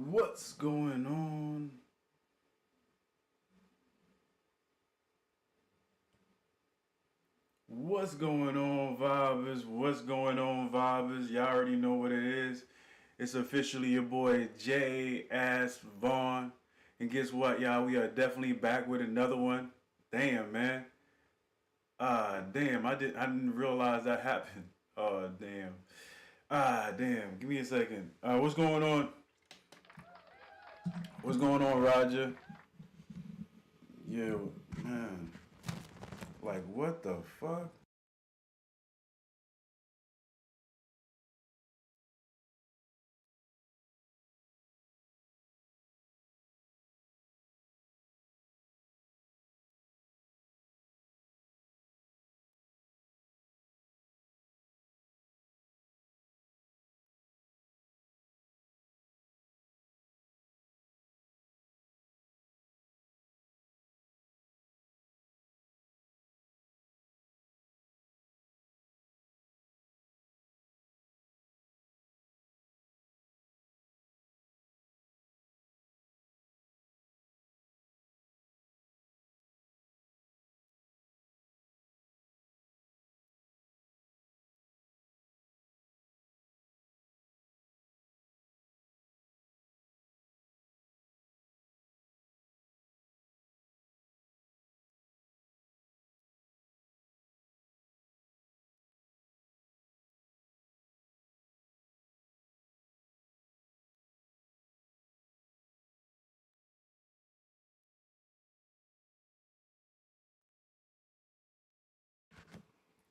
What's going on? What's going on, vibers? What's going on, vibers? Y'all already know what it is. It's officially your boy J Ass Vaughn. And guess what, y'all? We are definitely back with another one. Damn, man. Damn, I didn't realize that happened. Damn. Damn. Give me a second. What's going on? What's going on, Roger? Yo, man. Like, what the fuck?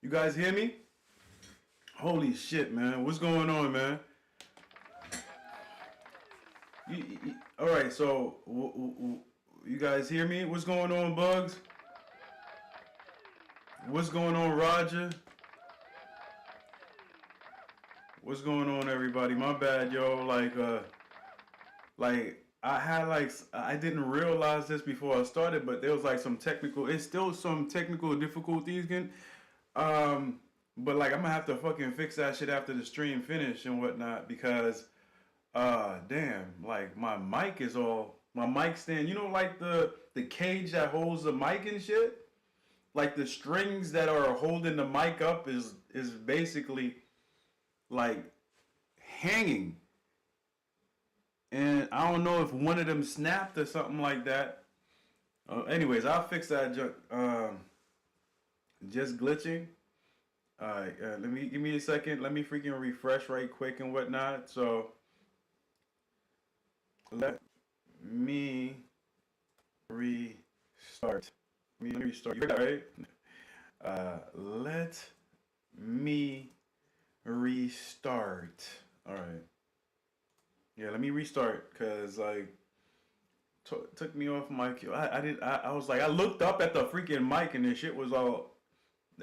You guys hear me? Holy shit, man. What's going on, man? All right, so you guys hear me? What's going on, Bugs? What's going on, Roger? What's going on, everybody? My bad, yo. Like I didn't realize this before I started, but there was like some technical. It's still some technical difficulties again. But like I'm gonna have to fucking fix that shit after the stream finish and whatnot because damn, like my mic stand, you know, like the cage that holds the mic and shit, like the strings that are holding the mic up is basically like hanging, and I don't know if one of them snapped or something like that. Anyways, I'll fix that junk. Just glitching. Alright, let me give me a second. Let me freaking refresh right quick and whatnot. So let me restart. Let me restart. You heard that, right? Let me restart. All right. Yeah, let me restart because like took me off my cue. I was like I looked up at the freaking mic and this shit was all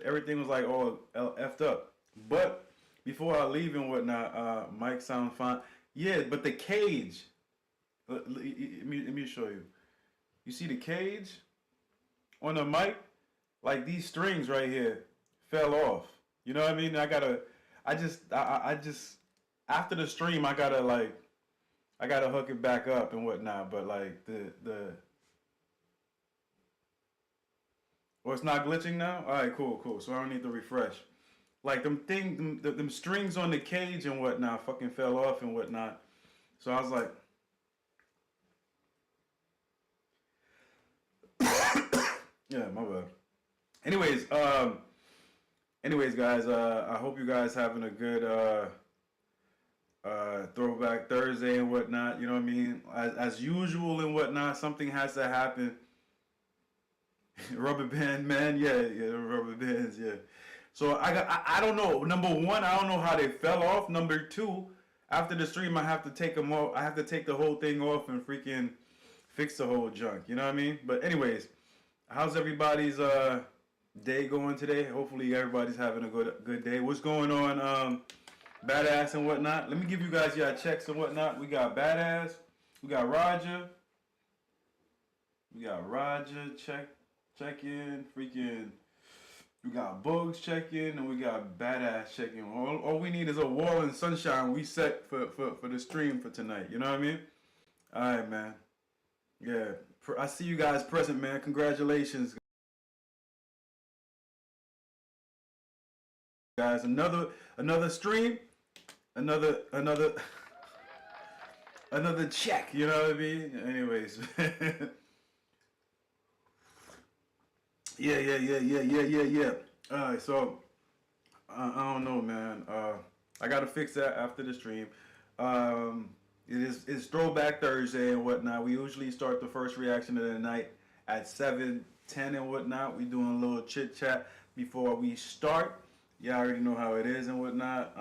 everything was like all effed up. But before I leave and whatnot, mic sound fine. Yeah, but the cage. Let me show you. You see the cage on the mic? Like these strings right here fell off. You know what I mean? I just after the stream I gotta hook it back up and whatnot. But like the oh, it's not glitching now. All right, cool. So I don't need to refresh. Like them strings on the cage and whatnot fucking fell off and whatnot. So I was like, yeah, my bad. Anyways, guys, I hope you guys having a good throwback Thursday and whatnot. You know what I mean? As usual and whatnot, something has to happen. Rubber band man, yeah, rubber bands, yeah. So I don't know. Number one, I don't know how they fell off. Number two, after the stream, I have to take them off. I have to take the whole thing off and freaking fix the whole junk. You know what I mean? But anyways, how's everybody's day going today? Hopefully everybody's having a good day. What's going on, Badass and whatnot? Let me give you guys your checks and whatnot. We got Badass, we got Roger, check in, freaking. We got Bugs check in and we got Badass check in. All we need is a wall and sunshine. We set for the stream for tonight. You know what I mean? All right, man. Yeah, I see you guys present, man. Congratulations, guys. Another stream, another another check. You know what I mean? Anyways, yeah. All right, so I don't know, man. I gotta fix that after the stream. Um, it's Throwback Thursday and whatnot. We usually start the first reaction of the night at 7:10 and whatnot. We doing a little chit chat before we start. Yeah, I already know how it is and whatnot.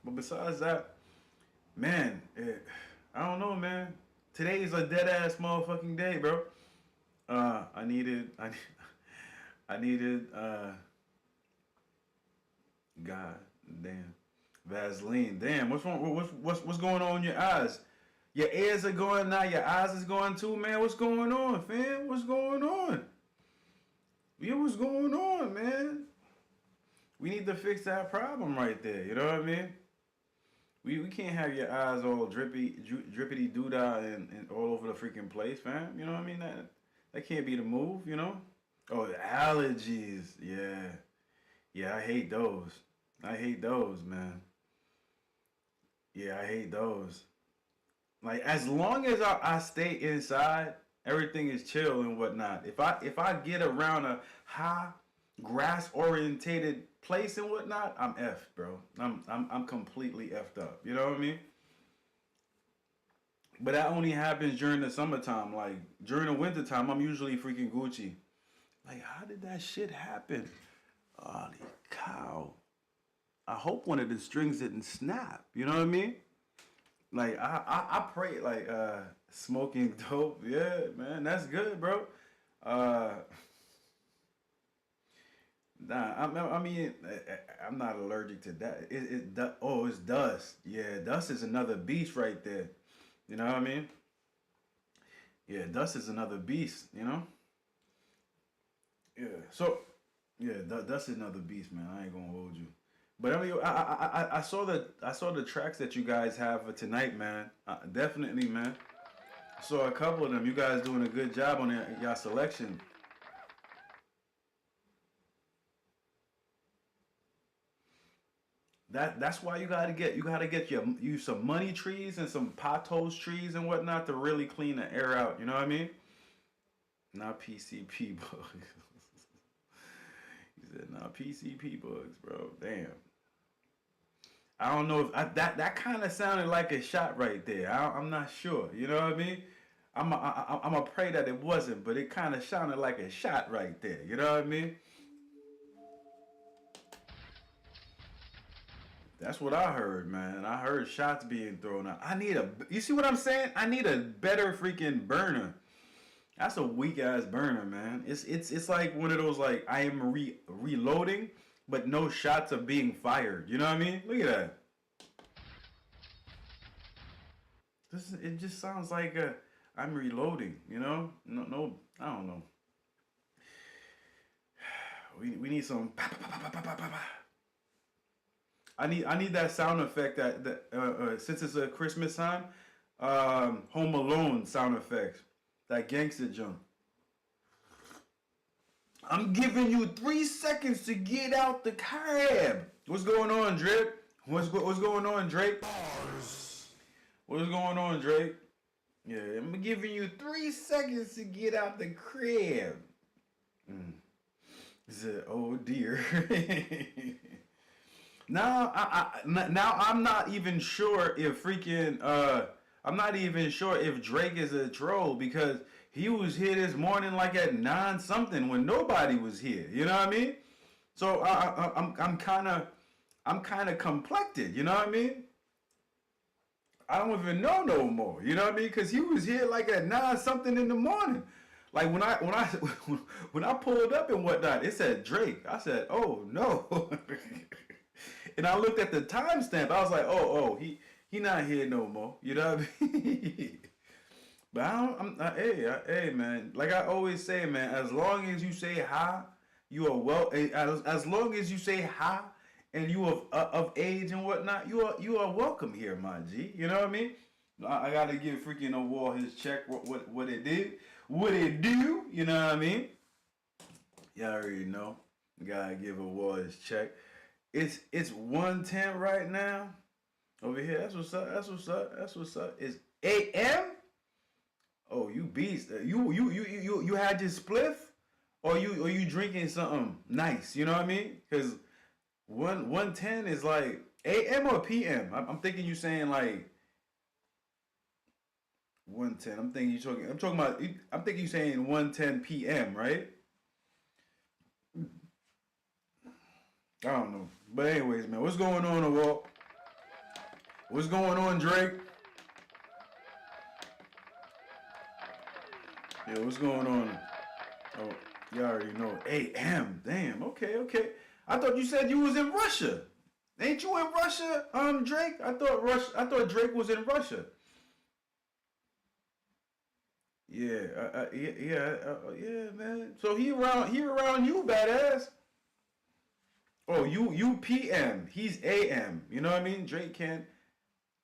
But besides that, man, I don't know, man. Today is a dead ass motherfucking day, bro. I needed, I needed, God damn, Vaseline. Damn, what's wrong? What's going on in your eyes? Your ears are going now. Your eyes is going too, man. What's going on, fam? What's going on? Yeah, what's going on, man? We need to fix that problem right there. You know what I mean? We can't have your eyes all drippity doodah and all over the freaking place, fam. You know what I mean? That can't be the move, you know? Oh, the allergies. Yeah. Yeah, I hate those. I hate those, man. Yeah, I hate those. Like as long as I stay inside, everything is chill and whatnot. If I get around a high grass orientated place and whatnot, I'm effed, bro. I'm completely effed up. You know what I mean? But that only happens during the summertime. Like during the wintertime, I'm usually freaking Gucci. Like, how did that shit happen? Holy cow. I hope one of the strings didn't snap. You know what I mean? Like I pray like smoking dope. Yeah, man, that's good, bro. Uh Nah, I mean, I'm not allergic to that. Oh, it's dust. Yeah, dust is another beast right there. You know what I mean? Yeah, dust is another beast. You know? Yeah. So, yeah, dust is another beast, man. I ain't gonna hold you. But I mean, I saw the tracks that you guys have for tonight, man. Definitely, man. I saw a couple of them. You guys doing a good job on your selection. That's why you gotta get you some money trees and some pothos trees and whatnot to really clean the air out. You know what I mean? Not PCP bugs. He said not PCP bugs, bro. Damn. I don't know if that kind of sounded like a shot right there. I'm not sure. You know what I mean? I'm a pray that it wasn't, but it kind of sounded like a shot right there. You know what I mean? That's what I heard, man. I heard shots being thrown out. You see what I'm saying? I need a better freaking burner. That's a weak ass burner, man. It's like one of those like I am reloading, but no shots are being fired. You know what I mean? Look at that. It just sounds like I'm reloading. You know? No, I don't know. We need some. I need that sound effect that since it's a Christmas time, Home Alone sound effects, that gangster jump. I'm giving you 3 seconds to get out the cab. What's going on, Drake? What's going on, Drake? What's going on, Drake? Yeah, I'm giving you 3 seconds to get out the crib. He said, "Oh dear." Now I'm not even sure if freaking I'm not even sure if Drake is a troll because he was here this morning like at 9 something when nobody was here. You know what I mean? So I'm kind of complected. You know what I mean? I don't even know no more. You know what I mean? Because he was here like at 9 something in the morning. Like when I pulled up and whatnot, it said Drake. I said, "Oh no." And I looked at the timestamp. I was like, oh, he not here no more. You know what I mean? But hey, man. Like I always say, man. As long as you say hi, you are as long as you say hi, and you of age and whatnot, you are welcome here, my G. You know what I mean? I gotta give freaking a wall his check. What it did? What it do? You know what I mean? Y'all already know. Gotta give a wall his check. It's 110 right now. Over here. That's what's up. That's what's up. That's what's up. It's AM. Oh, you beast. You had your spliff, or you drinking something nice. You know what I mean? Because 110 is like AM or PM. I'm thinking you saying like 110. I'm thinking you talking. I'm talking about. I'm thinking you saying 110 PM, right? I don't know. But anyways, man, what's going on, Walt? What's going on, Drake? Yeah, what's going on? Oh, you already know. AM. Damn. Okay, okay. I thought you said you was in Russia. Ain't you in Russia, Drake? I thought Drake was in Russia. Yeah, yeah, man. So he around you, badass. Oh, you PM. He's AM. You know what I mean? Drake can't.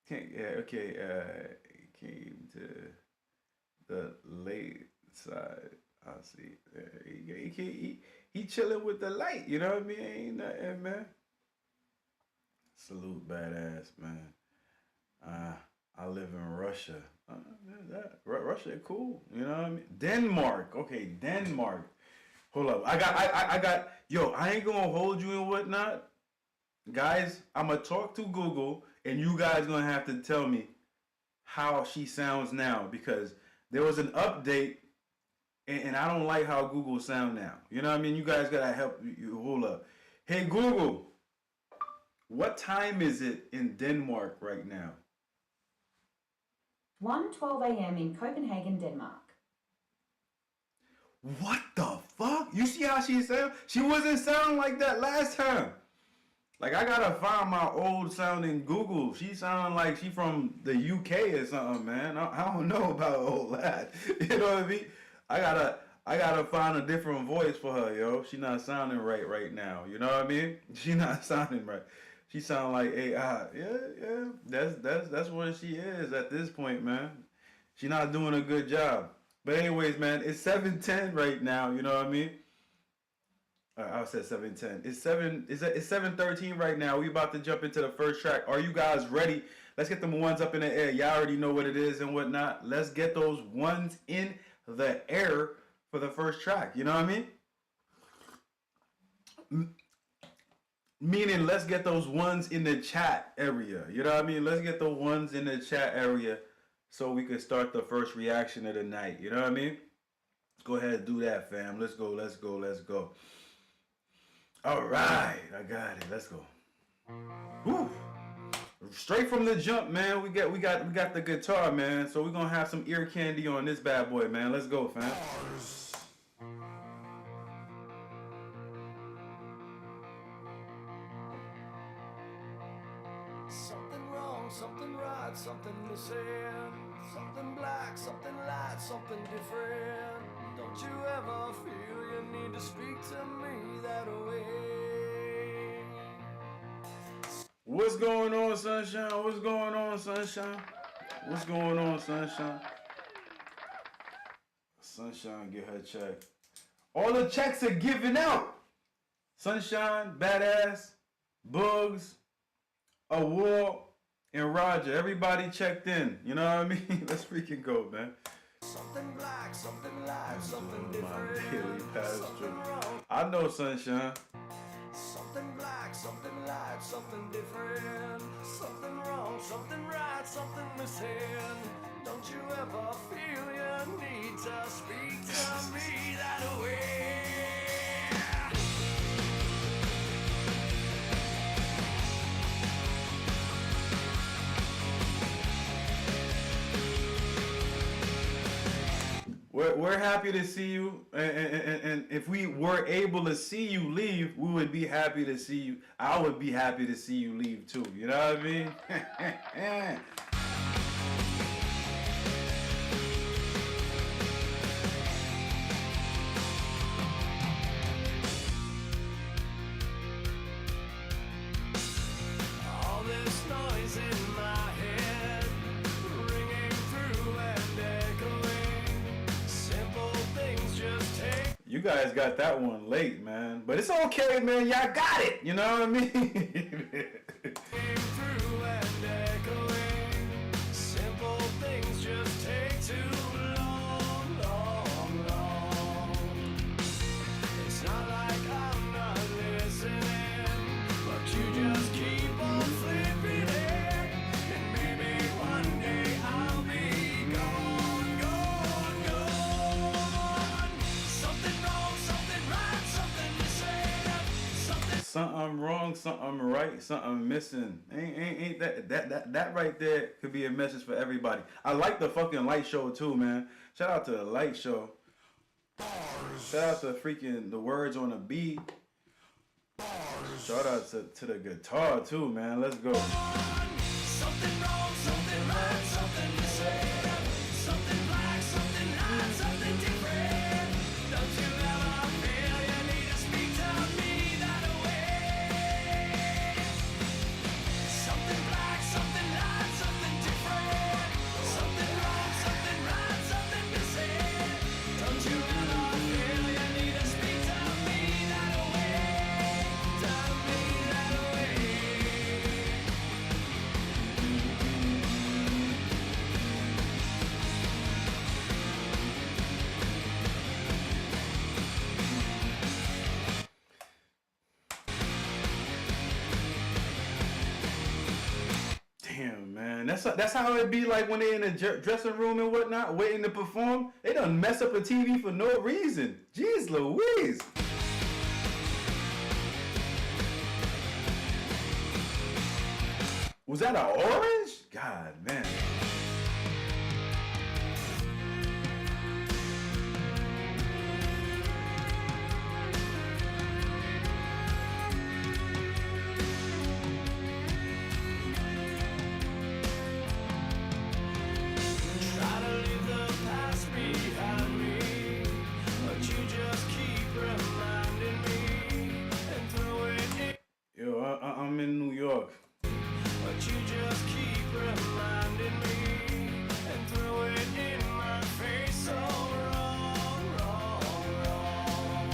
Yeah, okay. Came to the late side. I see. He chilling with the light. You know what I mean? Ain't nothing, man. Salute, badass, man. I live in Russia. Russia, cool. You know what I mean? Denmark. Okay, Denmark. Hold up. I got. Yo, I ain't gonna hold you and whatnot, guys. I'm gonna talk to Google, and you guys gonna have to tell me how she sounds now, because there was an update, and I don't like how Google sound now. You know what I mean? You guys gotta help. You hold up. Hey Google, what time is it in Denmark right now? 1:12 a.m. in Copenhagen, Denmark. What the fuck? You see how she sound? She wasn't sounding like that last time. Like, I gotta find my old sounding Google. She sounding like she from the UK or something, man. I don't know about all that. You know what I mean? I gotta find a different voice for her, yo. She not sounding right now. You know what I mean? She not sounding right. She sound like AI. Yeah. That's what she is at this point, man. She not doing a good job. But anyways, man, it's 7:10 right now. You know what I mean? I said 7:10. It's 7:13 right now. We about to jump into the first track. Are you guys ready? Let's get them ones up in the air. Y'all already know what it is and whatnot. Let's get those ones in the air for the first track. You know what I mean? Meaning, let's get those ones in the chat area. You know what I mean? Let's get the ones in the chat area so we can start the first reaction of the night. You know what I mean? Go ahead and do that, fam. Let's go. All right, I got it. Let's go. Woo. Straight from the jump, man. We got the guitar, man. So we're gonna have some ear candy on this bad boy, man. Let's go, fam. Something wrong, something right, something missing. Something black, something light, something different. Don't you ever feel you need to speak to me that way? What's going on, Sunshine? What's going on, Sunshine? What's going on, Sunshine? Sunshine, get her check. All the checks are given out. Sunshine, Badass, Bugs, Award, and Roger. Everybody checked in. You know what I mean? Let's freaking go, man. Something black, something light, something different. My daily pastor. I know, Sunshine. Something black, something light, something different. Something wrong, something right, something missing. Don't you ever feel you need to speak to me that way? We're happy to see you, and if we were able to see you leave, we would be happy to see you. I would be happy to see you leave too. You know what I mean? All this noise in my head, ringing You guys got that one late, man. But it's okay, man. Y'all got it. You know what I mean? Through and echoing, simple things just take too long, long, long. It's not like I'm not listening, but you just keep on flipping it, and maybe one day I'll be gone, gone, gone. Something wrong, something right, something missing, something. Something wrong, something right, something missing. Ain't that right there could be a message for everybody. I like the fucking light show too, man. Shout out to the light show. Shout out to freaking the words on the beat. Shout out to the guitar too, man. Let's go. Something wrong, something right, something missing, something black, something light, something different. Don't you ever feel you need to speak to me that way? Something black, something light, something different. Something wrong, something right, something missing. Don't you ever feel you need to speak to me that way? Tell me that way. Damn, man. That's how it be like when they in the dressing room and whatnot, waiting to perform. They done mess up a TV for no reason. Jeez Louise. Was that an orange? God, man. Try to leave the past behind me, but you just keep reminding me and throw it in. Yo, I'm in New York. But you just keep reminding me and throw it in my face. So wrong, wrong, wrong.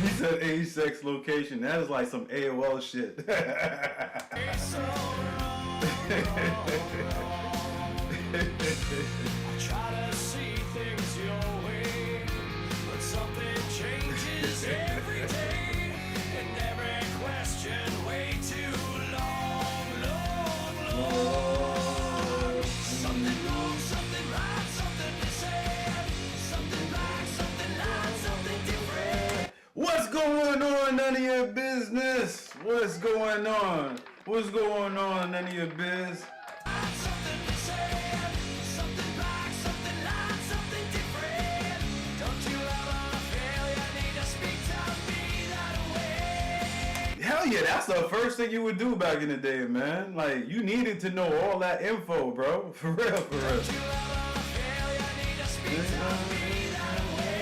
He said age, sex, location. That is like some AOL shit. It's so wrong, wrong. I try to see things your way, but something changes every day, and every question way too long, long, long. Something wrong, something right, something missing, something black, something light, something different. What's going on? None of your business. What's going on? What's going on? None of your biz. Something missing, something black, something light, something different. Don't you ever feel you need to speak to me that way? Hell yeah, that's the first thing you would do back in the day, man. Like, you needed to know all that info, bro. For real, for real. Don't you ever feel you need to speak to me that way?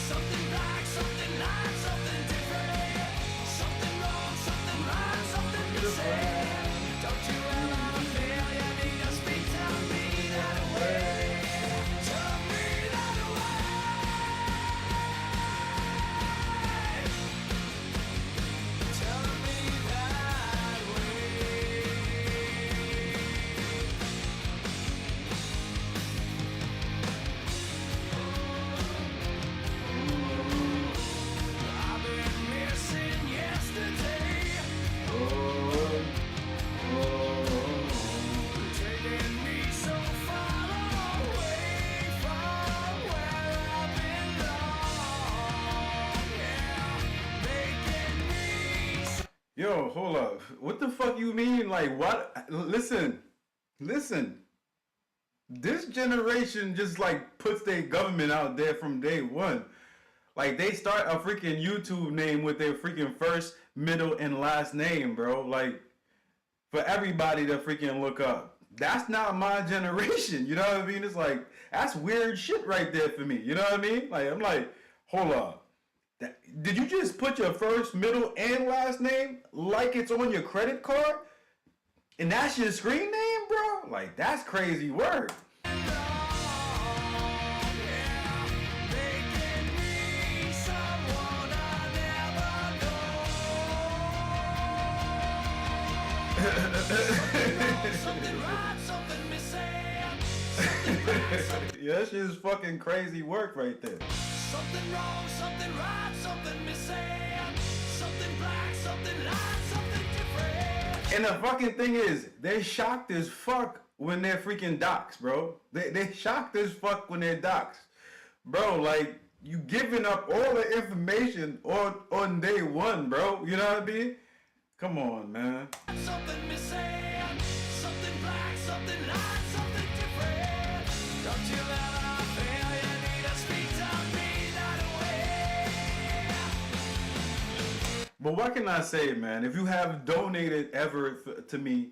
Something black, something light, something different. Something wrong, something right, something missing. Don't you ever feel you need to speak to me that way? Tell me that way. Tell me that way. I've been missing yesterday, taking me so far away from where I belong. Yeah, making me so. Yo, hold up. What the fuck you mean? Like, what? Listen. This generation just like puts their government out there from day one. Like, they start a freaking YouTube name with their freaking first, middle, and last name, bro. Like, for everybody to freaking look up. That's not my generation. You know what I mean? It's like, that's weird shit right there for me. You know what I mean? Like, I'm like, hold up. Did you just put your first, middle, and last name like it's on your credit card? And that's your screen name, bro? Like, that's crazy work. Yeah, something right, something missing. Something black, something Yeah, that shit is fucking crazy work right there. Something wrong, something right, something missing. Something black, something light, something different. And the fucking thing is, they shocked as fuck when they're freaking docs, bro. They shocked as fuck when they're docs. Bro, like, you giving up all the information on day one, bro. You know what I mean? Come on, man. Something missing. Something black, something light, something different. Don't you ever feel you need to speak to me that way? But what can I say, man? If you have donated ever to me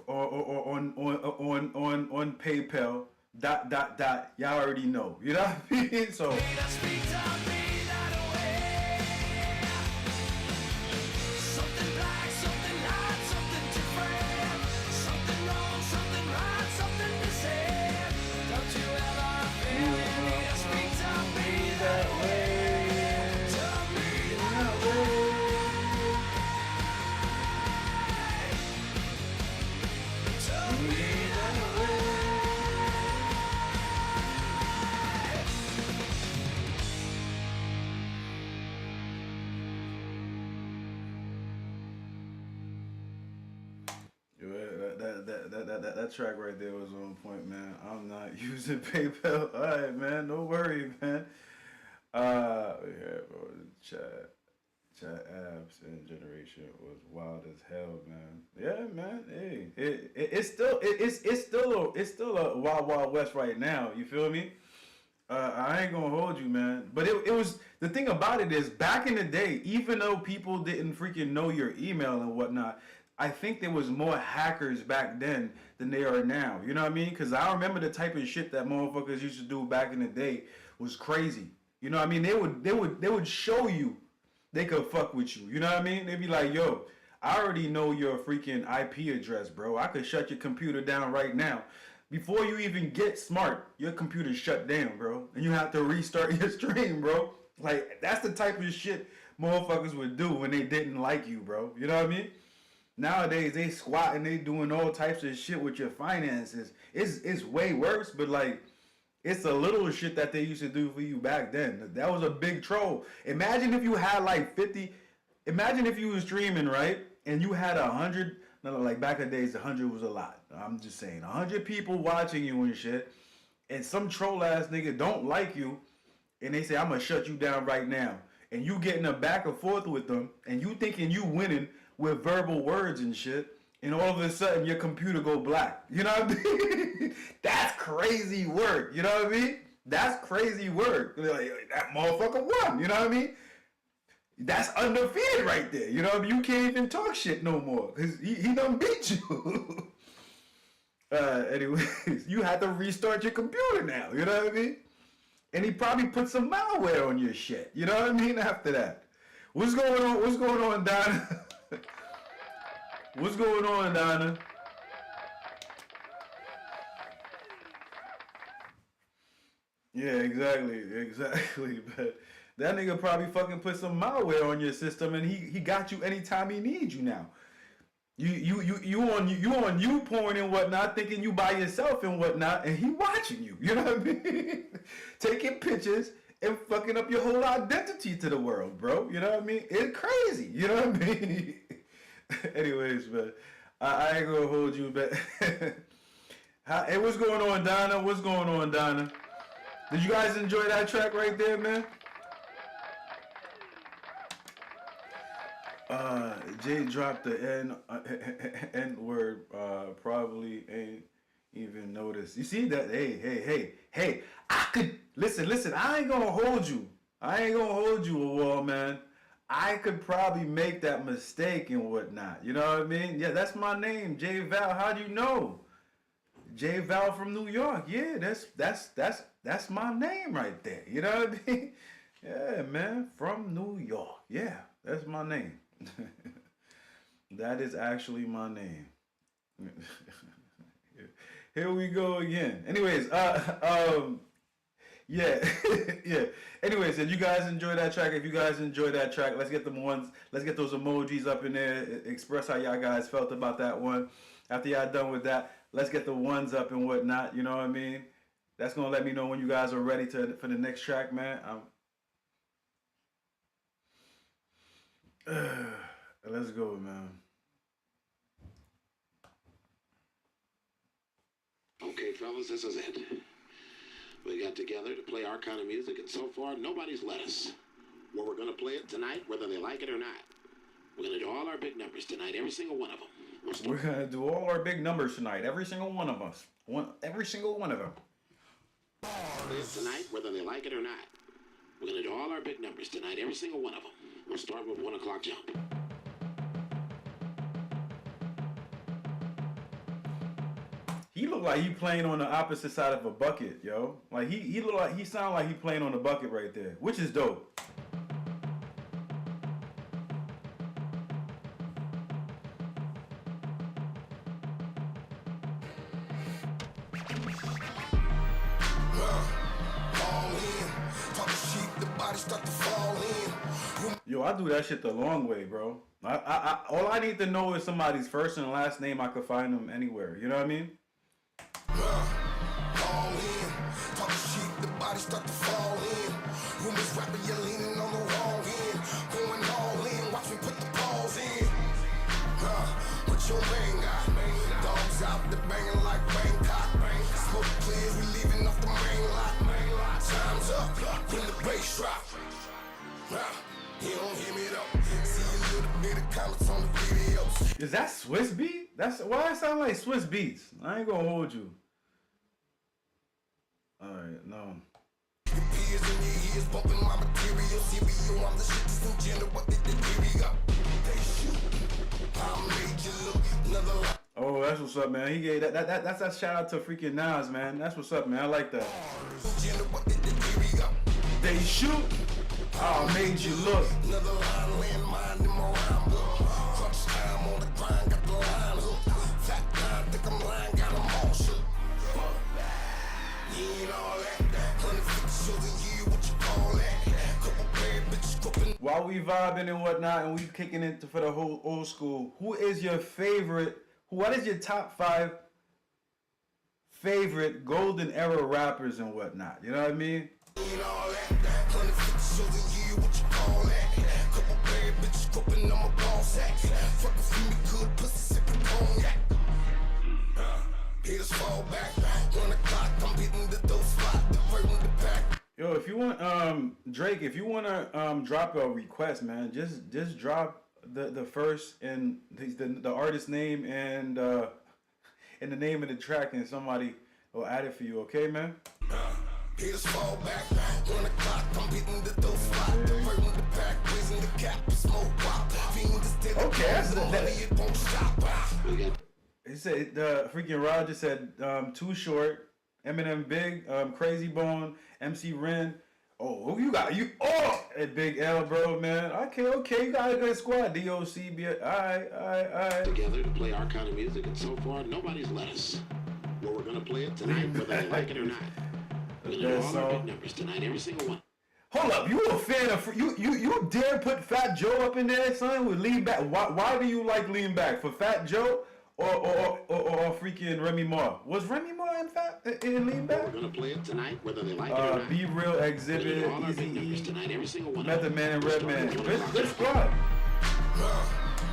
or on PayPal, ... y'all already know. You know what I mean? So Need to speak to me that way. Something black, something light, something different. Something wrong, something right, something missing. Don't you ever feel you need to speak to me that way? To me that way. To me that way. That track right there was on point, man. I'm not using PayPal. All right, man. No worry, man. Yeah, bro. Chat apps and generation was wild as hell, man. Yeah, man. Hey, it's still a wild west right now. You feel me? I ain't gonna hold you, man. But it was, the thing about it is, back in the day, even though people didn't freaking know your email and whatnot, I think there was more hackers back then than there are now. You know what I mean? Because I remember the type of shit that motherfuckers used to do back in the day was crazy. You know what I mean? They would show you they could fuck with you. You know what I mean? They'd be like, yo, I already know your freaking IP address, bro. I could shut your computer down right now. Before you even get smart, your computer's shut down, bro. And you have to restart your stream, bro. Like, that's the type of shit motherfuckers would do when they didn't like you, bro. You know what I mean? Nowadays, they squatting, they doing all types of shit with your finances. It's way worse, but like, it's a little shit that they used to do for you back then. That was a big troll. Imagine if you had like 50, imagine if you was streaming, right? And you had 100, no, like back in the days, 100 was a lot. I'm just saying, 100 people watching you and shit, and some troll ass nigga don't like you, and they say, I'm gonna shut you down right now. And you getting a back and forth with them, and you thinking you winning with verbal words and shit, and all of a sudden your computer go black. You know what I mean? That's crazy work. You know what I mean? That's crazy work. Like, that motherfucker won. You know what I mean? That's undefeated right there. You know what I mean? You can't even talk shit no more because he done beat you. Anyways, you have to restart your computer now. You know what I mean? And he probably put some malware on your shit. You know what I mean? After that. What's going on? What's going on, Donna? What's going on, Donna? Yeah, exactly. But that nigga probably fucking put some malware on your system, and he got you anytime he needs you now. You on YouPorn and whatnot, thinking you by yourself and whatnot, and he watching you. You know what I mean? Taking pictures and fucking up your whole identity to the world, bro. You know what I mean? It's crazy. You know what I mean? Anyways, but I ain't gonna hold you back. Hey, what's going on, Donna? What's going on, Donna? Did you guys enjoy that track right there, man? Jay dropped the N word. Probably ain't even noticed. You see that? Hey. I could listen. I ain't gonna hold you. A wall, man. I could probably make that mistake and whatnot. You know what I mean? Yeah, that's my name, J Val. How do you know? J Val from New York. Yeah, that's my name right there. You know what I mean? Yeah, man, from New York. Yeah, that's my name. That is actually my name. Here we go again. Anyways, Yeah, yeah. Anyways, if you guys enjoy that track, let's get them ones. Let's get those emojis up in there. Express how y'all guys felt about that one. After y'all done with that, let's get the ones up and whatnot. You know what I mean? That's gonna let me know when you guys are ready for the next track, man. Let's go, man. Okay, fellas, this is it. We got together to play our kind of music, and so far, nobody's let us. Well, we're going to play it tonight, whether they like it or not. We're going to do all our big numbers tonight, every single one of them. We're going to do all our big numbers tonight, every single one of us. Every single one of them. Play it tonight, whether they like it or not. We're going to do all our big numbers tonight, every single one of them. We'll start with 1 o'clock jump. He looked like he playing on the opposite side of a bucket, yo. Like he looked like he sounded like he playing on the bucket right there, which is dope. Yo, I do that shit the long way, bro. All I need to know is somebody's first and last name. I could find them anywhere. You know what I mean? All in, talking shit, the body start to fall in. Rumors rapping, you're leaning on the wrong end. Going all in, watch me put the paws in. What your man got? Dogs out there banging like Bangkok. Smoke clear, we leaving off the main lot. Time's up when the bass drop. You don't hear me though. See a little bit of comments on the videos. Is that Swiss beat? That's why it sound like Swiss beats. I ain't gonna hold you. Alright, no. Your peers in your ears bumping my material. CBO, I'm the shit that's in general. What did they give up? They shoot. I made you look another life. Oh, that's what's up, man. He gave that's a shout out to freaking Nas, man. That's what's up, man. I like that. What did they give up? They shoot. I made you look. Another line, landmine in my rhyme book. Crunch time on the grind, got the line hook. Fat line, think I'm lying, got them all shook. You ain't all that. 150 shows a year, what you call that? Couple bad bitches gripping. While we vibing and whatnot, and we kicking it for the whole old school, who is your favorite? What is your top 5 favorite golden era rappers and whatnot? You know what I mean? You ain't all that. 150 shows a year, what you call that? Couple bad bitches gripping on my ball sacks. Fuck a few me good pussy sipping cognac. Haters fall back. 1 o'clock, I'm hitting the dope spot. The right with the pack. Yo, if you want, Drake, if you want to drop a request, man, just drop the first and the artist name and the name of the track, and somebody will add it for you. Okay, man? Haters fall back. 1 o'clock, I'm hitting the dope spot. The right with the pack, raising the cap, smoke pop. Okay, that's it won't stop. He said the freaking Roger said Too Short, Eminem Big, Crazy Bone, MC Ren. Oh, you a Big L, bro, man. Okay, you got a good squad. DOC, alright. Together to play our kind of music, and so far, nobody's let us. Well, we're going to play it tonight, whether they like it or not. We're going to do all our big numbers tonight, every single one. Hold up, you a fan of you dare put Fat Joe up in there, son, with Lean Back? Why do you like Lean Back? For Fat Joe or freaking Remy Ma? Was Remy Ma in Lean Back? We're gonna play it tonight, whether they like it or not. Be Real, Exhibit, Easy E, tonight, every single one. Method Man and Redman. Good squad.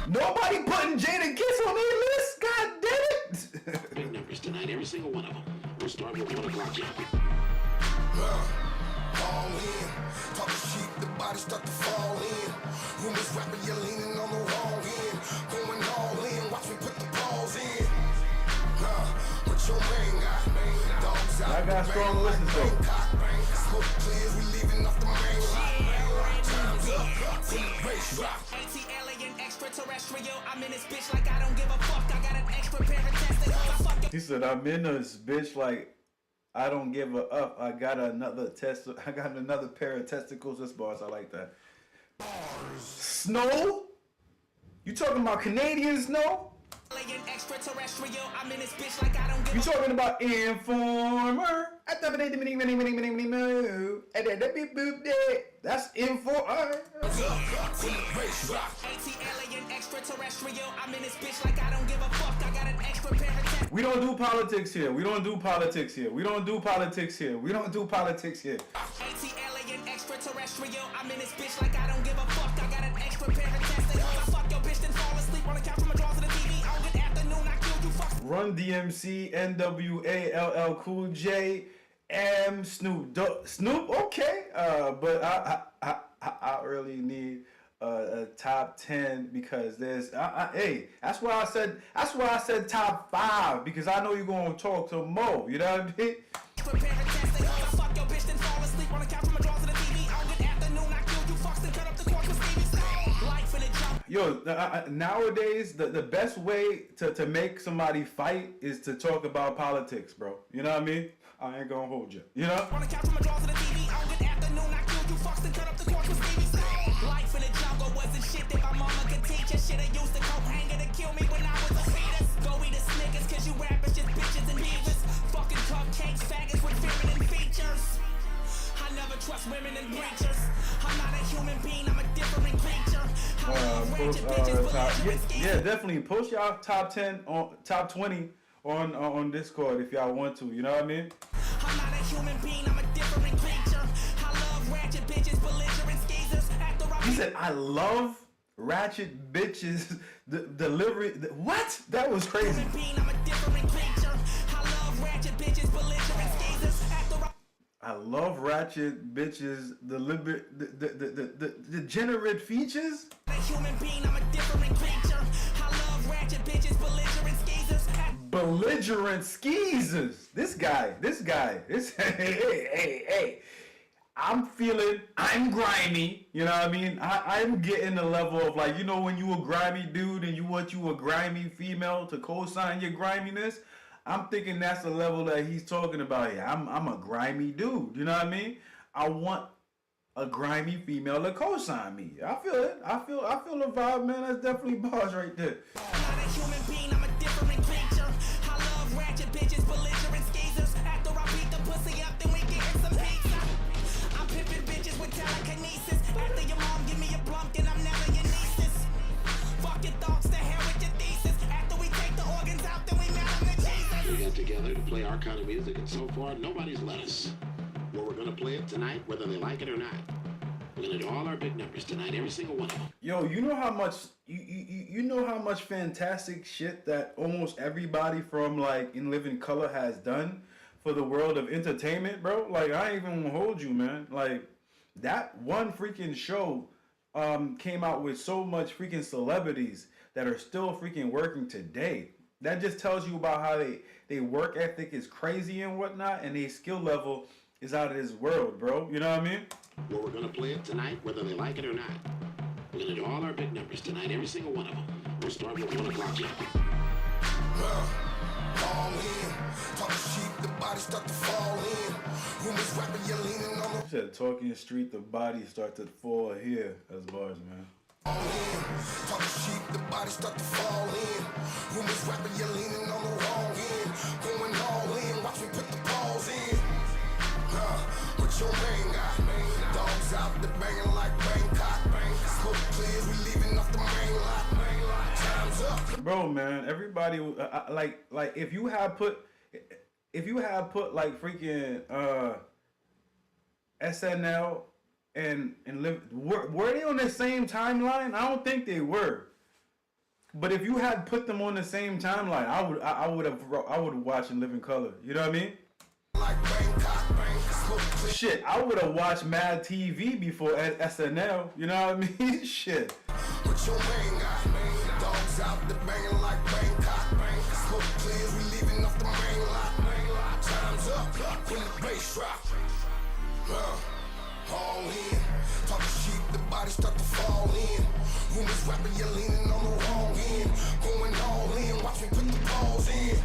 Nobody putting Jada Kiss on their list. God damn it! Big numbers tonight, every single one of them. We'll start with 1 o'clock jump. All in, talking shit, the body start to fall in. Rumors rapping, you're leaning on the wrong end. Going all in, watch me put the paws in. What your man got? Dogs out. I got strong listens though. Smoke clear, we leaving off the main line. Time's up, when the bass drop. Alien extraterrestrial, I'm in this bitch like I don't give a fuck. I got an extra pair of testicles. He said, I'm in this bitch like I don't give a up. I got another pair of testicles. This bars, I like that. Snow? You talking about Canadian Snow? Alien extraterrestrial, I'm in this bitch like I don't give You a talking about Informer? That's Informer. AT alien extraterrestrial, I'm in this bitch like I don't give a fuck. I got an extra pair of tests. We don't do politics here. We don't do politics here. We don't do politics here. We don't do politics here. AT alien extraterrestrial, I'm in this bitch like I don't give a fuck. I got an extra pair of tests. I fuck your bitch, then fall asleep on the couch from my drawers to the TV. On good afternoon, I killed you, fuck. Run DMC, NWA, LL Cool J, M, Snoop, Snoop, okay. But I really need a top 10 because there's hey, that's why I said top 5 because I know you're gonna talk to Mo. You know what I mean? Extra pair of tests. I fuck your bitch, then fall asleep on the couch from my drawers to the TV. On good afternoon, I killed you, fucks, then cut up the course with Stevie Stone. Life in a jump. Yo, nowadays the best way to make somebody fight is to talk about politics, bro. You know what I mean? I ain't gonna hold you. You know? On the couch from my drawers to the TV. On good afternoon, I killed you, fucks, then cut up the course with Stevie Stone. Life in the jungle wasn't shit that my mama could teach us. Shit, I used to coke hanger to kill me when I was a fetus. Go eat a Snickers, cause you rappers just bitches and divas. Fucking cupcakes, faggots with feminine features. I never trust women and preachers. I'm not a human being, I'm a different creature. I love ratchet bitches, Yeah, definitely post y'all top 10 on top 20 on Discord if y'all want to. You know what I mean? I'm not a human being, I'm a different creature. I love ratchet bitches, belligerent skeezers. After I He said, "I love ratchet bitches." Delivery. What? That was crazy. human being, I'm a different creature. I love ratchet bitches, belligerent skeezers. After I love ratchet bitches. The degenerate features. a human being, I'm a different creature. I love ratchet bitches, belligerent skeezers. Belligerent skeezers. This guy. Hey. I'm grimy. You know what I mean? I'm getting the level of like, you know, when you a grimy dude and you want you a grimy female to co-sign your griminess. I'm thinking that's the level that he's talking about here. I'm a grimy dude. You know what I mean? I want a grimy female to co-sign me. I feel it. I feel the vibe, man. That's definitely bars right there. I'm not a human being, I'm a different creature. I love ratchet bitches, belligerent skeezers. After I beat the pussy up, then we getting some pizza. I'm pimping bitches with telekinesis. After your mom give me a blunt, then I'm never your nieces. Fuck your thoughts, the hell with your thesis. After we take the organs out, then we mail them to Jesus. We got together to play our kind of music, and so far, nobody's let us. Well, we're gonna play it tonight, whether they like it or not. We're gonna do all our big numbers tonight, every single one of them. Yo, you know how much you know how much fantastic shit that almost everybody from like In Living Color has done for the world of entertainment, bro. Like I ain't even gonna hold you, man. Like that one freaking show came out with so much freaking celebrities that are still freaking working today. That just tells you about how they work ethic is crazy and whatnot, and their skill level is out of this world, bro. You know what I mean? Well, we're gonna play it tonight, whether they like it or not. We're gonna do all our big numbers tonight, every single one of them. We'll start with 1 o'clock, yeah. All in, talking sheep, the body start to fall in. Rumors rapping, you're leaning on He said, talking street, the body start to fall here. That's bars, man. all in. Talking sheep, the body start to fall in. Rumors rapping, you're leaning on the wrong end. Going all in, watch me put the balls in. What your man got? Dogs out there banging like Bangkok. Smoke clears, we leaving off the main lot. Time's up. Bro, man, everybody like if you had put like freaking SNL and live were they on the same timeline? I don't think they were. But if you had put them on the same timeline, I would have watched In Living Color. You know what I mean? Like Bangkok. Smoke clears. Shit, I would have watched Mad TV before SNL. You know what I mean? Shit. What your man got? Dogs out there banging like Bangkok. Smoke clears, we leaving off the main lot. Time's up when the bass drop. All in, talking sheep, the body start to fall in. Rumors rapping, you're leaning on the wrong end. Going all in, watch me put the balls in.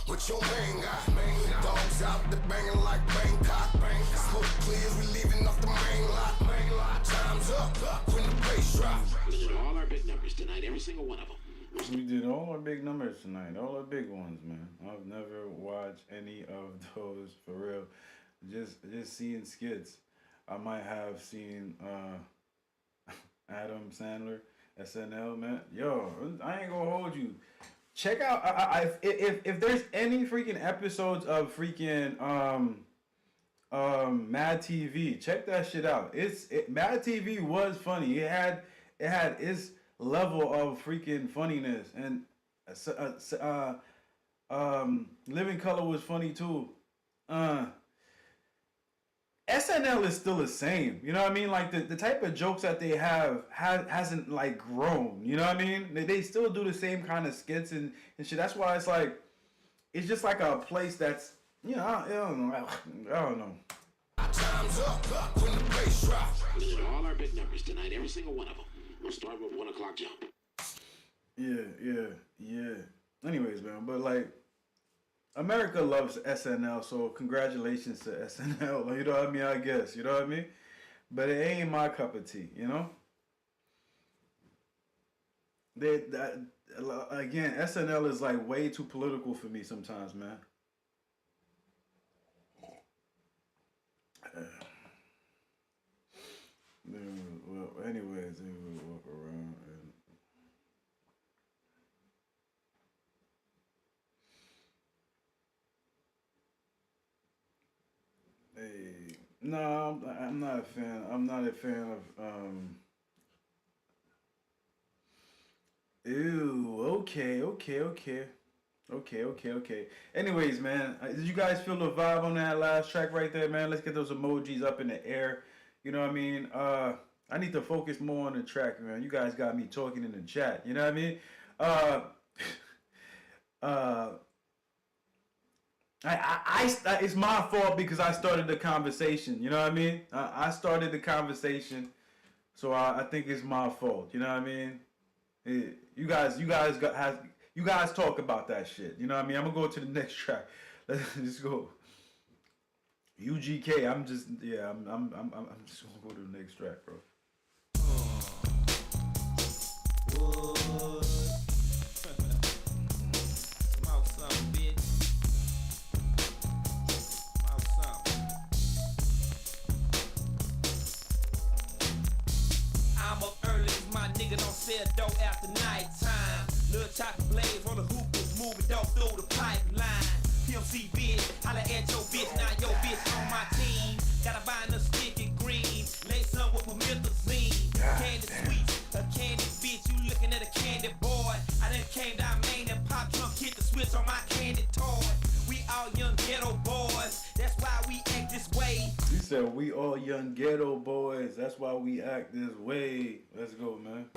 What your man got? Dogs out there banging like Bangkok. Smoke clears, we leaving off the main lot. Time's up when the bass drop. We're gonna do all our big numbers tonight, every single one of them. We did all our big numbers tonight, all the big ones, man. I've never watched any of those for real. Just seeing skits. I might have seen Adam Sandler, SNL, man. Yo, I ain't gonna hold you. Check out if there's any freaking episodes of freaking Mad TV, check that shit out. Mad TV was funny. It had its level of freaking funniness, and Living Color was funny too. SNL is still the same, you know what I mean? Like the type of jokes that they hasn't like grown, you know what I mean? They still do the same kind of skits and shit. That's why it's like, it's just like a place that's, you know, I don't know. Time's up when the bass drops. We're gonna do all our big numbers tonight, every single one of them. We'll start with 1 o'clock jump. Yeah. Anyways, man, but like, America loves SNL, so congratulations to SNL. You know what I mean? I guess, you know what I mean? But it ain't my cup of tea, you know? Again, SNL is like way too political for me sometimes, man. Well, anyways, we walk around and hey, no, I'm not a fan. I'm not a fan of Ew. Okay. Anyways, man, did you guys feel the vibe on that last track right there, man? Let's get those emojis up in the air. You know what I mean? I need to focus more on the track, man. You guys got me talking in the chat. You know what I mean? It's my fault because I started the conversation. You know what I mean? I started the conversation, so I think it's my fault. You know what I mean? You guys talk about that shit. You know what I mean? I'm gonna go to the next track. Let's just go. UGK. I'm just gonna go to the next track, bro. Smoke some, bitch. Smoke some. I'm up early, my nigga don't sell dope after nighttime. Little choppy blades on the hoopers, moving dope through the pipeline. PMC bitch, holla at your bitch, now your bitch on my team. Gotta bind a stick and green, lay some with promethazine. Candy sweets, a candy bitch, you looking at a candy boy. I done came down Main and pop trunk, hit the switch on my candy toy. We all young ghetto boys, that's why we act this way. You said we all young ghetto boys, that's why we act this way. Let's go, man.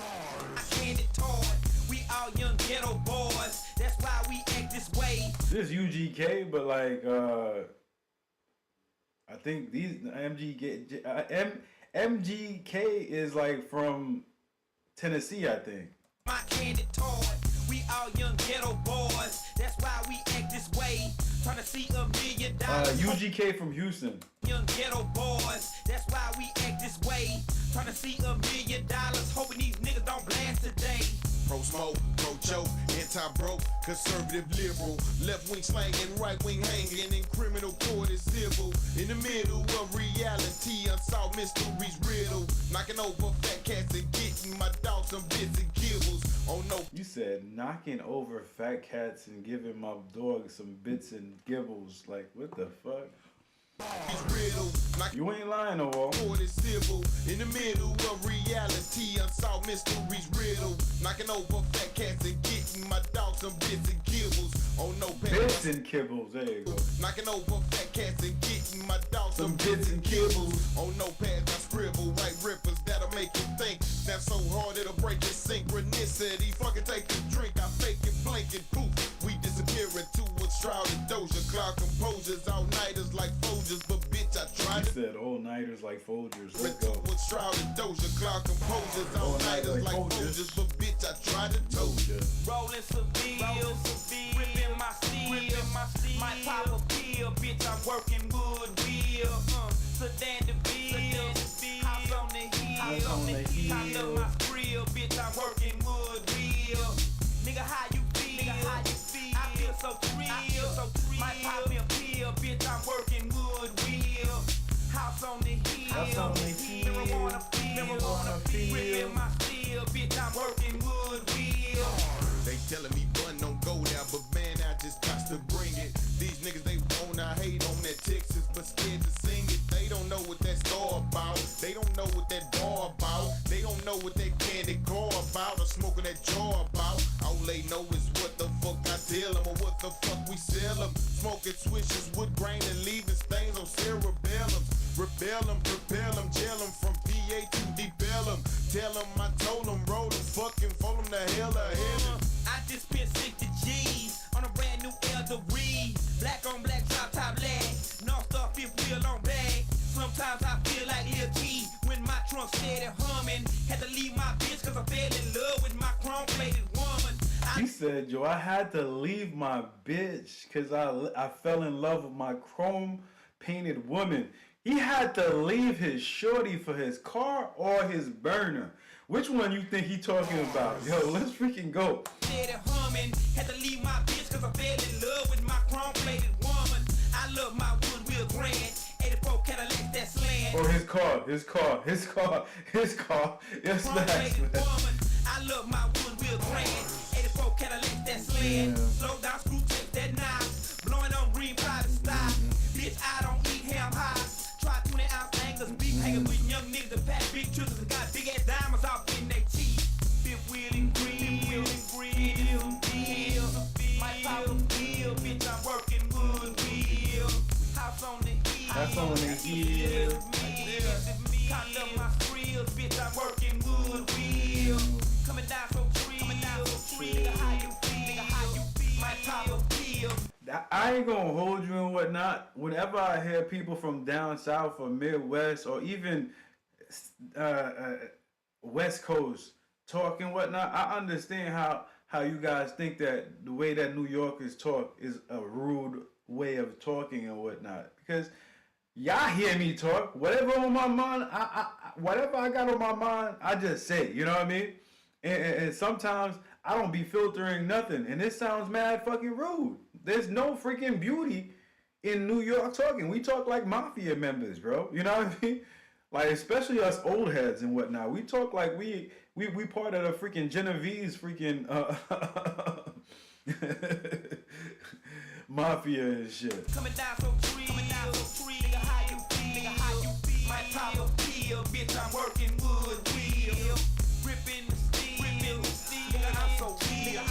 Candy toy, we all young ghetto boys, that's why we act this way. This is UGK, but like, I think these MGK is like from Tennessee, I think. My candy toy, we all young ghetto boys, that's why we act this way. Trying to see $1 million. UGK from Houston. Young ghetto boys, that's why we act this way. Trying to see $1 million, hoping these niggas don't blast today. Pro smoke, pro choke, anti-broke, conservative liberal, left wing slanging, right wing hanging, in criminal court is civil. In the middle of reality, unsolved mysteries riddle, knocking over fat cats and getting my dog some bits and kibbles. Oh no. You said knocking over fat cats and giving my dog some bits and gibbles. Like, what the fuck? You ain't lying no more. Court is civil. In the middle of reality, unsolved mysteries riddle, knocking over fat cats and getting my dog some bits and kibbles. Oh no, bits and kibbles. There you go. Knocking over fat cats and getting my dog some bits and kibbles. Oh no, pads I scribble, right rippers that'll make you think. Snap so hard it'll break your synchronicity. Fucking take the drink, I fake it, blink and poof. We disappear into a shrouded doja. Cloud composers, all nighters like Folgers, but bitch I tried it. You said all nighters like Folgers. Let's go. With shrouded doja, cloud composers, all nighters like Folgers, but bitch I tried to told ya. Rolling some bills, ripping my steel, might pop a pill, bitch I'm working Woodville, Sedan DeVille, house on the hill, I love my grill, bitch I'm working Woodville. thrill. Might pop me a pill, bitch, I'm working Woodville. House on the hill. Marijuana feel. Ripping my steel, bitch, I'm working Woodville. They telling me bun don't go there, but man, I just got to bring it. These niggas, they wanna hate on that Texas, but scared to sing it. They don't know what that store about. They don't know what that bar about. They don't know what that candy car about or smoking that jar about. All they know is what the fuck I tell them or what the fuck we sell them. Smoking swishes, wood grain, and leaving stains on cerebellums. Rebel them, propel them, jail them from PA to debell them. Tell them I told them, roll them, fucking fold them the hell ahead. I just spent 60 G's on a brand new Elder Reed. Black on black, top lag. North Star, fifth wheel on bag. Sometimes I feel like Lil Key when my trunk steady humming. Had to leave my bitch cause I fell in love with my chrome-plated woman. He said, yo, I had to leave my bitch because I fell in love with my chrome-painted woman. He had to leave his shorty for his car or his burner. Which one you think he talking about? Yo, let's freaking go. Steady humming. Had to leave my bitch cause I fell in love with my chrome-plated woman. I love my Woodville Grand. 84 Cadillac that slant. Or his car. Yes, that's man. I love my Woodville Grand. 84 Cadillac that slant. Slow down, screw tape that knob. Blowing on green private stock. Bitch, I don't eat ham high. Try 20-ounce angles, beef hanging with young niggas that pack big triggers and got big ass diamonds off in they teeth. Fifth wheel and grill. My power bill, bitch, I'm working Woodville. House on the hill. That's on the hill. Count up my thrills, bitch, I'm working Woodville. Coming down so real. Nigga, how you feel? My power bill. I ain't gonna hold you and whatnot. Whenever I hear people from down south or Midwest or even West Coast talk and whatnot, I understand how you guys think that the way that New Yorkers talk is a rude way of talking and whatnot. Because y'all hear me talk. Whatever on my mind, whatever I got on my mind, I just say. You know what I mean? And sometimes I don't be filtering nothing. And this sounds mad fucking rude. There's no freaking beauty in New York talking. We talk like mafia members, bro. You know what I mean? Like, especially us old heads and whatnot. We talk like we part of the freaking Genovese freaking mafia and shit. Coming down so real. Nigga, how you feel? My power bill, bitch, I'm working Woodville. Ripping the steel. Nigga, I'm so real.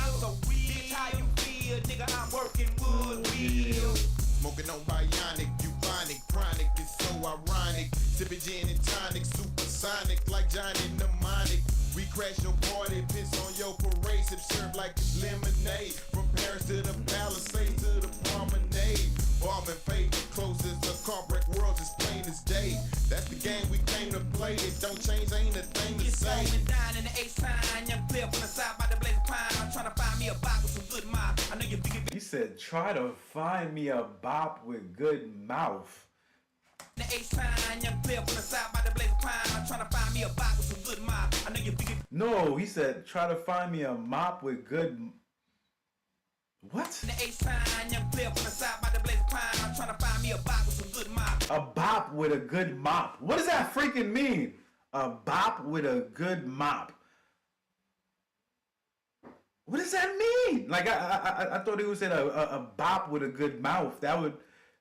Bitch, how you feel? Nigga, I'm working Woodville. Smoking on bionic, bubonic, chronic, it's so ironic. Sipping gin and tonic, supersonic, like Johnny Mnemonic. We crash your party, piss on your parade, sip syrup like it's lemonade. From Paris to the Palisades to the promenade. Bomb and fade, close as the car break worlds as plain as day. That's the game we came to play. It don't change, ain't a thing to It's say. going down in the H-sign. Young player from the side by the blaze of pine. I'm trying to find me a bop with some good mind. I know you're big. He said, try to find me a bop with good mouth. The H-sign, young player from the side by the blaze of pine. I'm trying to find me a bop with some good mind. I know you're big. No, he said, try to find me a mop with good... What? The H-sign, young player from the side by the blaze of pine. I'm trying to find me a bop with some good mind. A bop with a good mop. What does that freaking mean? A bop with a good mop. What does that mean? Like, I thought he would say a bop with a good mouth. That would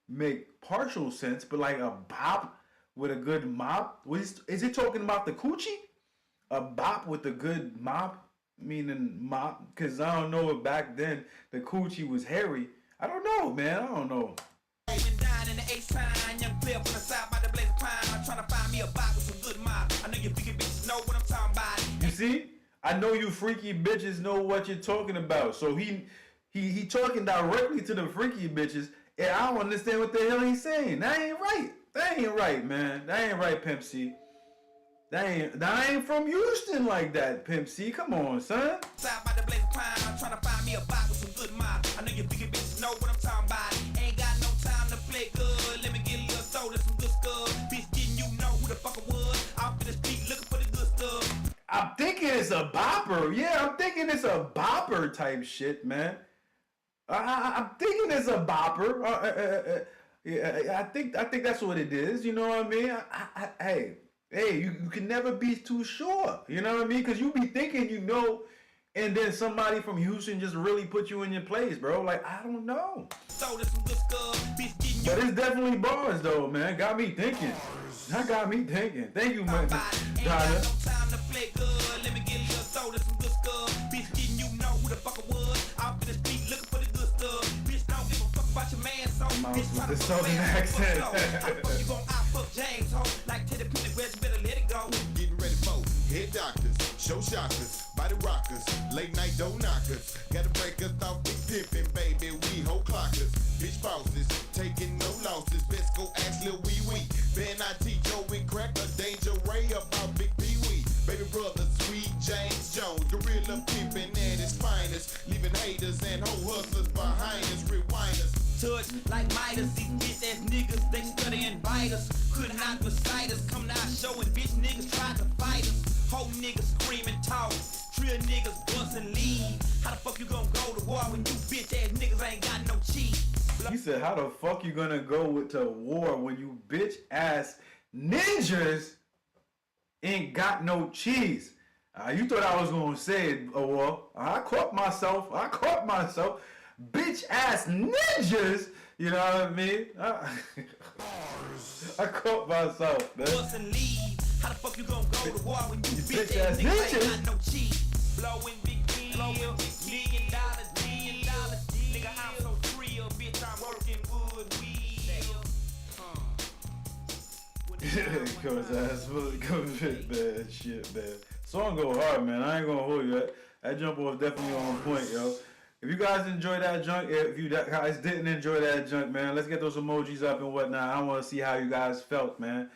make partial sense, but like a bop with a good mop? Is he talking about the coochie? A bop with a good mop? Meaning mop? Because I don't know if back then the coochie was hairy. I don't know, man. I don't know. Going down in the H-sign, young player from the side by the blaze of pine. I'm trying to find me a bop with some good mind. I know you big bitches know what I'm talking about. You see? I know you freaky bitches know what you're talking about. So he talking directly to the freaky bitches, and I don't understand what the hell he's saying. That ain't right. That ain't right, man. That ain't right, Pimp C. That ain't from Houston like that, Pimp C. Come on, son. Side by the blaze of pine. I'm trying to find me a bop with some good mind. I know you big bitches know what I'm talking about. Ain't got no time to play good. Let me get a little throw to some good stuff. Bitch, didn't you know who the fuck I was? Off in the street looking for the good stuff. I'm thinking it's a bopper. Yeah, I'm thinking it's a bopper type shit, man. I'm thinking it's a bopper. Yeah, I think that's what it is. You know what I mean? Hey, you can never be too sure. You know what I mean? Because you be thinking you know, and then somebody from Houston just really put you in your place, bro. Like, I don't know. So there's some good stuff, bitch getting you. But it's definitely bars, though, man. Got me thinking. That got me thinking. Thank you, man. Ain't got no time to play good. Let me get a little throw to some good stuff. Bitch getting you know who the fuck I was. Out in the street looking for the good stuff. Bitch don't give a fuck about your man, so bitch try to the fuck Southern man, accent. fuck so. You gon' I fuck James, ho. Like Teddy Pendergrass, you better let it go. Getting ready for head doctors, show shockers, body rockers, late night door knockers. Gotta break us off big pimpin', baby. We hoe clockers, bitch bosses, taking no losses. Best go ask Lil Wee Wee. Ben I teach Joey Crack a Danger Ray about Big Pee Wee. Baby brother, sweet James Jones, gorilla pimpin' at his finest, leaving haters and hoe hustlers behind us, rewinders. Touch like Midas, these bitch ass niggas, they study and bite us. Could not beside us, come now showing bitch niggas tried to fight us. Whole niggas screaming talk, trill niggas bust and leave. How the fuck you gonna go to war when you bitch ass niggas ain't got no cheese? He said, how the fuck you gonna go to war when you bitch ass ninjas ain't got no cheese? You thought I was gonna say, oh well, I caught myself. Bitch ass ninjas, you know what I mean? I caught myself, man. Bust and leave. How the fuck you gonna go to war when you bitch ass ass niggas ninjas. ain't got no cheese? Blowing big deal, $1 million deal. Nigga, I'm so real, bitch, I'm working wood wheel. Cause ass man, shit, man. Song go hard, man. I ain't gonna hold you. That jump was definitely on point, yo. If you guys enjoyed that junk, if you guys didn't enjoy that junk, man, let's get those emojis up and whatnot. I want to see how you guys felt, man.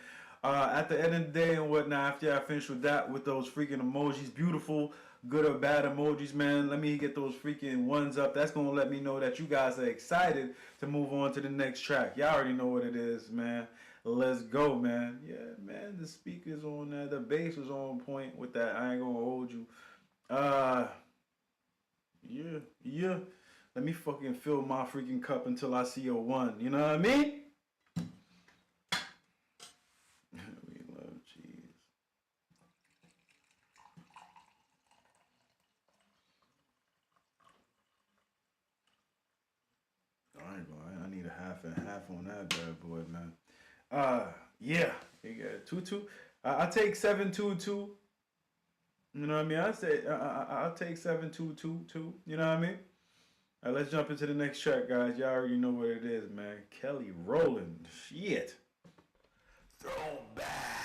At the end of the day and whatnot, after I finish with that, with those freaking emojis, beautiful, good or bad emojis, man, let me get those freaking ones up. That's going to let me know that you guys are excited to move on to the next track. Y'all already know what it is, man. Let's go, man. Yeah, man, the speakers on there, the bass was on point with that. I ain't going to hold you. Yeah. Let me fucking fill my freaking cup until I see a 1. You know what I mean? We love cheese. I need a half and half on that bad boy, man. Yeah. You got 2-2. I'll take 7-2-2. You know what I mean? I'll take 7-2-2-2. You know what I mean? All right, let's jump into the next track, guys. Y'all already know what it is, man. Kelly Rowland. Shit. Throwback.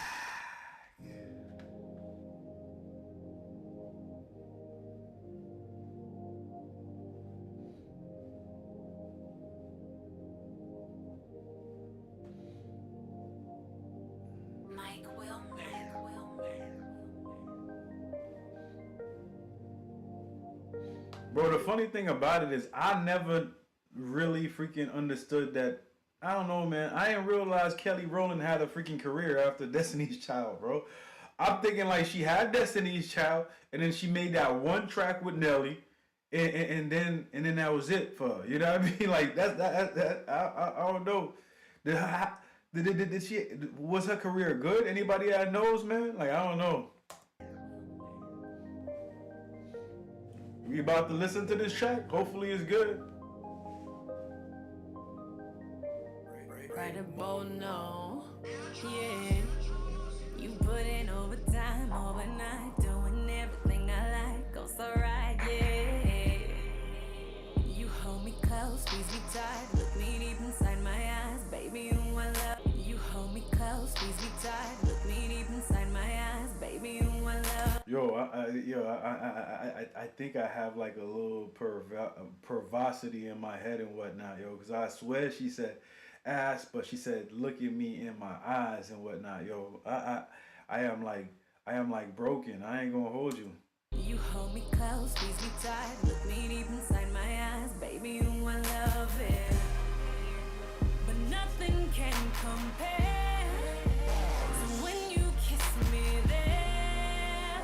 Bro, the funny thing about it is I never really freaking understood that. I don't know, man. I didn't realize Kelly Rowland had a freaking career after Destiny's Child, bro. I'm thinking like she had Destiny's Child, and then she made that one track with Nelly, and then that was it for her. You know what I mean? Like I don't know. Did she, was her career good? Anybody that knows, man? Like, I don't know. We about to listen to this track. Hopefully it's good. Right about now, yeah. You put in overtime overnight, doing everything I like. Goes so right, yeah. You hold me close, squeeze me tight, look me deep inside my eyes, baby, you my love. You hold me close, squeeze me tight, look me deep inside my eyes, baby, you my love. I think I have like a little pervosity in my head and whatnot, yo, because I swear she said ass, but she said look at me in my eyes and whatnot, yo. I am like broken. I ain't gonna hold you. You hold me close, squeeze me tight, look me deep inside my eyes, baby, you my love, yeah. But nothing can compare. So when you kiss me there,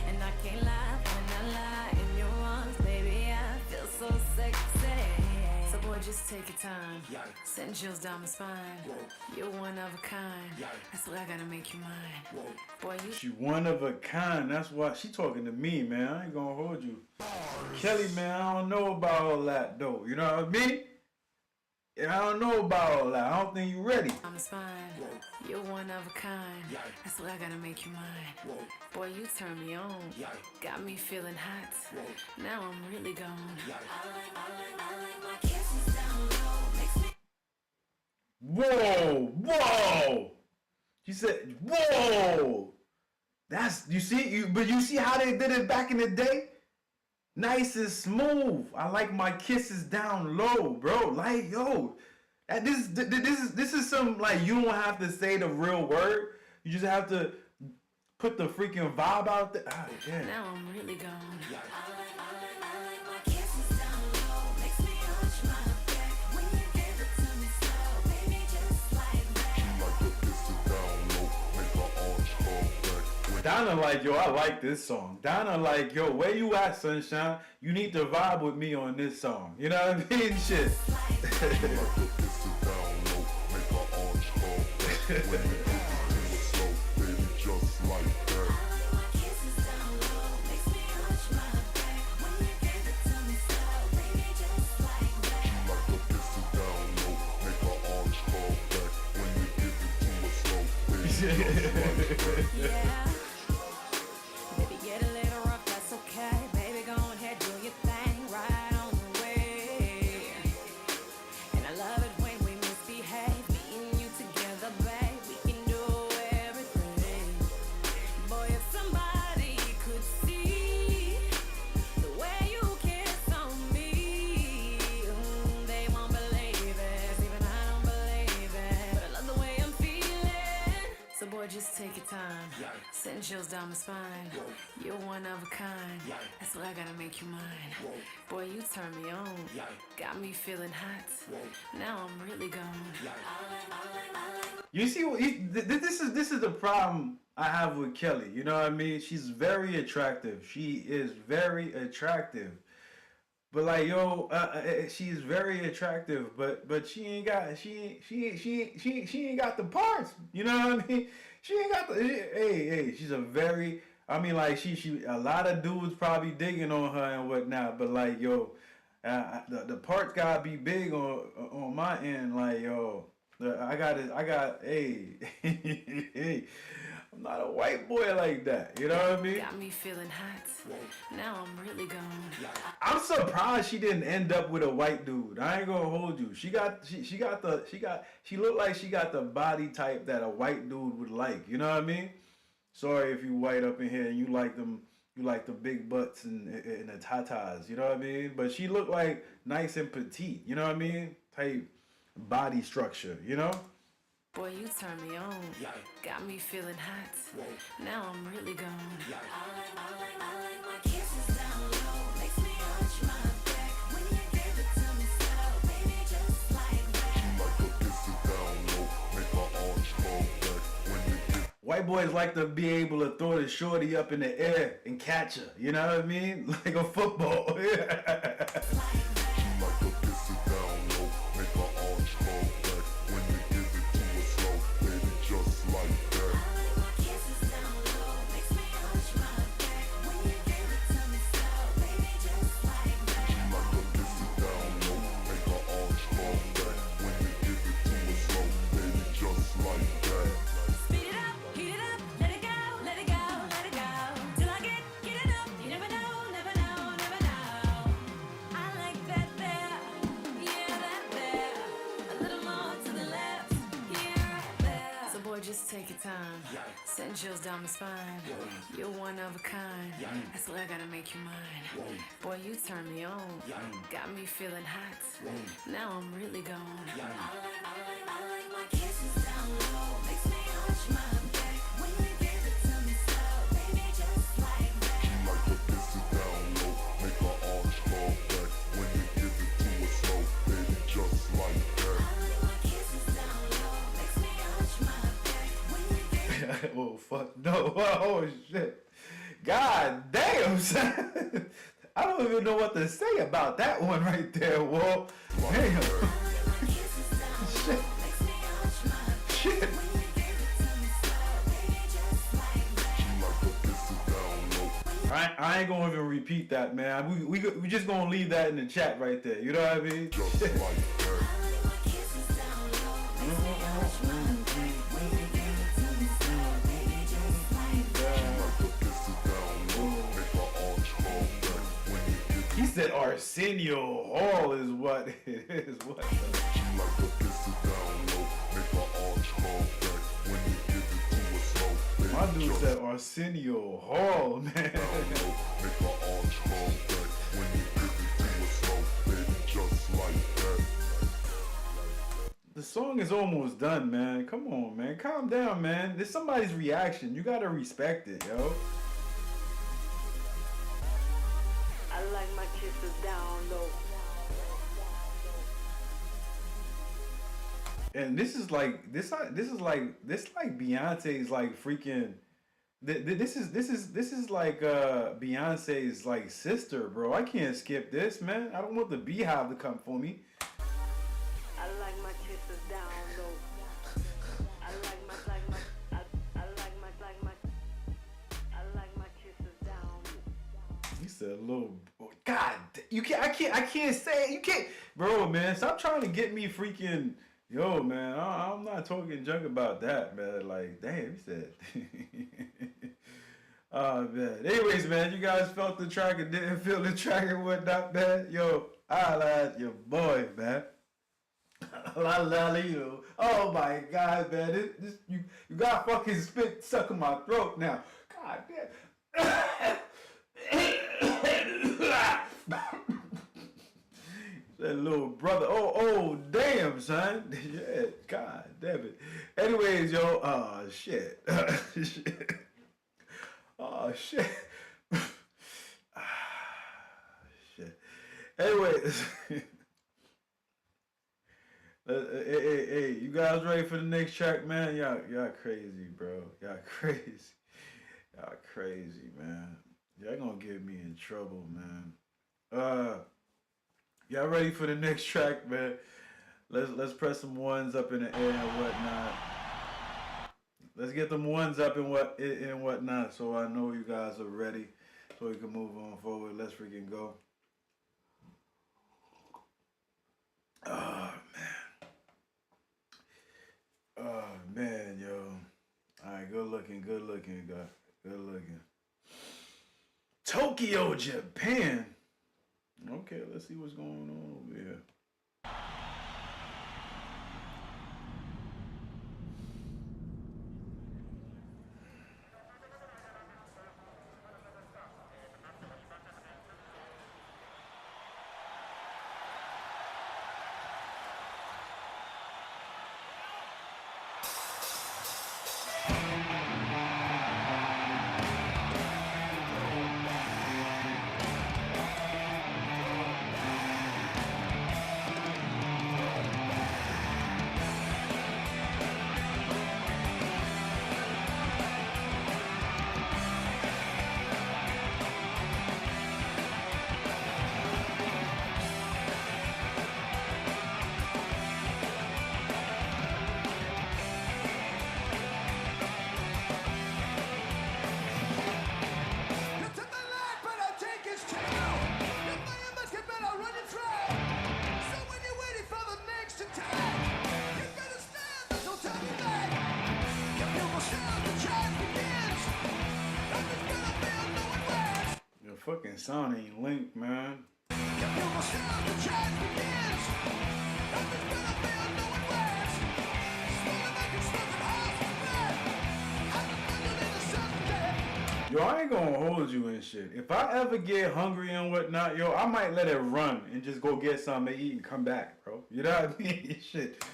and I can't lie when I lie in your arms, baby, I feel so sexy. just take your time. Send chills down my spine. You're one of a kind. That's why I gotta make you mine. Boy, you She one of a kind. That's why she talking to me, man. I ain't gonna hold you. Kelly, man, I don't know about all that, though. You know what I mean? Yeah, I don't know about all that. I don't think you ready. I'm a spine. You're one of a kind. That's why I gotta make you mine. Boy, you turn me on. Got me feeling hot. Now I'm really gone. I like my kisses down low. Makes me Whoa. She said, whoa. That's, you see, but you see how they did it back in the day? Nice and smooth. I like my kisses down low, bro. Like, yo, this is some, like, you don't have to say the real word. You just have to put the freaking vibe out there. Ah, yeah. now I'm really gone. I like my kisses down low. Makes me hunch my back when you give it to me slow, baby, just like that. Donna like, yo, I like this song. Donna like, yo, where you at, sunshine? You need to vibe with me on this song. You know what I mean? Shit. Yeah. Baby, get a little rough, that's okay. Baby, go ahead, do your thing, right on the way. And I love it when we misbehave. Me and you together, babe, we can do everything. Boy, if somebody could see the way you kiss on me, they won't believe it. Even I don't believe it. But I love the way I'm feeling. So boy, just take your time. Send chills down my spine. You're one of a kind. That's why I gotta make you mine. Boy, you turn me on. Got me feeling hot. Now I'm really gone. You see, this is the problem I have with Kelly. You know what I mean? She's very attractive. She is very attractive. But like, yo, she's very attractive, but she ain't got the parts. You know what I mean? She ain't got the. Hey, she's a very. I mean, like she a lot of dudes probably digging on her and whatnot. But like, yo, the parts gotta be big on my end. Like, yo, I got. Hey, hey. I'm not a white boy like that, you know what I mean? Got me feeling hot. Now I'm really gone. I'm surprised she didn't end up with a white dude. I ain't gonna hold you. She looked like she got the body type that a white dude would like. You know what I mean? Sorry if you white up in here and you like the big butts and the tatas. You know what I mean? But she looked like nice and petite. You know what I mean? Type body structure. You know? Boy, you turn me on. Got me feeling hot. Now I'm really gone. I like my kisses down low. Makes me hunch my back when you give it to me slow, baby, just like that. White boys like to be able to throw the shorty up in the air and catch her. You know what I mean? Like a football. Just take your time. Send chills down my spine. You're one of a kind. That's why I gotta make you mine. Boy, you turn me on. Got me feeling hot. Now I'm really gone. I like my kisses down low. Makes me hunch my back when you give it to me slow, baby, just like that. She like the kisses down low. Make her arms fall back when you give it to her slow, baby, just like that. I like my kisses down low. Makes me hunch my Oh fuck no! Oh shit! God damn, son! I don't even know what to say about that one right there, Whoa. Damn. Shit. I ain't gonna even repeat that, man. We just gonna leave that in the chat right there. You know what I mean? Just like that. He said Arsenio Hall is what it is. What? My dude said Arsenio Hall, man. The song is almost done, man. Come on, man. Calm down, man. There's somebody's reaction. You gotta respect it, yo. I like my kisses down low. And this is like Beyonce's like freaking. This is like Beyonce's like sister, bro. I can't skip this, man. I don't want the Beehive to come for me. I like my kisses down low. I like my kisses down low. He said, "Little God, you can't. I can't say it. You can't, bro, man. Stop trying to get me freaking." Yo, man, I'm not talking junk about that, man. Like, damn, he said. Oh, man. Anyways, man, you guys felt the track and didn't feel the track and whatnot, man. Yo, I like your boy, man. You. Oh, my God, man. You got fucking spit stuck in my throat now. God damn. That little brother. Oh, damn, son. Yeah, God damn it. Anyways, yo, oh, shit. Shit. Oh, shit. Shit. Anyways. Hey, you guys ready for the next track, man? Y'all crazy, bro. Y'all crazy. Y'all crazy, man. Y'all gonna get me in trouble, man. Y'all ready for the next track, man? Let's press some ones up in the air and whatnot. Let's get them ones up and whatnot, so I know you guys are ready, so we can move on forward. Let's freaking go. Oh man, yo. All right, good looking, guy. Good looking. Tokyo, Japan. Okay, let's see what's going on over here. Your fucking sound ain't linked, man. Yo, I ain't gonna hold you and shit. If I ever get hungry and whatnot, yo, I might let it run and just go get something to eat and come back, bro. You know what I mean? Shit.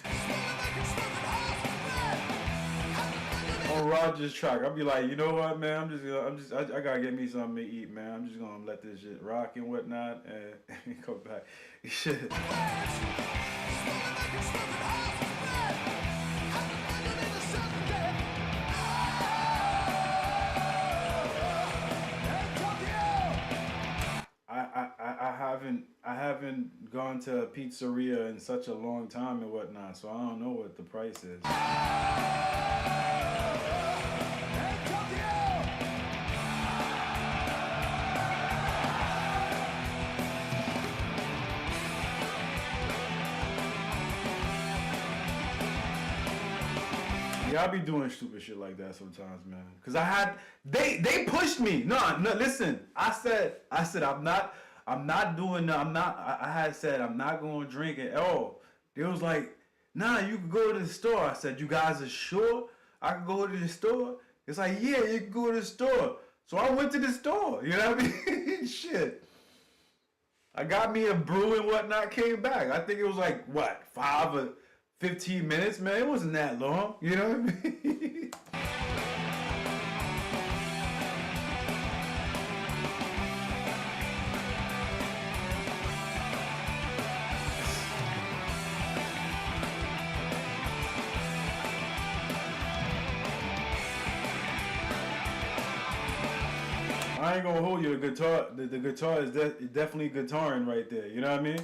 On Roger's track, I'll be like, you know what, man? I gotta get me something to eat, man. I'm just gonna let this shit rock and whatnot and come back. Shit. haven't gone to a pizzeria in such a long time and whatnot, so I don't know what the price is. Yeah, I be doing stupid shit like that sometimes, man. Cause they pushed me. No, listen. I said I'm not doing. I had said I'm not going to drink it. Oh, they was like, nah, you can go to the store. I said, you guys are sure I can go to the store? It's like, yeah, you can go to the store. So I went to the store. You know what I mean? Shit. I got me a brew and whatnot. Came back. I think it was like what 5 or 15 minutes, man. It wasn't that long. You know what I mean? I ain't gonna hold you. The guitar is definitely guitaring right there. You know what I mean?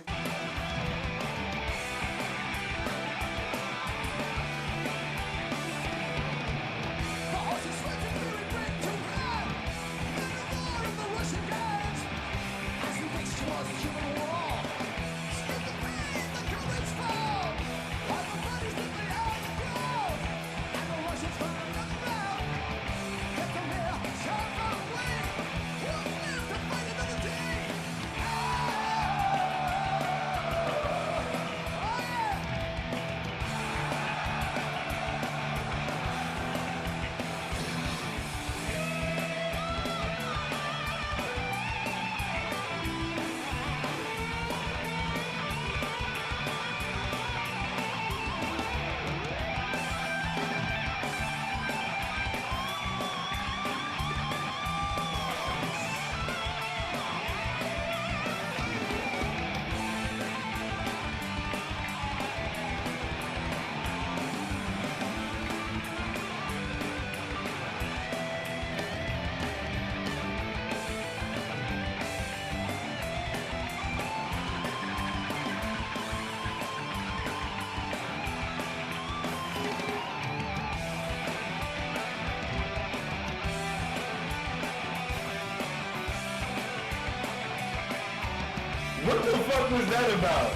What the fuck was that about?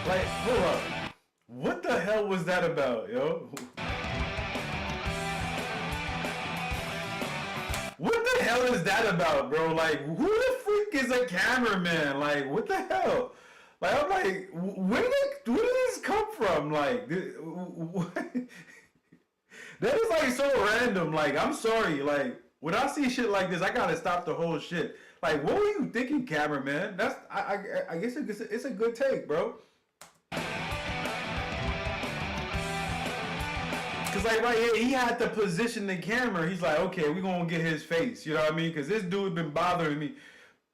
Like, hold up. What the hell was that about, yo? What the hell is that about, bro? Like, who the freak is a cameraman? Like, what the hell? Like, I'm like, where did this come from? Like, what? That is like so random. Like, I'm sorry. Like, when I see shit like this, I gotta stop the whole shit. Like, what were you thinking, cameraman? That's I guess it's a good take, bro. Cause like right here, he had to position the camera. He's like, okay, we gonna get his face. You know what I mean? Cause this dude been bothering me.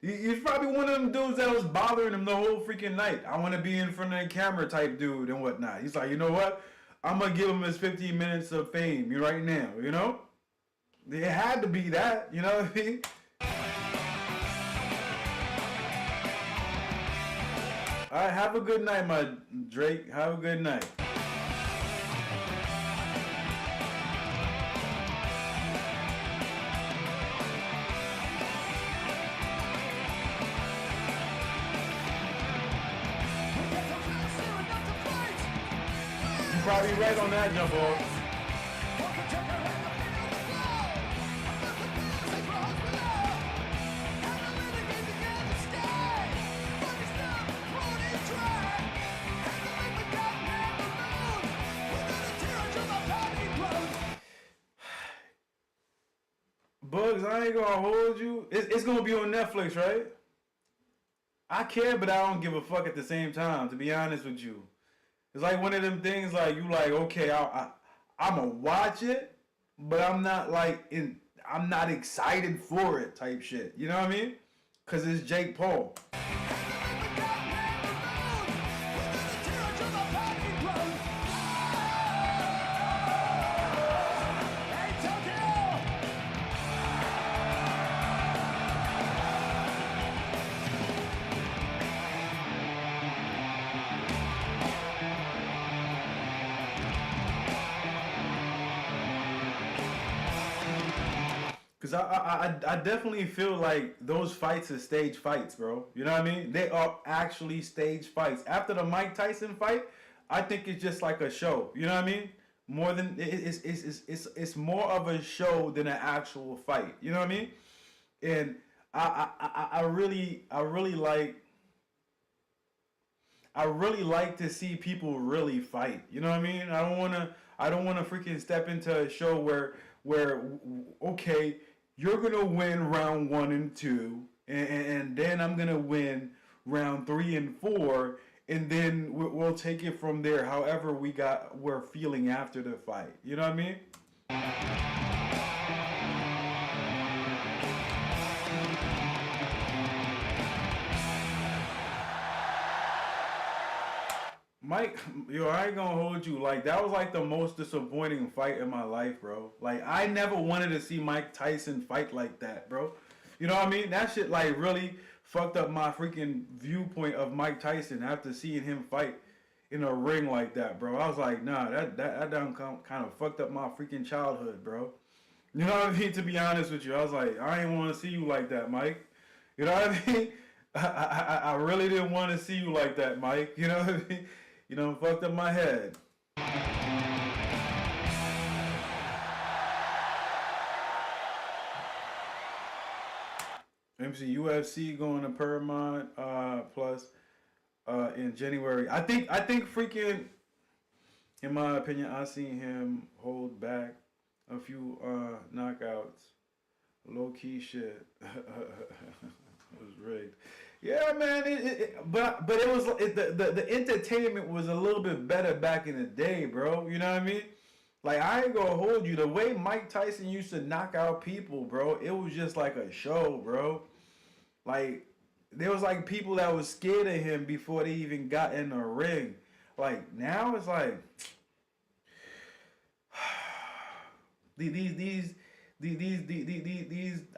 He's probably one of them dudes that was bothering him the whole freaking night. I want to be in front of the camera type dude and whatnot. He's like, you know what? I'm gonna give him his 15 minutes of fame right now. You know? It had to be that. You know what I mean? All right, have a good night, my Drake. Have a good night. You're probably right on that, jump ball. Bugs, I ain't gonna hold you. It's gonna be on Netflix, right? I care, but I don't give a fuck at the same time, to be honest with you. It's like one of them things like you like, okay, I'm gonna watch it, but I'm not I'm not excited for it type shit. You know what I mean? Cause it's Jake Paul. Cause I definitely feel like those fights are stage fights, bro. You know what I mean? They are actually stage fights. After the Mike Tyson fight, I think it's just like a show. You know what I mean? More than it's more of a show than an actual fight. You know what I mean? And I really like to see people really fight. You know what I mean? I don't wanna freaking step into a show where okay, you're gonna win round 1 and 2, and then I'm gonna win round 3 and 4, and then we'll take it from there. However we're feeling after the fight. You know what I mean? Mike, yo, I ain't gonna hold you. Like, that was like the most disappointing fight in my life, bro. Like, I never wanted to see Mike Tyson fight like that, bro. You know what I mean? That shit, like, really fucked up my freaking viewpoint of Mike Tyson after seeing him fight in a ring like that, bro. I was like, nah, that done kind of fucked up my freaking childhood, bro. You know what I mean? To be honest with you, I was like, I ain't want to see you like that, Mike. You know what I mean? I really didn't want to see you like that, Mike. You know what I mean? You know, fucked up my head. MC UFC going to Paramount Plus in January. I think freaking, in my opinion, I seen him hold back a few knockouts. Low key shit. It was rigged. Yeah, man. But it was the entertainment was a little bit better back in the day, bro. You know what I mean? Like, I ain't gonna hold you. The way Mike Tyson used to knock out people, bro, it was just like a show, bro. Like, there was like people that was scared of him before they even got in the ring. Like, now it's like these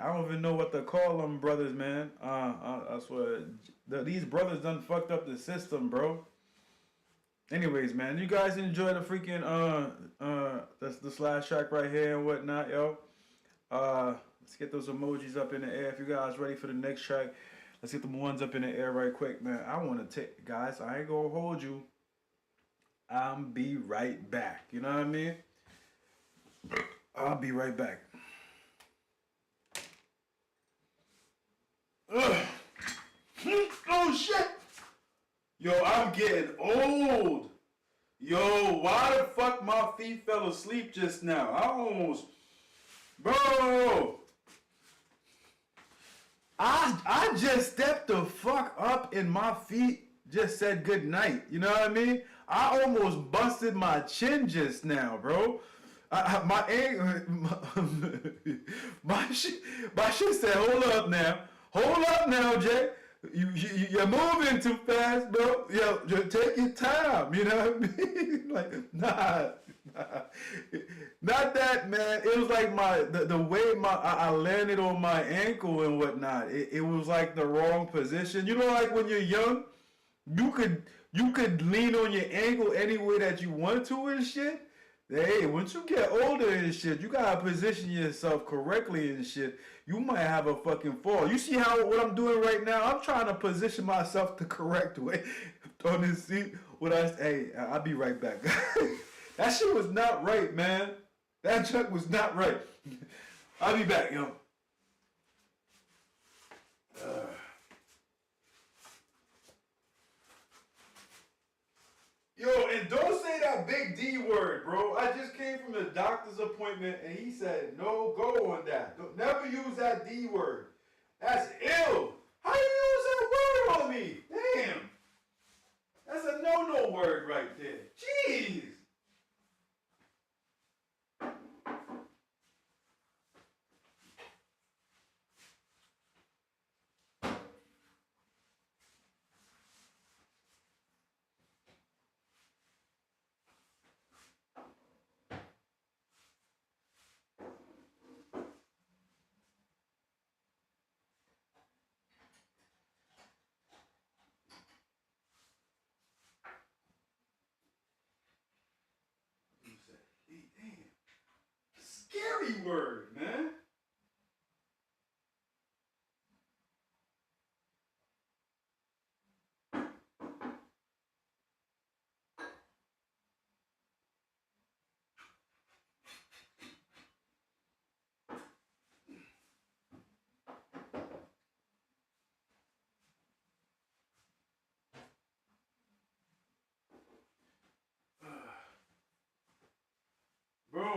I don't even know what to call them brothers, man. I swear these brothers done fucked up the system, bro. Anyways, man, you guys enjoy the freaking the slash track right here and whatnot, yo. Let's get those emojis up in the air. If you guys ready for the next track, let's get them ones up in the air right quick, man. I want to take, guys, I ain't gonna hold you. I'll be right back. You know what I mean? I'll be right back. Ugh. Oh shit! Yo, I'm getting old. Yo, why the fuck my feet fell asleep just now? I almost, bro. I just stepped the fuck up and my feet just said good night. You know what I mean? I almost busted my chin just now, bro. My shit said, hold up now, Jay. You're moving too fast, bro. Yo, just take your time. You know what I mean? Like, nah. Not that, man. It was like the way I landed on my ankle and whatnot. It was like the wrong position. You know, like when you're young, you could lean on your ankle any way that you want to and shit. Hey, once you get older and shit, you gotta position yourself correctly and shit. You might have a fucking fall. You see what I'm doing right now? I'm trying to position myself the correct way on this seat. Hey, I'll be right back. That shit was not right, man. That truck was not right. I'll be back, yo. Yo, and don't say that big D word, bro. I just came from the doctor's appointment and he said no go on that. Don't never use that D word. That's ill. How you use that word on me? Damn. That's a no-no word right there. Jeez. Scary word, man.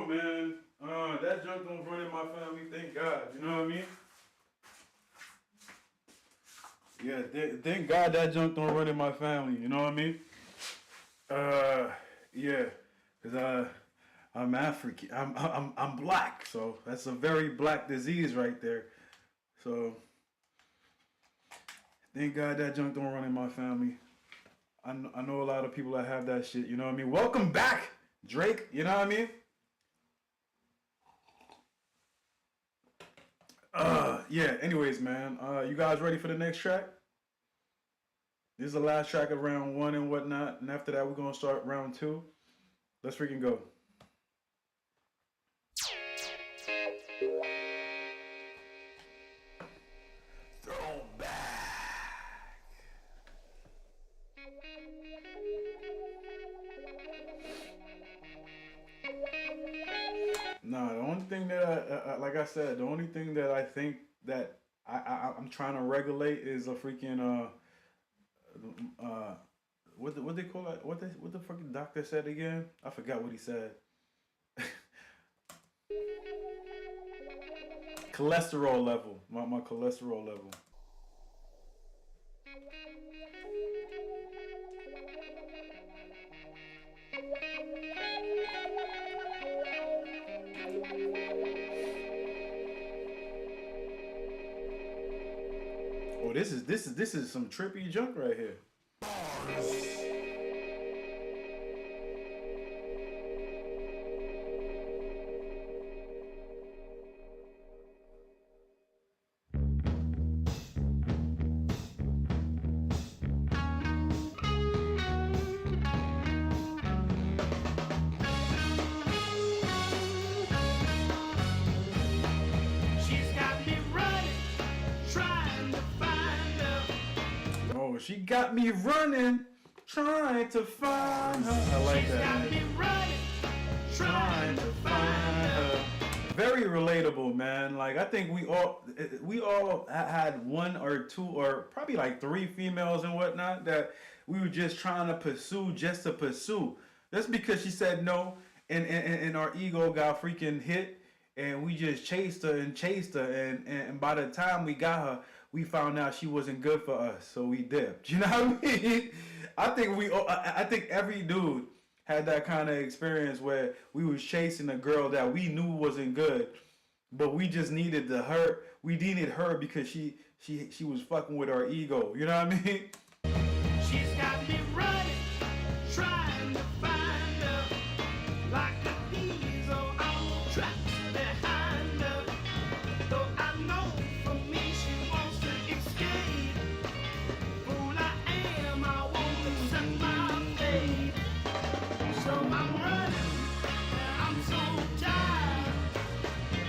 man. That junk don't run in my family, thank God. You know what I mean? Yeah, thank God that junk don't run in my family. You know what I mean? Yeah, cause I'm African. I'm black, so that's a very black disease right there. So thank God that junk don't run in my family. I know a lot of people that have that shit. You know what I mean? Welcome back, Drake. You know what I mean? Yeah. Anyways, man. You guys ready for the next track? This is the last track of round 1 and whatnot, and after that we're gonna start round 2. Let's freaking go. Nah, the only thing that like I said, the only thing that I think that I'm trying to regulate is a freaking what they call it? What the fucking doctor said again? I forgot what he said. Cholesterol level. My cholesterol level. Oh, this is some trippy junk right here. She got me running, trying to find her. I like that. Me running, trying to find her. Very relatable, man. Like I think we all had 1 or 2 or probably like 3 females and whatnot that we were just trying to pursue just to pursue. That's because she said no, and our ego got freaking hit, and we just chased her, and by the time we got her, we found out she wasn't good for us, so we dipped. You know what I mean? I think every dude had that kind of experience where we was chasing a girl that we knew wasn't good, but we just needed her. We needed her because she was fucking with our ego. You know what I mean? She's got me running, trying to find her, like the diesel on the track behind her. Though I know for me she wants to escape. Fool I am, I want to set my fate. So I'm running, I'm so tired.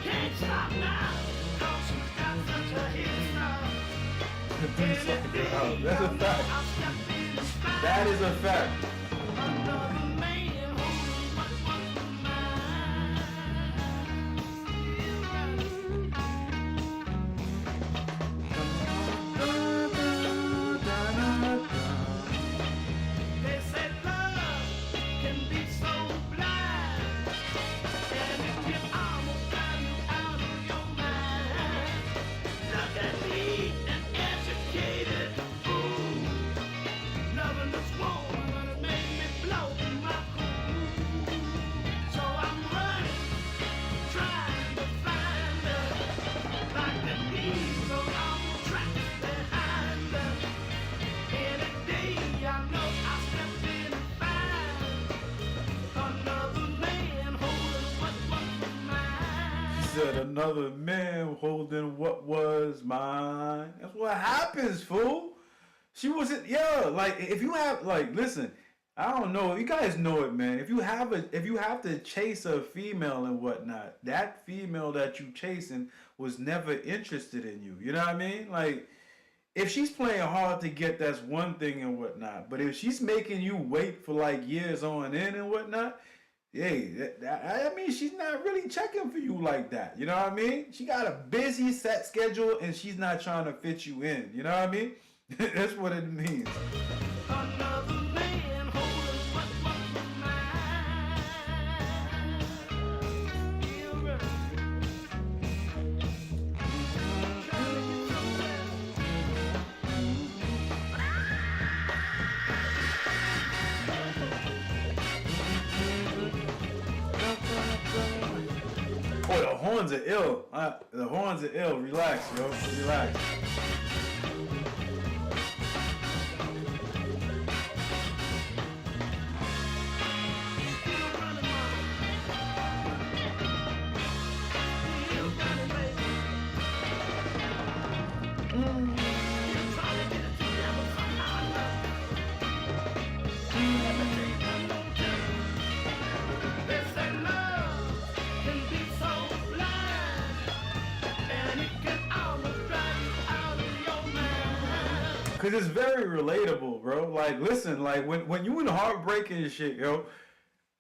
Can't stop now, cause she's got such a head start. That's a fact. That is a fact. Another man holding what was mine. That's what happens, fool. She wasn't, like if you have, like, listen, I don't know, you guys know it, man. If you have to chase a female and whatnot, that female that you chasing was never interested in you. You know what I mean? Like, if she's playing hard to get, that's one thing and whatnot. But if she's making you wait for like years on end and whatnot, hey, I mean, she's not really checking for you like that. You know what I mean? She got a busy set schedule and she's not trying to fit you in. You know what I mean? That's what it means. Another man holding what was mine. horns are ill. The horns are ill. Relax, yo. Relax. Cause it's very relatable, bro. Like, listen, like when you in heartbreak and shit, yo,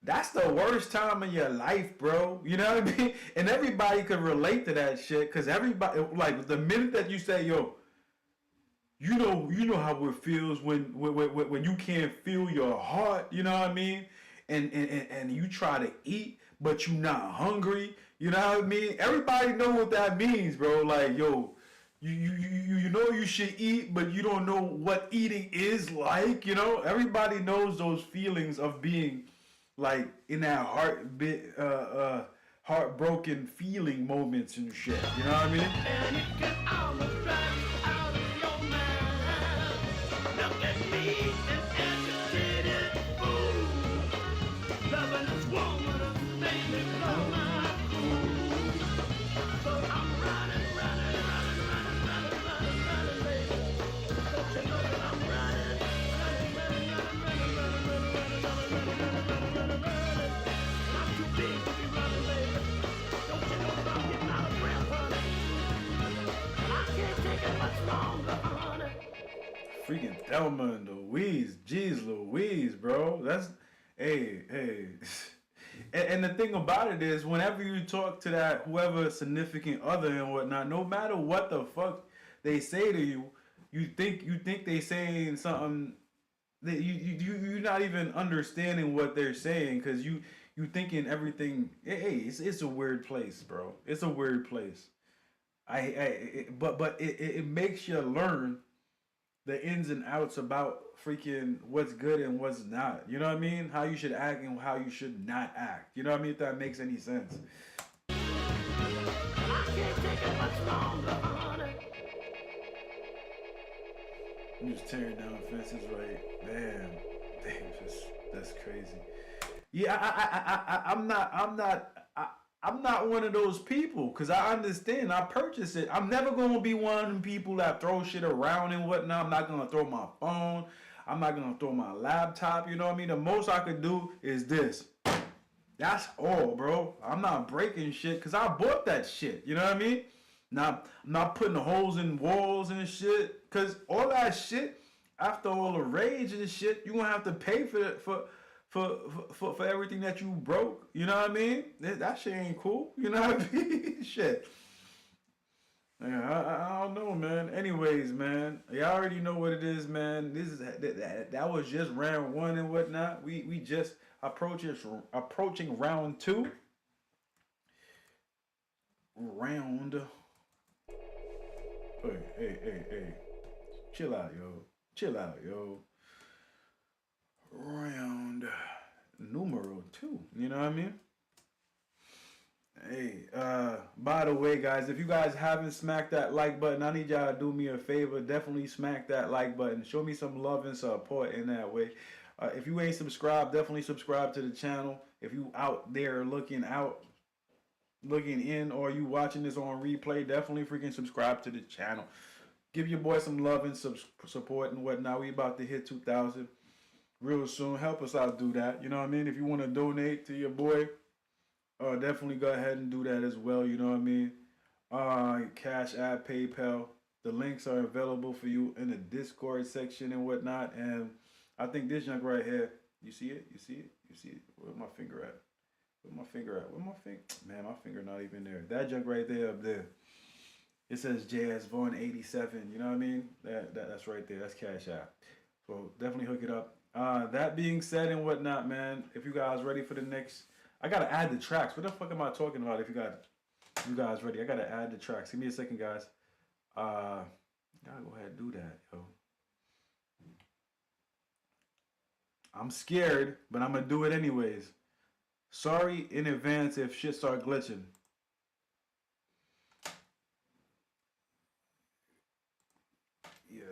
that's the worst time of your life, bro. You know what I mean? And everybody could relate to that shit. Cause everybody, like, the minute that you say, yo, you know how it feels when you can't feel your heart. You know what I mean? And you try to eat, but you not hungry. You know what I mean? Everybody know what that means, bro. Like, yo. You know you should eat, but you don't know what eating is like. You know, everybody knows those feelings of being like in that heartbroken feeling moments and shit. You know what I mean? And it can almost drive you out of your mind. Look at me, an educated fool, loving this woman, make me blow my cool. So I'm running. Freaking Thelma and Louise, jeez Louise, bro. That's, hey. And the thing about it is, whenever you talk to that whoever significant other and whatnot, no matter what the fuck they say to you, you think they saying something that you're not even understanding what they're saying, because you thinking everything. Hey, it's a weird place, bro. It's a weird place. But it makes you learn the ins and outs about freaking what's good and what's not. You know what I mean? How you should act and how you should not act. You know what I mean? If that makes any sense. I can't take it much longer, honey. I'm just tearing down fences, right? Damn, that's crazy. Yeah, I'm not one of those people, because I understand. I purchase it. I'm never going to be one of them people that throw shit around and whatnot. I'm not going to throw my phone. I'm not going to throw my laptop. You know what I mean? The most I could do is this. That's all, bro. I'm not breaking shit because I bought that shit. You know what I mean? Now, I'm not putting holes in walls and shit, because all that shit, after all the rage and shit, you're going to have to pay for everything that you broke. You know what I mean? That shit ain't cool. You know what I mean? Shit. Yeah, I don't know, man. Anyways, man, y'all already know what it is, man. This is that was just round one and whatnot. We just approaching round two. Round. Hey. Chill out, yo. Round numero 2. You know what I mean? Hey, by the way, guys, if you guys haven't smacked that like button, I need y'all to do me a favor. Definitely smack that like button. Show me some love and support in that way. If you ain't subscribed, definitely subscribe to the channel. If you out there looking in, or you watching this on replay, definitely freaking subscribe to the channel. Give your boy some love and support and whatnot. We about to hit 2,000 real soon. Help us out, do that. You know what I mean? If you want to donate to your boy, definitely go ahead and do that as well. You know what I mean? Cash App, PayPal. The links are available for you in the Discord section and whatnot. And I think this junk right here, you see it? Where's my finger at? Man, my finger not even there. That junk right there up there. It says JS Vaughn 87. You know what I mean? That's right there. That's Cash App. So definitely hook it up. That being said and whatnot, man, if you guys ready for the next, I gotta add the tracks. What the fuck am I talking about? If you guys ready, I gotta add the tracks. Give me a second, guys. Gotta go ahead and do that, yo. I'm scared, but I'm gonna do it anyways. Sorry in advance if shit start glitching.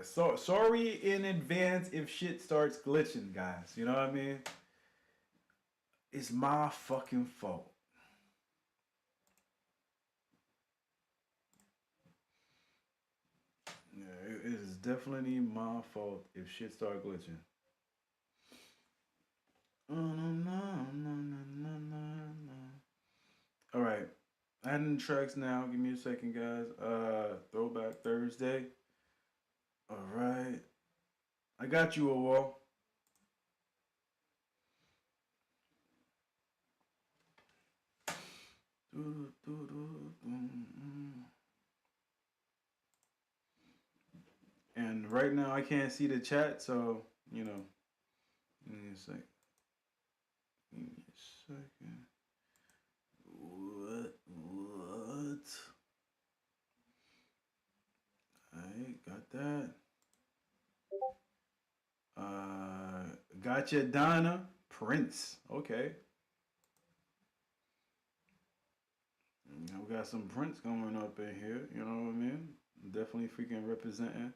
So sorry in advance if shit starts glitching, guys. You know what I mean? It's my fucking fault. Yeah, it is definitely my fault if shit start glitching. All right, adding tracks now. Give me a second, guys. Throwback Thursday. All right, I got you, a wall. And right now I can't see the chat, so you know. Give me a sec. Give me a second. What? Alright, got that. Gotcha, Donna. Prince. Okay. We got some Prince going up in here, you know what I mean? Definitely freaking representing.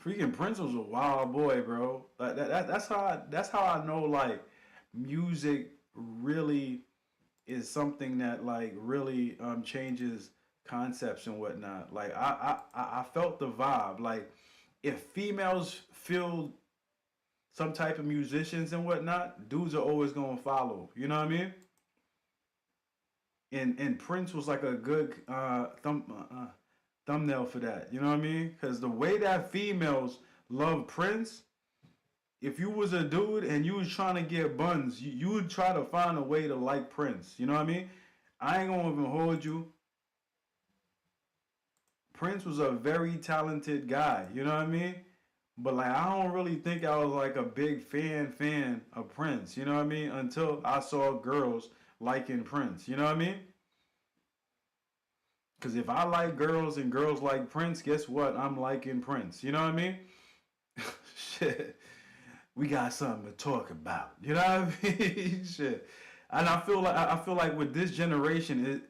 Freaking Prince was a wild boy, bro. Like that's how I know like music really is something that like really changes concepts and whatnot. Like I felt the vibe. Like if females feel some type of musicians and whatnot, dudes are always gonna follow. You know what I mean? And Prince was like a good thumbnail for that. You know what I mean? Because the way that females love Prince, if you was a dude and you was trying to get buns, you would try to find a way to like Prince. You know what I mean? I ain't gonna even hold you. Prince was a very talented guy. You know what I mean? But like I don't really think I was like a big fan of Prince. You know what I mean? Until I saw girls liking Prince. You know what I mean? Because if I like girls and girls like Prince, guess what? I'm liking Prince. You know what I mean? Shit. We got something to talk about. You know what I mean? Shit. And I feel like with this generation,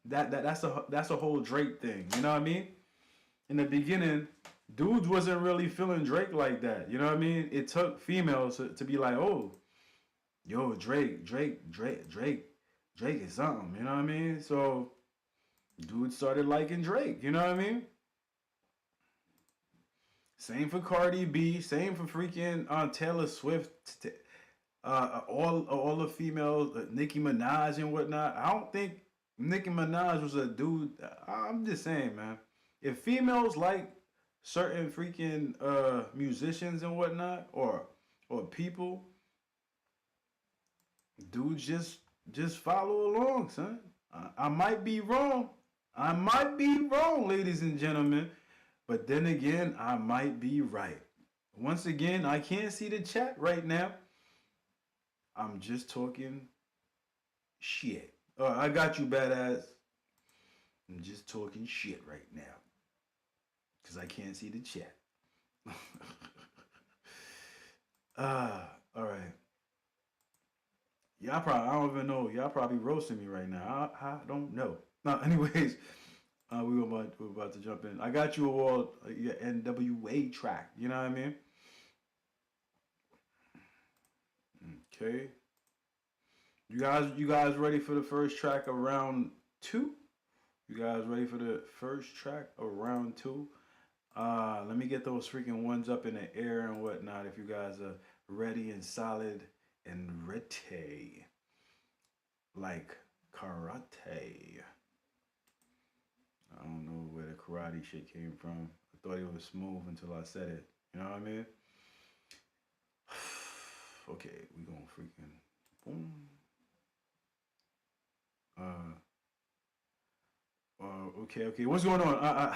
that's a whole Drake thing. You know what I mean? In the beginning, dudes wasn't really feeling Drake like that. You know what I mean? It took females to be like, oh, yo, Drake is something. You know what I mean? So dudes started liking Drake. You know what I mean? Same for Cardi B. Same for freaking Taylor Swift. All the females, Nicki Minaj and whatnot. I don't think Nicki Minaj was a dude. I'm just saying, man. If females like certain freaking musicians and whatnot, or people, dudes just follow along, son. I might be wrong. I might be wrong, ladies and gentlemen. But then again, I might be right. Once again, I can't see the chat right now. I'm just talking shit. I got you, badass. I'm just talking shit right now. Because I can't see the chat. All right. I don't even know. Y'all probably roasting me right now. I don't know. No, anyways, we're about to jump in. I got you all your NWA track. You know what I mean? Okay. You guys ready for the first track of round 2? You guys ready for the first track of round 2? Let me get those freaking ones up in the air and whatnot if you guys are ready and solid and ready. Like karate. I don't know where the karate shit came from. I thought it was smooth until I said it. You know what I mean? Okay, we gonna freaking boom. Okay. What's going on?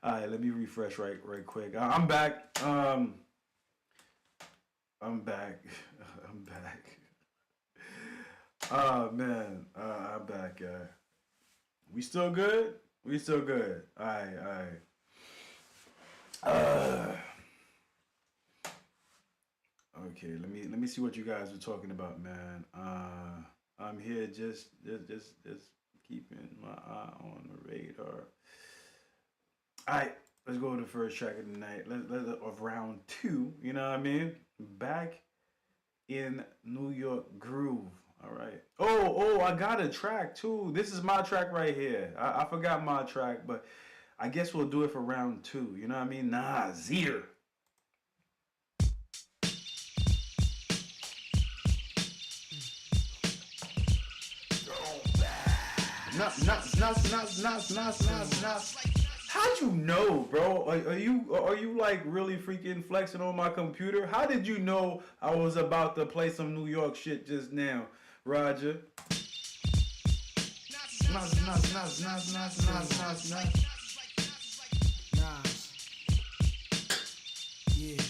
All right, let me refresh right quick. I'm back. I'm back. I'm back. Oh man, I'm back. We still good? We still good. All right. Okay, let me see what you guys are talking about, man. I'm here just keeping my eye on the radar. Alright, let's go to the first track of the night. Of round 2, you know what I mean? Back in New York groove. Alright. Oh, I got a track too. This is my track right here. I forgot my track, but I guess we'll do it for round 2. You know what I mean? Nazir. How'd you know, bro? Are you like really freaking flexing on my computer? How did you know I was about to play some New York shit just now, Roger? Yeah.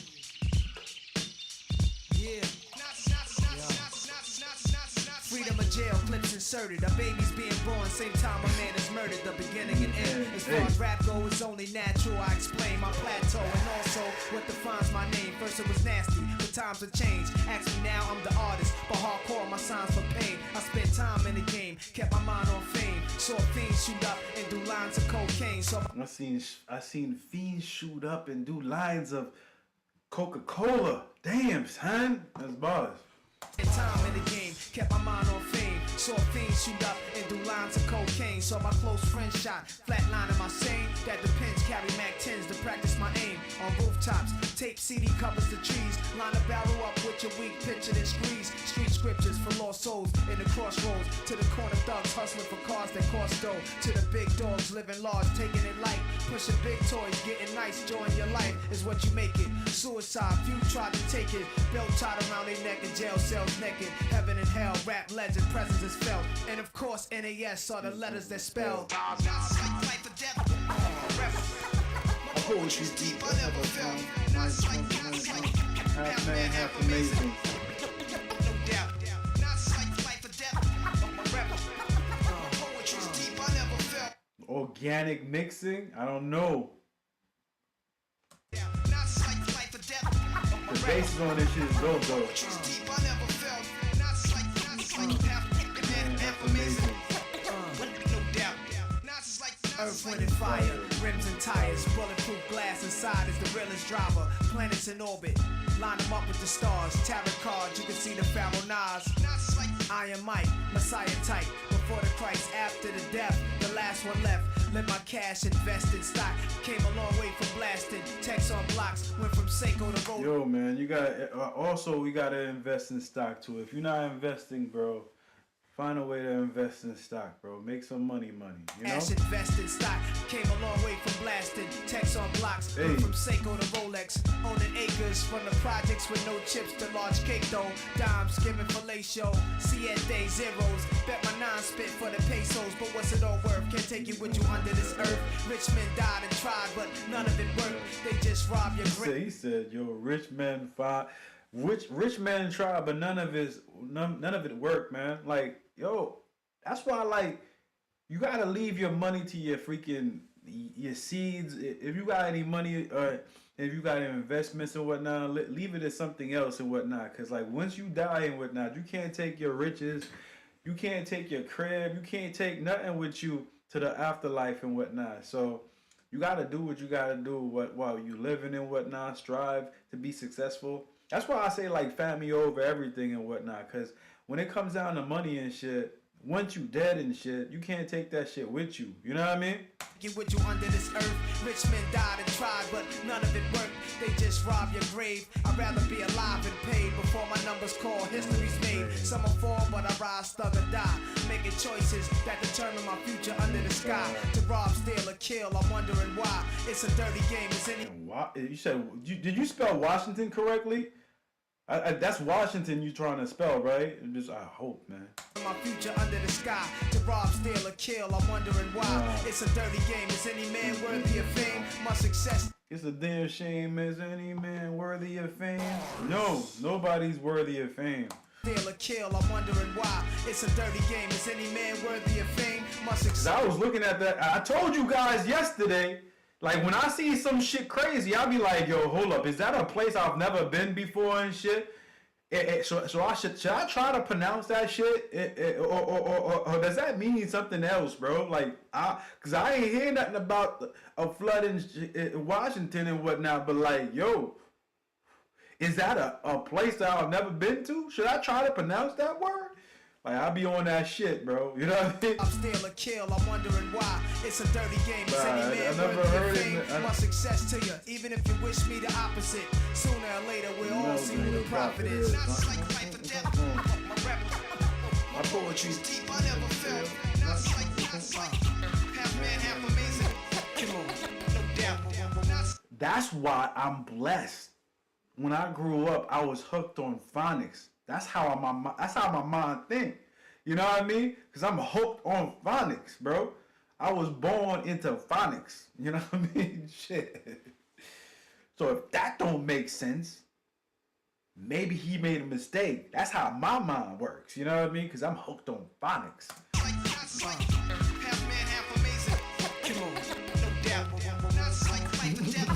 Yeah. Freedom of jail, clips inserted. A baby's being born, same time a man is murdered. The beginning and end. As far as rap go, it's only natural. I explain my plateau and also what defines my name. First it was nasty, but times have changed. Ask me now, I'm the artist, but hardcore, my signs for pain. I spent time in the game, kept my mind on fame. Saw fiends shoot up and do lines of cocaine. So I seen fiends shoot up and do lines of Coca-Cola. Damn, son, that's bars. time in the game, kept my mind on fame. Saw fiends shoot up and do lines of cocaine. Saw my close friend shot, flatline in my sane. That depends, carry Mac 10s to practice my aim. On rooftops, tape CD covers the trees. Line a barrel up with your weak picture and squeeze. Street scriptures for lost souls in the crossroads. To the corner thugs hustling for cars that cost dough. To the big dogs living large, taking it light. Pushing big toys, getting nice, joy in your life is what you make it. Suicide, few tried to take it. Belt tied around their neck in jail cells naked. Heaven and hell, rap legend, presence is felt. And of course, NAS are the letters that spell. Poetry's deep, I never felt. Half man, half amazing. No doubt. Life or death. Poetry's deep, I never felt. Organic mixing? I don't know. The bass on this shit is dope though. Amazing. Earth, wind, and fire, rims and tires, bulletproof glass inside is the realest driver. Planets in orbit, line them up with the stars. Tarot cards, you can see the Pharaoh Nas. Iron Mike, Messiah type. Before the Christ, after the death, the last one left. Let my cash invest in stock. Came a long way from blasting. Text on blocks, went from Seiko to Road. Yo, man, you got also we gotta invest in stock too. If you're not investing, bro, find a way to invest in stock, bro. Make some money, you know? Cash invest in stock. Came a long way from blasting. Text on blocks, went from Seiko to Rolex. Owning acres from the projects with no chips to large cake though. Dimes giving fellatio. Siete zeros. Bet my nine spit for the pesos. But what's it all worth? Can't take it with you under this earth. Rich men died and tried, but none of it worked. They just rob your grave. He said, yo, rich men try, but none of it worked, man. Like, yo, that's why, like, you gotta leave your money to your seeds. If you got any money, if you got investments and whatnot, leave it as something else and whatnot. Cause like once you die and whatnot, you can't take your riches, you can't take your crib, you can't take nothing with you to the afterlife and whatnot. So you gotta do what you gotta do while you living and whatnot. Strive to be successful. That's why I say like family over everything and whatnot. Cause when it comes down to money and shit, once you dead and shit, you can't take that shit with you. You know what I mean? Get with you under this earth. Rich men died and tried, but none of it worked. They just rob your grave. I'd rather be alive and paid before my numbers call. History's made. Some will fall, but I rise, thug or die. Making choices that determine my future under the sky. To rob, steal, or kill, I'm wondering why. It's a dirty game. Is any? You said, did you spell Washington correctly? That's Washington you trying to spell, right? I hope, man. My future under the sky. To rob, steal, or kill, I'm wondering why. It's a dirty game. Is any man worthy of fame? My success. It's a damn shame. Is any man worthy of fame? No, nobody's worthy of fame. Steal or kill, I'm wondering why. It's a dirty game. Is any man worthy of fame? My success. I was looking at that. I told you guys yesterday. Like, when I see some shit crazy, I'll be like, yo, hold up. Is that a place I've never been before and shit? So should I try to pronounce that shit, or does that mean something else, bro? Like cause I ain't hear nothing about a flood in Washington and whatnot. But like, yo, is that a place that I've never been to? Should I try to pronounce that word? Like, I'll be on that shit, bro. You know what I mean? I'm still a kill, I'm wondering why. It's a dirty game. Is any I man never worthy heard of it. fame? My success to you, even if you wish me the opposite. Sooner or later, we'll all see who the prophet is. Not just like life or death. My rap, my poetry's deep, I never felt. Not just like half man, half amazing. Come on, no doubt. That's why I'm blessed. When I grew up, I was hooked on phonics. That's how my mind think. You know what I mean? Because I'm hooked on phonics, bro. I was born into phonics. You know what I mean? Shit. So if that don't make sense, maybe he made a mistake. That's how my mind works. You know what I mean? Because I'm hooked on phonics. Half man, half amazing. Come on, no doubt. Not just like life or death.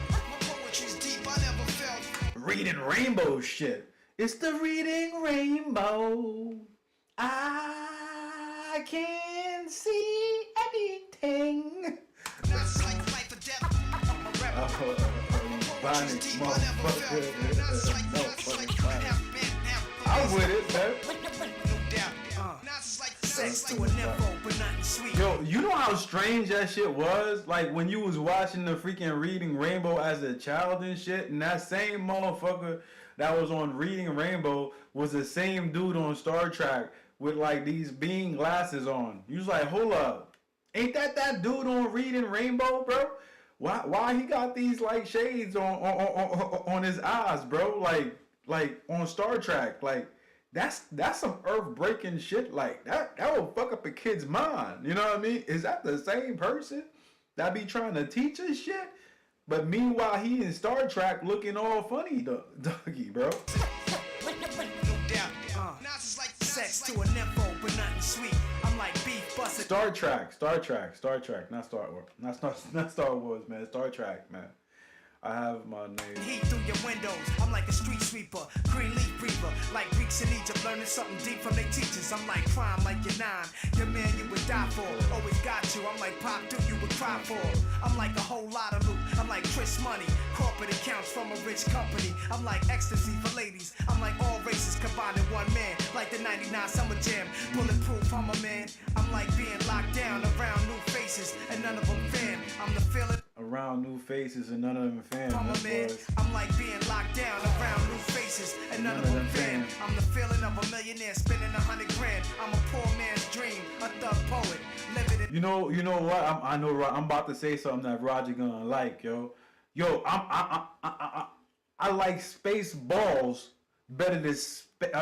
My poetry's deep, I never felt. Reading rainbow shit. It's the reading rainbow. I can't see anything. Not like life or death. Phonics, motherfucker. I'm with it, man. No doubt. Sex to a nympho, but nothing sweet. Yo, you know how strange that shit was? Like when you was watching the freaking Reading Rainbow as a child and shit, and that same motherfucker that was on Reading Rainbow was the same dude on Star Trek with like these bean glasses on. You was like, hold up, ain't that dude on Reading Rainbow, bro? Why he got these like shades on his eyes, bro? Like on Star Trek, like that's some earth breaking shit. Like that will fuck up a kid's mind. You know what I mean? Is that the same person that be trying to teach us shit? But meanwhile, he in Star Trek looking all funny, doggy, bro. No doubt. Sex to a nympho, but nothing sweet. I'm like beef busted. Star Trek, not Star Wars, not Star Wars, man. Star Trek, man. I have my name. Heat through your windows. I'm like a street sweeper, green leaf reaper. Like Greeks in Egypt, learning something deep from their teachers. I'm like crime, like your nine. Your man you would die for. Always got you. I'm like Pop Duke, you would cry for. I'm like a whole lot of loot. I'm like Chris Money. Corporate accounts from a rich company. I'm like ecstasy for ladies. I'm like all races combined in one man. Like the 99 Summer Jam. Bulletproof, I'm a man. I'm like being locked down around new faces and none of them fan. I'm the feeling. Around new faces and none of them fans. I'm a man. I'm like being locked down around new faces and none of them fan. I'm the feeling of a millionaire spending 100 grand. I'm a poor man's dream, a thug poet. Living in. You know what? I know. I'm about to say something that Roger gonna like, yo. I like Spaceballs better than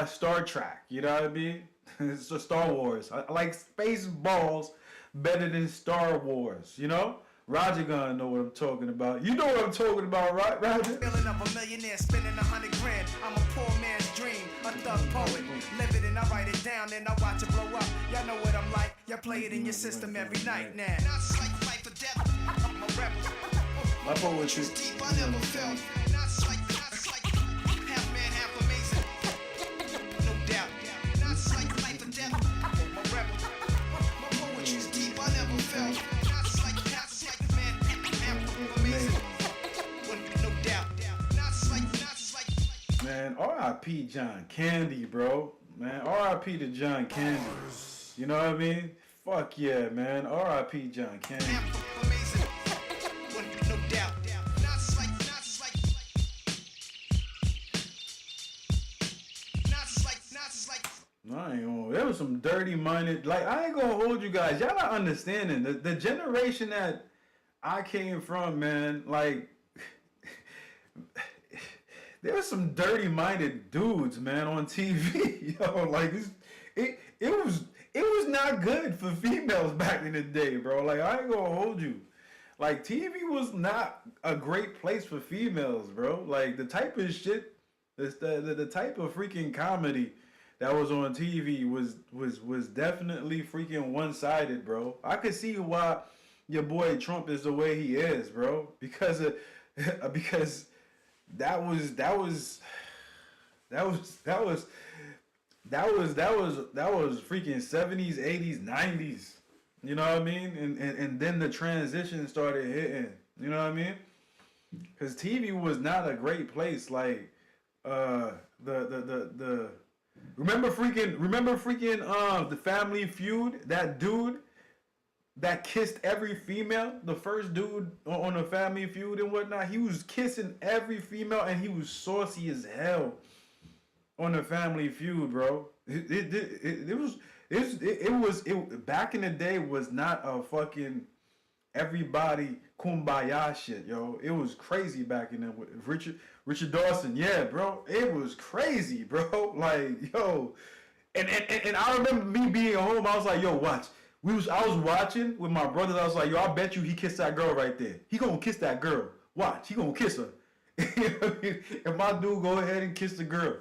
Star Trek. You know what I mean? It's Star Wars. I like Spaceballs better than Star Wars. You know? Roger gonna know what I'm talking about. You know what I'm talking about, right, Roger? Feeling of a millionaire spending 100 grand. I'm a poor man's dream, a thug poet. Live it and I write it down and I watch it blow up. Y'all know what I'm like. Y'all play it in your system every night now. Not just like life or death. I'm a rebel. My poetry. Deep, I never felt. Not just like half man, half amazing. No doubt. Not just like life or death. I'm a rebel. My poetry's deep, I never felt. Man, R.I.P. John Candy, bro. Man, R.I.P. to John Candy. You know what I mean? Fuck yeah, man. R.I.P. John Candy. I ain't gonna. There was some dirty-minded. Like, I ain't gonna hold you guys. Y'all not understanding the generation that I came from, man. Like, there was some dirty-minded dudes, man, on TV. Yo, like it was not good for females back in the day, bro. Like, I ain't gonna hold you. Like, TV was not a great place for females, bro. Like, the type of shit, the type of freaking comedy that was on TV was definitely freaking one-sided, bro. I could see why your boy Trump is the way he is, bro. Because that was That was freaking 70s, 80s, 90s. You know what I mean? And then the transition started hitting. You know what I mean? Because TV was not a great place. Like the remember freaking the Family Feud, that dude that kissed every female, the first dude on the Family Feud and whatnot, he was kissing every female and he was saucy as hell on the Family Feud, bro. It was back in the day was not a fucking everybody kumbaya shit, yo. It was crazy back in then with Richard Dawson, yeah, bro. It was crazy, bro. Like, yo, and I remember me being home. I was like, yo, watch. I was watching with my brothers. I was like, yo, I bet you he kissed that girl right there. He gonna kiss that girl. Watch, he gonna kiss her. You know what I mean? If my dude go ahead and kiss the girl,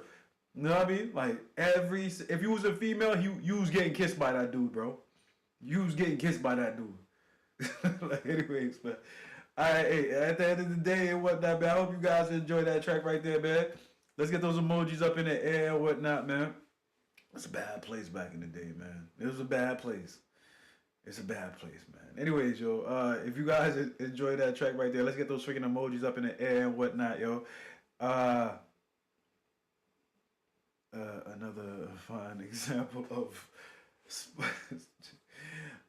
you know what I mean? Like if you was a female, you was getting kissed by that dude, bro. You was getting kissed by that dude. Like, anyways, man. Alright, hey, at the end of the day and whatnot, man. I hope you guys enjoyed that track right there, man. Let's get those emojis up in the air and whatnot, man. It's a bad place back in the day, man. It was a bad place. It's a bad place, man. Anyways, yo, if you guys enjoyed that track right there, let's get those freaking emojis up in the air and whatnot, yo. Another fine example of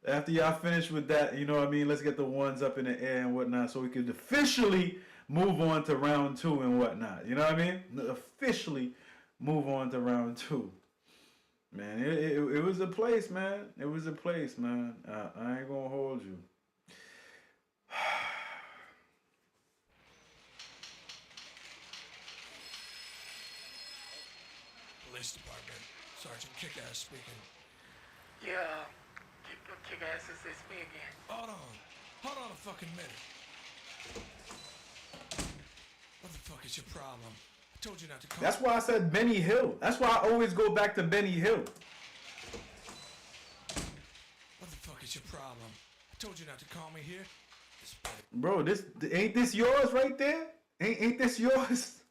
after y'all finish with that, you know what I mean, let's get the ones up in the air and whatnot so we could officially move on to round 2 and whatnot, you know what I mean? Officially move on to round 2. Man, it was a place, man. It was a place, man. I ain't gonna hold you. Police Department, Sergeant Kickass speaking. Yeah, Kickass, it's me again. Hold on a fucking minute. What the fuck is your problem? I told you not to call. That's why I said Benny Hill. That's why I always go back to Benny Hill. What the fuck is your problem? I told you not to call me here. Bro, ain't this yours right there? Ain't this yours?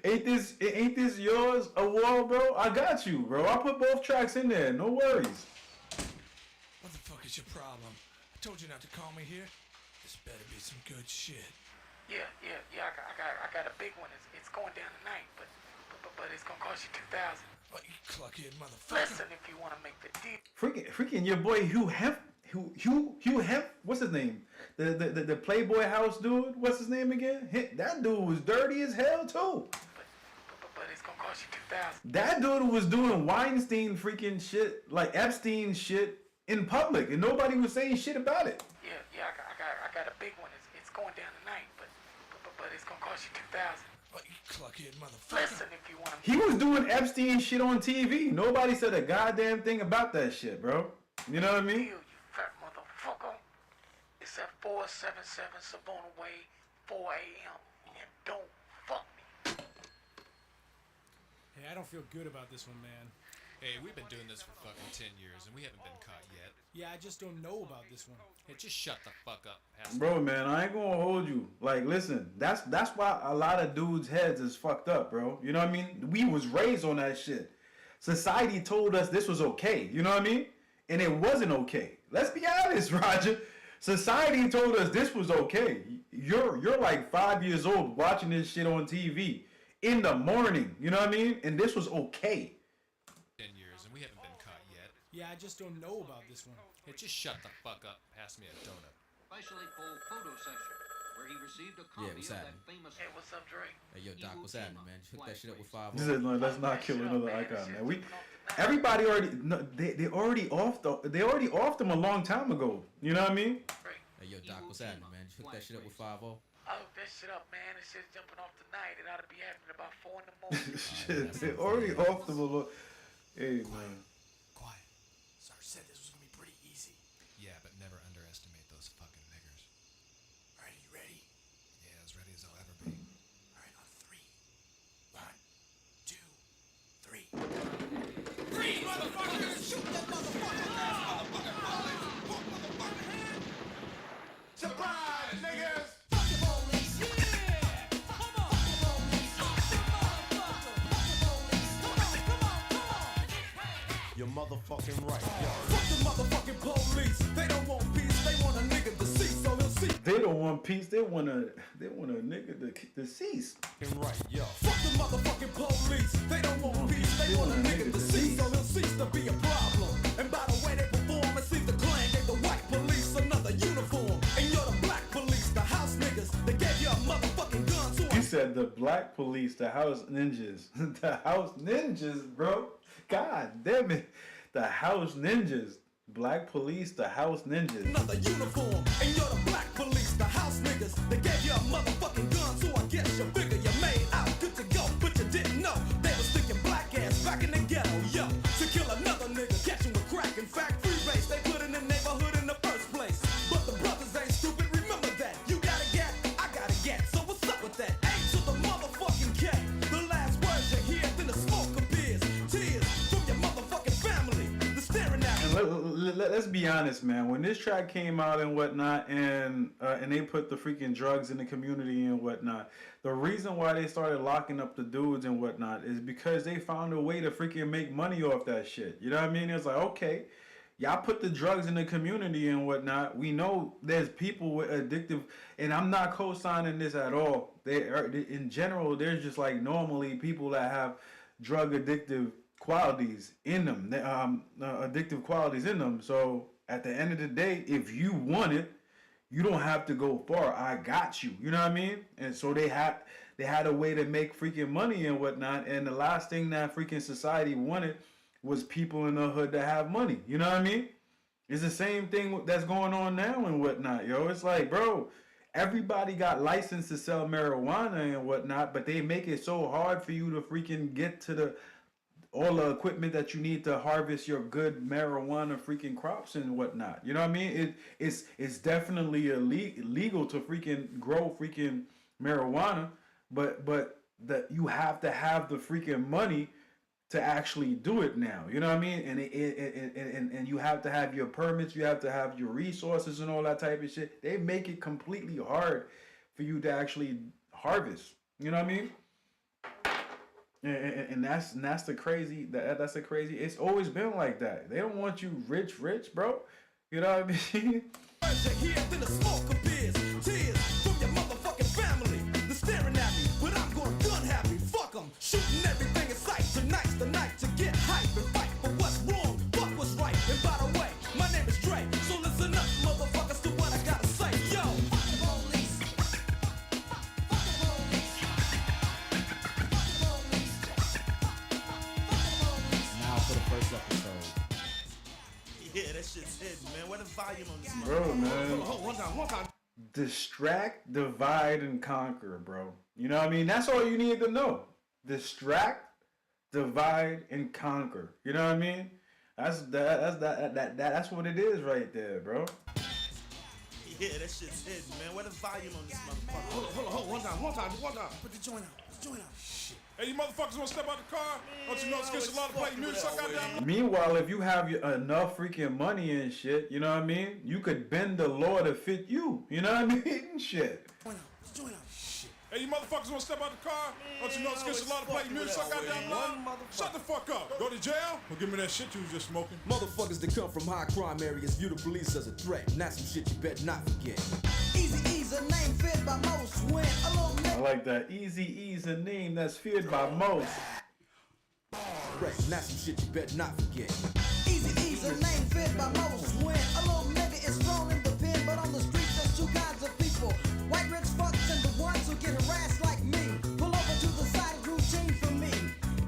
Ain't this yours? A wall, bro? I got you, bro. I put both tracks in there. No worries. What the fuck is your problem? I told you not to call me here. This better be some good shit. Yeah. I got a big one. It's going down tonight, but it's gonna cost you $2,000. What, you cluckhead motherfucker? Listen, if you wanna make the deal. Freaking your boy Hugh Hef. What's his name? The Playboy House dude. What's his name again? That dude was dirty as hell too. But it's gonna cost you $2,000. That dude was doing Weinstein freaking shit, like Epstein shit in public, and nobody was saying shit about it. Yeah, I got a big one. It's going down tonight, but it's gonna cost you $2,000. What, you cluckhead motherfucker? Listen, if you wanna. He was doing Epstein shit on TV. Nobody said a goddamn thing about that shit, bro. You know what I mean? You fat motherfucker. It's at 477 Savona Way, 4 a.m. And don't fuck me. Hey, I don't feel good about this one, man. Hey, we've been doing this for fucking 10 years and we haven't been caught yet. Yeah, I just don't know about this one. Hey, just shut the fuck up, Pastor. Bro, man, I ain't gonna hold you. Like, listen, that's why a lot of dudes' heads is fucked up, bro. You know what I mean? We was raised on that shit. Society told us this was okay. You know what I mean? And it wasn't okay. Let's be honest, Roger. Society told us this was okay. You're like 5 years old watching this shit on TV in the morning. You know what I mean? And this was okay. 10 years and we haven't been caught yet. Yeah, I just don't know about this one. Hey, just shut the fuck up. Pass me a donut. Especially for photo session, where he received a copy what's of happening? that famous. Hey, what's up, Dre? Hey, yo, Doc, what's happening, man? Hook that shit up with 5. This is like, let's not kill another icon, man. Everybody already, no, they already offed them a long time ago. You know what I mean? Hey, yo, Doc, what's happening, man? Hook that shit up with 5. I hook that shit up, man. This shit's jumping off tonight. It ought to be happening about 4 in the morning. Shit, they already offed them a little. Hey, man. Quiet. Sarge said this was gonna be pretty easy. Yeah, but never underestimate those fucking niggers. Alright, you ready? Yeah, as ready as I'll ever be. Alright, on 3. 1, 2, 3. Freeze, motherfuckers! Shoot that motherfucker! Motherfucker, motherfucker! Surprise, niggas! Fuck the police, yeah! Come on! Fuck the police, fuck the motherfucker! You're motherfucking right, yo. Fuck the motherfucking police. They don't want peace. They want a nigga deceased, so he'll see. They don't want peace. They want a nigga deceased. Right, yo. Fuck the motherfucking police. They don't want peace. They want a nigga deceased, so he'll cease to be a problem. And by the way they perform, it seems the Klan gave the white police another uniform. And you're the black police, the house niggas. They gave you a motherfucking gun, so You said the black police, the house ninjas. The house ninjas, bro. God damn it. The house ninjas. Black police, the house ninjas. another uniform. And you're the black police, the house niggas. They gave you a motherfucking gun, so I guess you figure you made out good to go. But you didn't know they was sticking black ass back in the ghetto, yo. To kill another nigga, catch him with crack. In fact, free base, they put in the neighborhood in the first place. But the brothers ain't stupid, remember that. You got a gat, I got a gat. So what's up with that? A to the motherfucking K. The last words you hear, then the smoke appears. Tears from your motherfucking family. The staring at me. Let's be honest, man. When this track came out and whatnot, and they put the freaking drugs in the community and whatnot, the reason why they started locking up the dudes and whatnot is because they found a way to freaking make money off that shit. You know what I mean? It's like, okay, y'all put the drugs in the community and whatnot. We know there's people with addictive, and I'm not co-signing this at all. In general, there's just like normally people that have drug addictive qualities in them, addictive qualities in them. So at the end of the day, if you want it, you don't have to go far. I got you. You know what I mean? And so they had a way to make freaking money and whatnot. And the last thing that freaking society wanted was people in the hood to have money. You know what I mean? It's the same thing that's going on now and whatnot, yo. It's like, bro, everybody got licensed to sell marijuana and whatnot, but they make it so hard for you to freaking get to all the equipment that you need to harvest your good marijuana freaking crops and whatnot. You know what I mean? It's definitely illegal to freaking grow freaking marijuana, but that you have to have the freaking money to actually do it now. You know what I mean? And you have to have your permits, you have to have your resources and all that type of shit. They make it completely hard for you to actually harvest. You know what I mean? And that's the crazy. That's the crazy. It's always been like that. They don't want you rich, bro. You know what I mean? Then the smoke appears. Tears from your motherfucking family. They're staring at me, but I'm going gun happy. Fuck them, shooting everything in sight. Tonight's the night to get hype and fight for what's wrong, fuck what's right. And by the way, my name is Dre, so listen up, motherfuckers, to what I gotta say. Yo, fuck the police. Fuck the police. Now for the first episode. Yeah, that shit's hidden, man. Where the volume on this Bro, man. Hold on, one time. Distract, divide, and conquer, bro. You know what I mean? That's all you need to know. Distract, divide, and conquer. You know what I mean? That's what it is right there, bro. Yeah, that shit's hidden, man. Where the volume on this motherfucker? Hold on, one time. Put the joint out. Shit. Hey, you motherfuckers wanna step out the car? Don't you know it's against the law to play music? I got down. Meanwhile, if you have enough freaking money and shit, you know what I mean? You could bend the law to fit you. You know what I mean? Shit. Joint out. Shit. Hey, you motherfuckers wanna step out the car? Don't you know it's against the law to play music? I got down. Shut the fuck up. Go to jail? Or give me that shit you was just smoking. Motherfuckers that come from high crime areas view the police as a threat. And that's some shit you better not forget. Easy, a name feared by most. When a little I like that. Eazy-E's a name that's feared by most. threat. And that's some shit you better not forget. Easy, a name feared by most. When a little nigga is thrown in the pen, but on the streets there's two kinds of people. White rich fucks and the ones who get harassed like me. Pull over to the side of routine for me.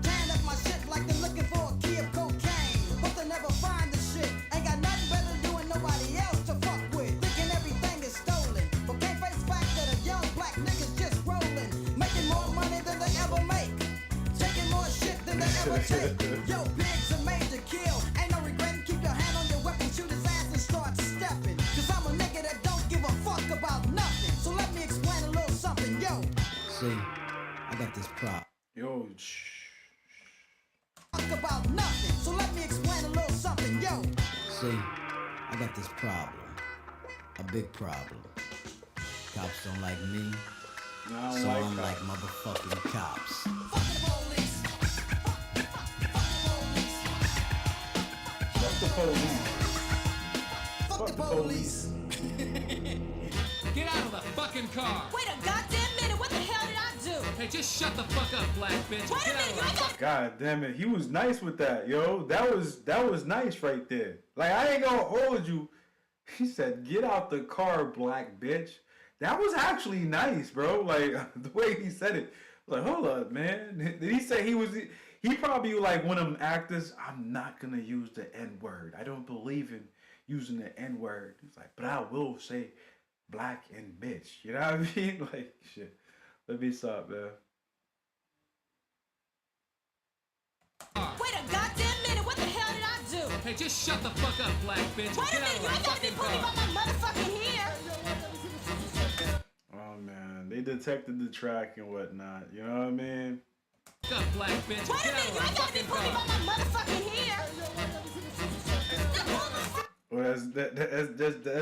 Tan up my shit like they're looking for a key of cocaine. But they never find the shit. Ain't got nothing better to do and nobody else to fuck with. Thinking everything is stolen. But can't face the fact that a young black nigga's just rolling. Making more money than they ever make. Taking more shit than they ever take. Yo, big's a major kill. Ain't no regretting. Keep your hand on your weapon. Shoot his ass and start stepping. Cause I'm a nigga that don't give a fuck about nothing. So let me explain a little something, yo. See, I got this prop. Yo, Fuck about nothing. So let me explain a little something, yo. See, I got this problem. A big problem. Cops don't like me, I so don't I'm like like motherfucking cops. Fuck the police. Fuck the police. police. Fuck the police. Get out of the fucking car. Wait a goddamn minute, what the hell did I do? Hey, just shut the fuck up, black bitch. Wait a Get out minute, of the fuck. God damn it, he was nice with that, yo. That was nice right there. Like, I ain't gonna hold you. He said, "Get out the car, black bitch." That was actually nice, bro. Like the way he said it. Like, hold up, man. Did he say he was? He probably like one of them actors. I'm not gonna use the N-word. I don't believe in using the N-word. He's like, but I will say black and bitch. You know what I mean? Like, shit. Let me stop, man. Wait a goddamn minute, what the hell did I do? Hey, just shut the fuck up, black bitch. Wait a Get out minute, of you the ain't gotta be fucking putting car. on my motherfucking hair. Oh man, they detected the track and whatnot. You know what I mean? Fuck up, black bitch. Wait a Get out minute, of you the ain't gotta be fucking putting car. on my motherfucking hair. Well,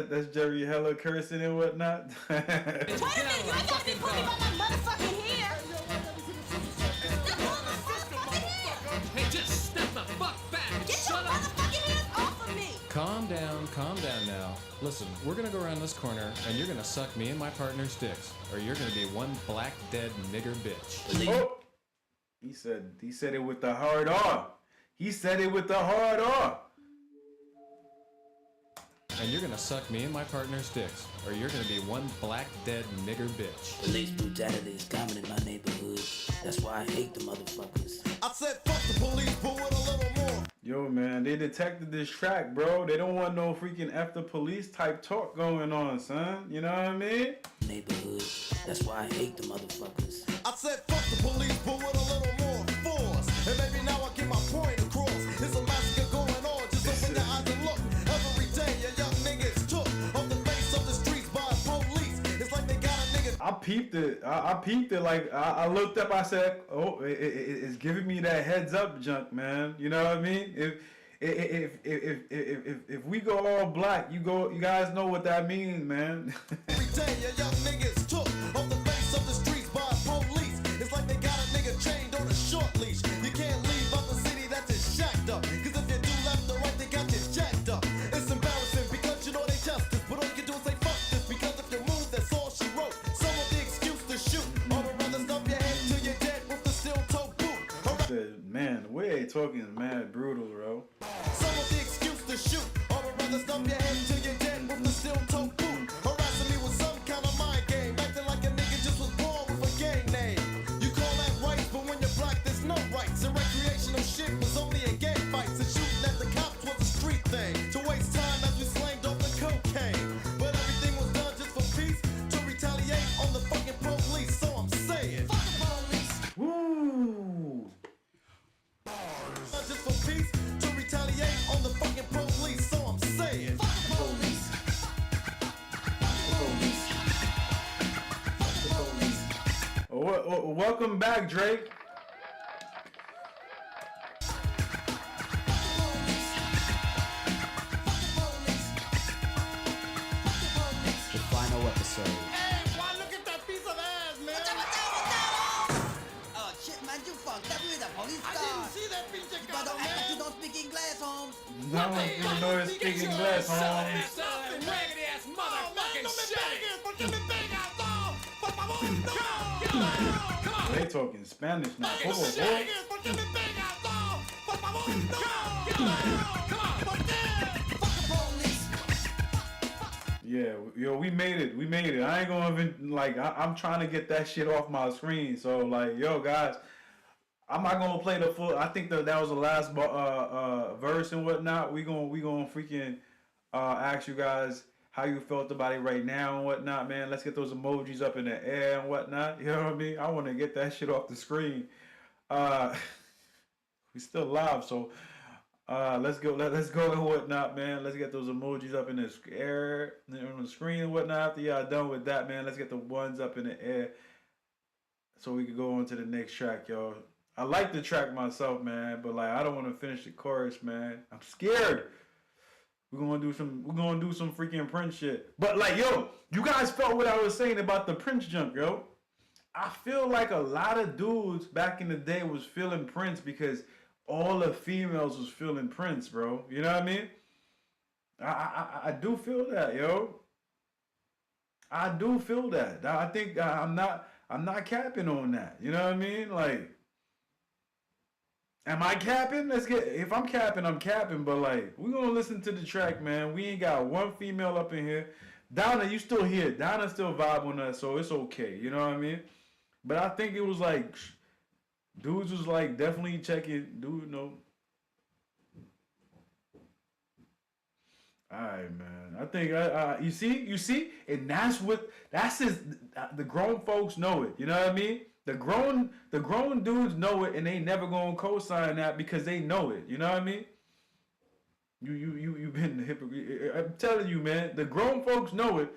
that's Jerry Heller cursing and whatnot. Wait a minute, you ain't gotta be putting on my motherfucking hair. Hey, just step the fuck back. Get Shut your up. motherfucking hands off of me. Calm down now. Listen, we're gonna go around this corner and you're gonna suck me and my partner's dicks, or you're gonna be one black dead nigger bitch. Oh, he said it with the hard R. He said it with the hard R. And you're gonna suck me and my partner's dicks, or you're gonna be one black dead nigger bitch. Police brutality is common in my neighborhood. That's why I hate the motherfuckers. I said fuck the police, but with a little more. Yo, man, they detected this track, bro. They don't want no freaking F the police type talk going on, son. You know what I mean? Neighborhood. That's why I hate the motherfuckers. I said fuck the police, but with a little more force. And maybe now I get my point across. It's a massacre going on. Just open your eyes and look. Every day a young nigga is took off the face of the streets by police. It's like they got a nigga. I peeped it. I peeped it. Like I looked up. I said, "Oh, it's giving me that heads up, junk, man." You know what I mean? If we go all black, you guys know what that means, man. Every day a young nigga is took off the face of the streets by police. It's like they got a nigga chained on a short leash. You can't leave out the city that's just shacked up. Cause if you do left or right, they got you jacked up. It's embarrassing because you know they justice. But all you can do is say fuck this. Because if you move, that's all she wrote. Some of the excuse to shoot. Or rather stump your head till you're dead with the steel toe boot. I said, man, the way they talking is mad brutal, bro. Some of the excuse to shoot. Or rather stump your head till you're dead with the steel toe boot. Harassing me with some kind of mind game. Acting like a nigga just was born with a gang name. You call that rights, but when you're black, there's no rights. And recreational shit was only in gang fights. And shooting at the cops was a street thing. To waste time as we slanged off the cocaine. But everything was done just for peace. To retaliate on the fucking police. So I'm saying, fuck the police. Woo! Just for peace. To retaliate on the fucking police. So I'm saying, fuck the police. Welcome back, Drake. The final episode. Hey, why look at that piece of ass, man? Oh shit, man, you fucked up with the police car. I didn't see that piece of But car, don't act like man. you don't speak English, Holmes. No one even know it's speaking glass, home. Raggedy ass motherfucking shit. They talking Spanish now. Come on, boy. Yeah, yo, we made it. We made it. I ain't gonna even like. I'm trying to get that shit off my screen. So like, yo, guys, I'm not gonna play the full. I think that was the last verse and whatnot. We gonna freaking ask you guys how you felt about it right now and whatnot, man. Let's get those emojis up in the air and whatnot. You know what I mean? I want to get that shit off the screen. We still live, so let's go. Let's go and whatnot, man. Let's get those emojis up in the air on the screen and whatnot. After y'all done with that, man, let's get the ones up in the air so we can go on to the next track, y'all. I like the track myself, man, but like I don't want to finish the chorus, man. I'm scared. We're gonna do some freaking Prince shit. But like, yo, you guys felt what I was saying about the Prince junk, yo. I feel like a lot of dudes back in the day was feeling Prince because all the females was feeling Prince, bro. You know what I mean? I do feel that, yo. I do feel that. I think I'm not capping on that. You know what I mean? Like, am I capping? If I'm capping, I'm capping. But like, we gonna listen to the track, man. We ain't got one female up in here. Donna, you still here? Donna still vibe on us, so it's okay. You know what I mean? But I think it was like, dudes was like definitely checking. Dude, no. All right, man. I think you see, and that's the grown folks know it. You know what I mean? The grown dudes know it, and they never gonna co-sign that because they know it. You know what I mean? You've been the hypocrite. I'm telling you, man. The grown folks know it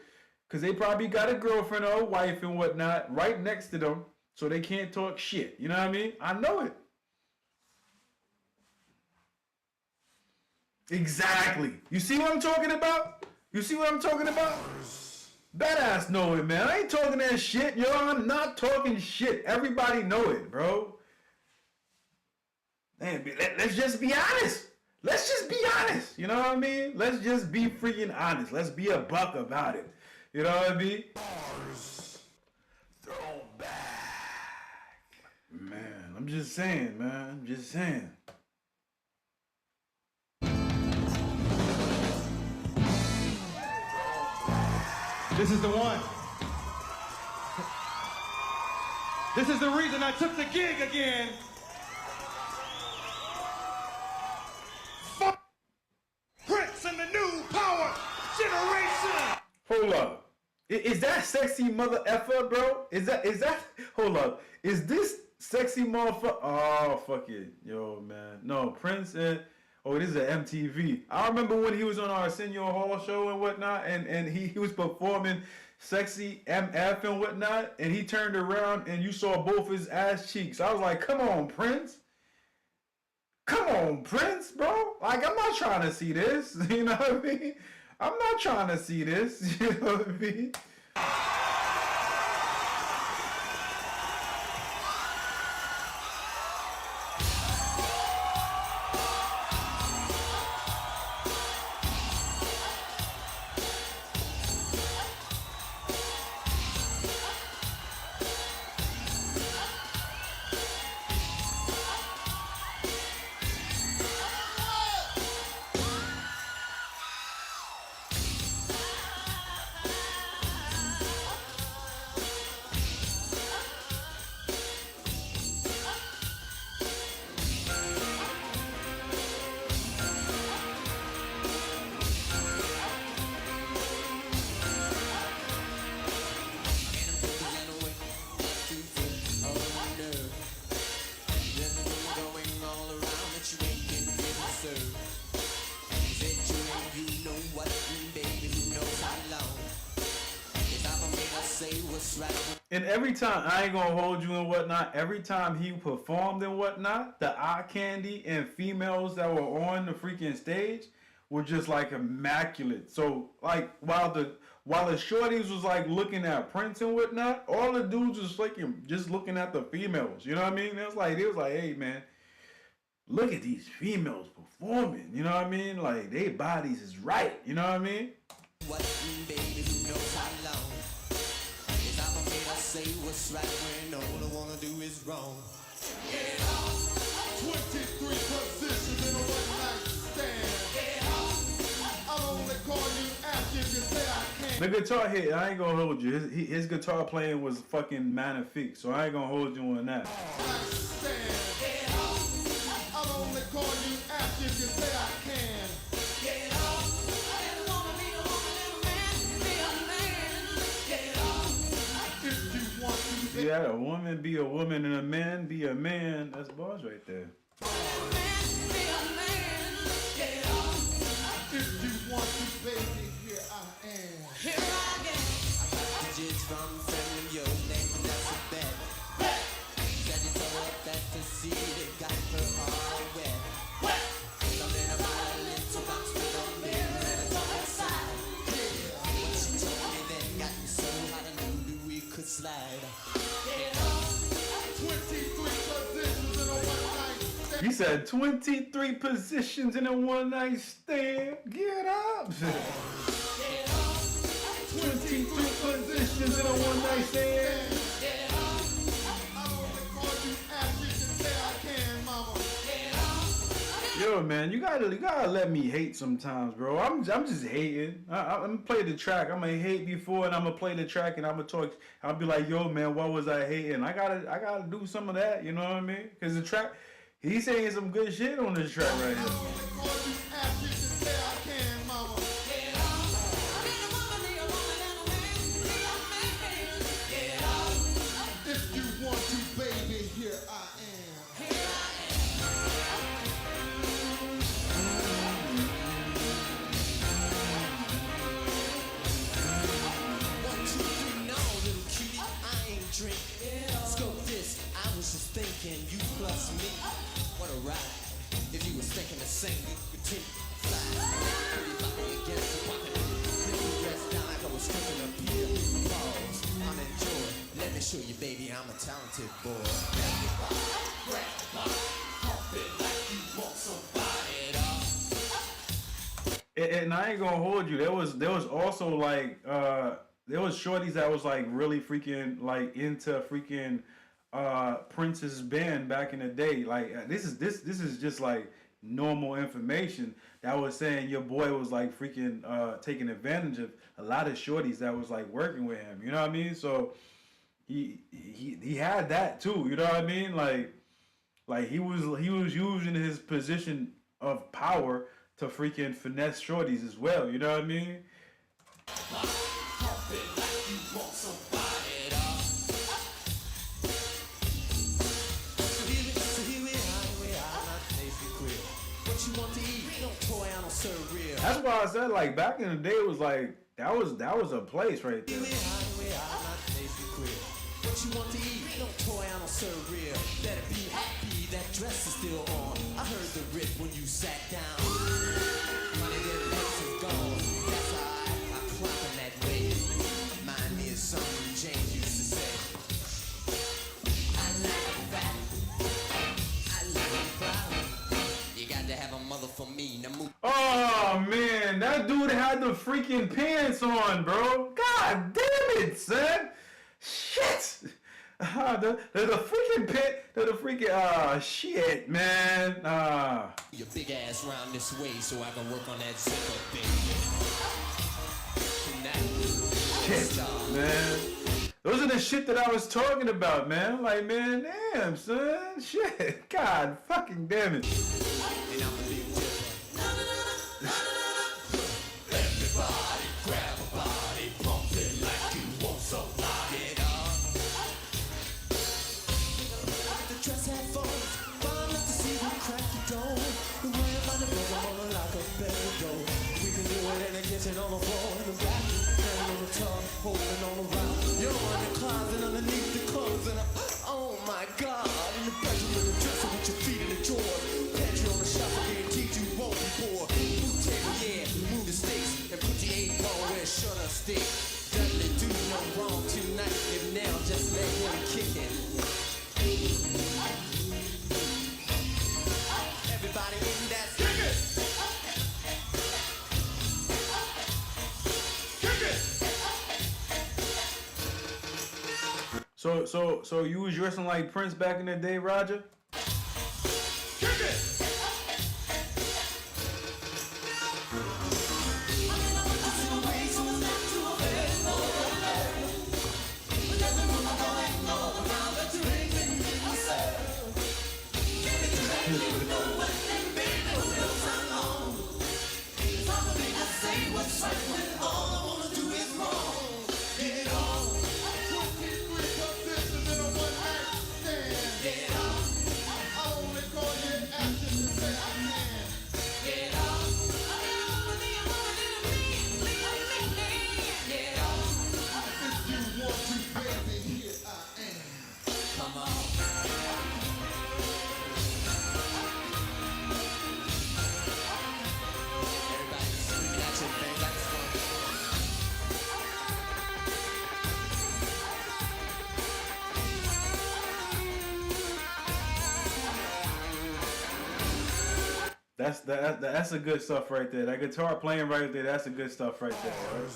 because they probably got a girlfriend or a wife and whatnot right next to them, so they can't talk shit. You know what I mean? I know it. Exactly. You see what I'm talking about? You see what I'm talking about? Badass know it, man. I ain't talking that shit, yo. I'm not talking shit. Everybody know it, bro. Man, let's just be honest. Let's just be honest. You know what I mean? Let's just be freaking honest. Let's be a buck about it. You know what I mean? Throwback. Man, I'm just saying, man. I'm just saying. This is the one. This is the reason I took the gig again. Fuck Prince and the new power generation. Hold up. Is that sexy mother effer, bro? Is that hold up. Is this sexy motherfucker? Oh, fuck it. Yo, man. No, Prince and this is an MTV. I remember when he was on our Arsenio Hall show and whatnot, and he was performing Sexy MF and whatnot, and he turned around and you saw both his ass cheeks. I was like, come on, Prince. Come on, Prince, bro. Like, I'm not trying to see this. You know what I mean? I'm not trying to see this. You know what I mean? And every time, I ain't gonna hold you and whatnot, every time he performed and whatnot, the eye candy and females that were on the freaking stage were just like immaculate. So like while the shorties was like looking at Prince and whatnot, all the dudes was like just looking at the females. You know what I mean? It was like, hey man, look at these females performing. You know what I mean? Like their bodies is right. You know what I mean? What baby who knows how long? Say what's right when all I wanna do is wrong. Get on. 23 positions in a one-night stand. Get on. I'll only call you after you say I can. The guitar hit, I ain't gonna hold you. His guitar playing was fucking magnifique, so I ain't gonna hold you on that. Get on. I'll only call you after you say I can. Get on. Yeah, a woman be a woman and a man be a man. That's bars right there. If you want to, baby, here I am. Here I am. Just from a friend of yours named Elizabeth. Said you told her that the city got her all wet. Something about a little box with a mirror and a door inside. What she told me then got me so hot I knew we could slide. 23 positions in a one-night said 23 positions in a one night stand. Get up. 23 positions in a one night stand. Yo, man, you gotta let me hate sometimes, bro. I'm just hating. I'm gonna play the track. I'm gonna hate before, and I'm gonna play the track, and I'm gonna talk. I'll be like, yo, man, what was I hating? I gotta do some of that. You know what I mean? Cause the track, he's saying some good shit on this track right here. If you want to, baby, here I am. Drink. Scope this, I was just thinking, you plus me, what a ride. If you was thinking the same, you could take fly. Pretty body against the pocket. Little dress down like I was stripping a pill. Pause, I'm enjoying. Let me show you, baby, I'm a talented boy. Grab the body, pump it like you want somebody to. And I ain't gonna hold you. There was also like there was shorties that was like really freaking like into freaking Prince's band back in the day. Like this is just like normal information that was saying your boy was like freaking taking advantage of a lot of shorties that was like working with him. You know what I mean? So he had that too. You know what I mean? Like he was using his position of power to freaking finesse shorties as well. You know what I mean? That's why I said like back in the day it was like that was a place right there. What you want to eat? No toy, I don't serve real. Better be happy that dress is still on. I heard the rip when you sat down. Money that lips is gone. That's alright, I'm clapping that way. Remind me of something James used to say. I like that. I like proud. You got to have a mother for me. Now move. Oh man, that dude had the freaking pants on, bro. God damn it, son. Shit! The freaking pit, the freaking shit, man. Your big ass round this way so I can work on that zipper, baby. Shit, man. Those are the shit that I was talking about, man. Like, man, damn, son. Shit. God fucking damn it. Everybody grab a body, pump it like you want somebody. Dress have fun, fun enough to see you crack the door. The way about the room, I'm on like a belly door. We can do it in the kitchen, on the floor, in the back, standing on the tub, holding on around. You're in the closet underneath the clothes, and oh my God, in the bedroom with the dresser with your feet in the drawers. Pantry on the shelf, I guarantee you won't be bored. Move table, yeah, move the stakes, and put your 8-ball where it should have stayed. Doesn't it do no wrong tonight? If now, just let him kick it. Everybody in that kick it. Kick it. So you was dressing like Prince back in the day, Roger? Kick it. That's the good stuff right there. That guitar playing right there, that's the good stuff right there. Right?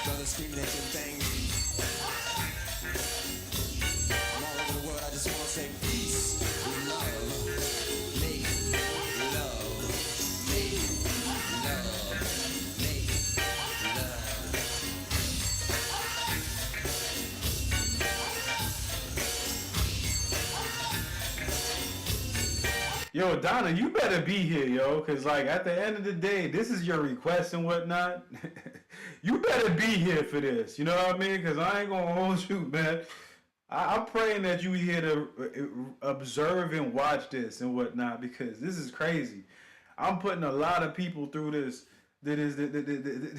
Brothers screaming at your thing. I'm all over the world, I just wanna say peace, love, make love, make love, make love. Yo, Donna, you better be here, yo, because, like, at the end of the day, this is your request and whatnot. You better be here for this, you know what I mean? Because I ain't going to hold you, man. I'm praying that you here to observe and watch this and whatnot, because this is crazy. I'm putting a lot of people through this. The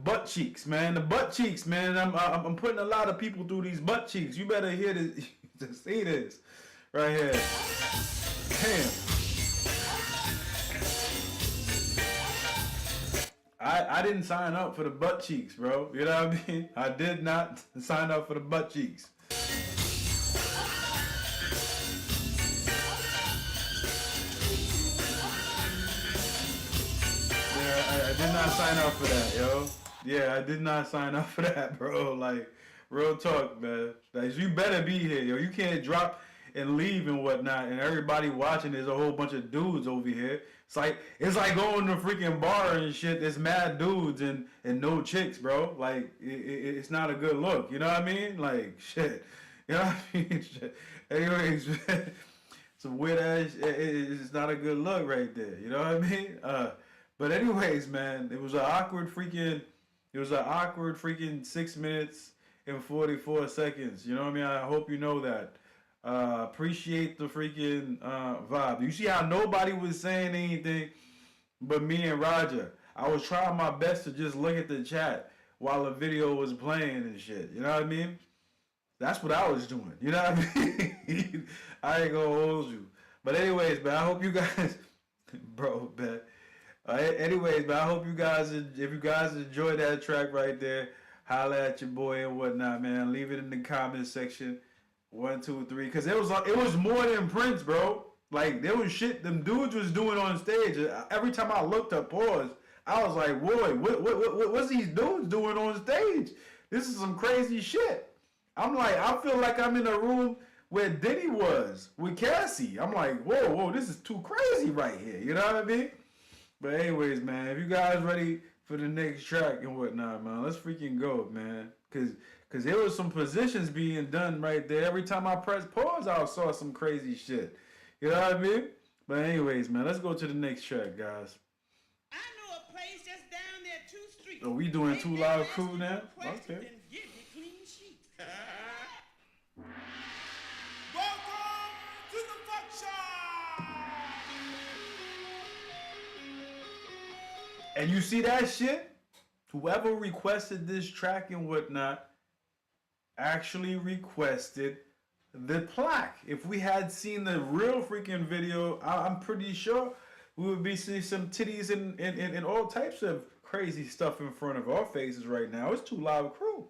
butt cheeks, man. The butt cheeks, man. I'm putting a lot of people through these butt cheeks. You better hear this to see this right here. Damn. I didn't sign up for the butt cheeks, bro. You know what I mean? I did not sign up for the butt cheeks. Yeah, I did not sign up for that, yo. Yeah, I did not sign up for that, bro. Like, real talk, man. Like, you better be here, yo. You can't drop and leave and whatnot, and everybody watching, there's a whole bunch of dudes over here. It's like going to a freaking bar and shit. There's mad dudes and no chicks, bro. Like, it's not a good look. You know what I mean? Like, shit. You know what I mean? Shit. Anyways, some weird ass. It's not a good look right there. You know what I mean? But anyways, man, it was an awkward freaking 6 minutes and 44 seconds. You know what I mean? I hope you know that. Appreciate the freaking vibe. You see how nobody was saying anything but me and Roger. I was trying my best to just look at the chat while the video was playing and shit. You know what I mean? That's what I was doing. You know what I mean? I ain't gonna hold you. But anyways, man, I hope you guys, bro, man. Anyways, man, I hope you guys, if you guys enjoyed that track right there, holla at your boy and whatnot, man. Leave it in the comment section. 1, 2, 3, because it was more than Prince, bro. Like, there was shit them dudes was doing on stage. Every time I looked up, pause, I was like, boy, what's these dudes doing on stage? This is some crazy shit. I'm like, I feel like I'm in a room where Diddy was with Cassie. I'm like, whoa, this is too crazy right here. You know what I mean? But anyways, man, if you guys ready for the next track and whatnot, man, let's freaking go, man. Because there was some positions being done right there. Every time I pressed pause, I saw some crazy shit. You know what I mean? But anyways, man, let's go to the next track, guys. I know a place just down there 2 streets. Are we doing Too Loud Crew now? Okay. Welcome to the function. And you see that shit? Whoever requested this track and whatnot actually requested the plaque. If we had seen the real freaking video, I'm pretty sure we would be seeing some titties and all types of crazy stuff in front of our faces right now. It's Too Loud Crew.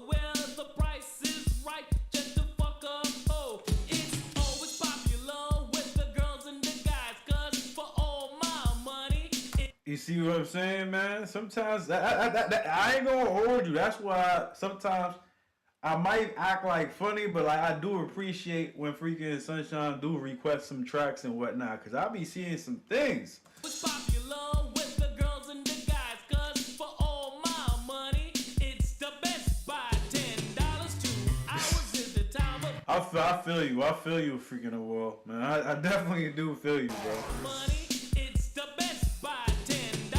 Where the price is right, just to fuck a hoe. It's always popular. You see what I'm saying, man? Sometimes I ain't gonna hold you. That's why sometimes I might act like funny, but like I do appreciate when freaking Sunshine do request some tracks and whatnot, cause I be seeing some things. It's popular with the girls and the guys, cause for all my money, it's the best buy. $10, 2 hours is the time of I feel you. I feel you, freaking wall, man. I definitely do feel you, bro. money. It's the best buy. $10, 2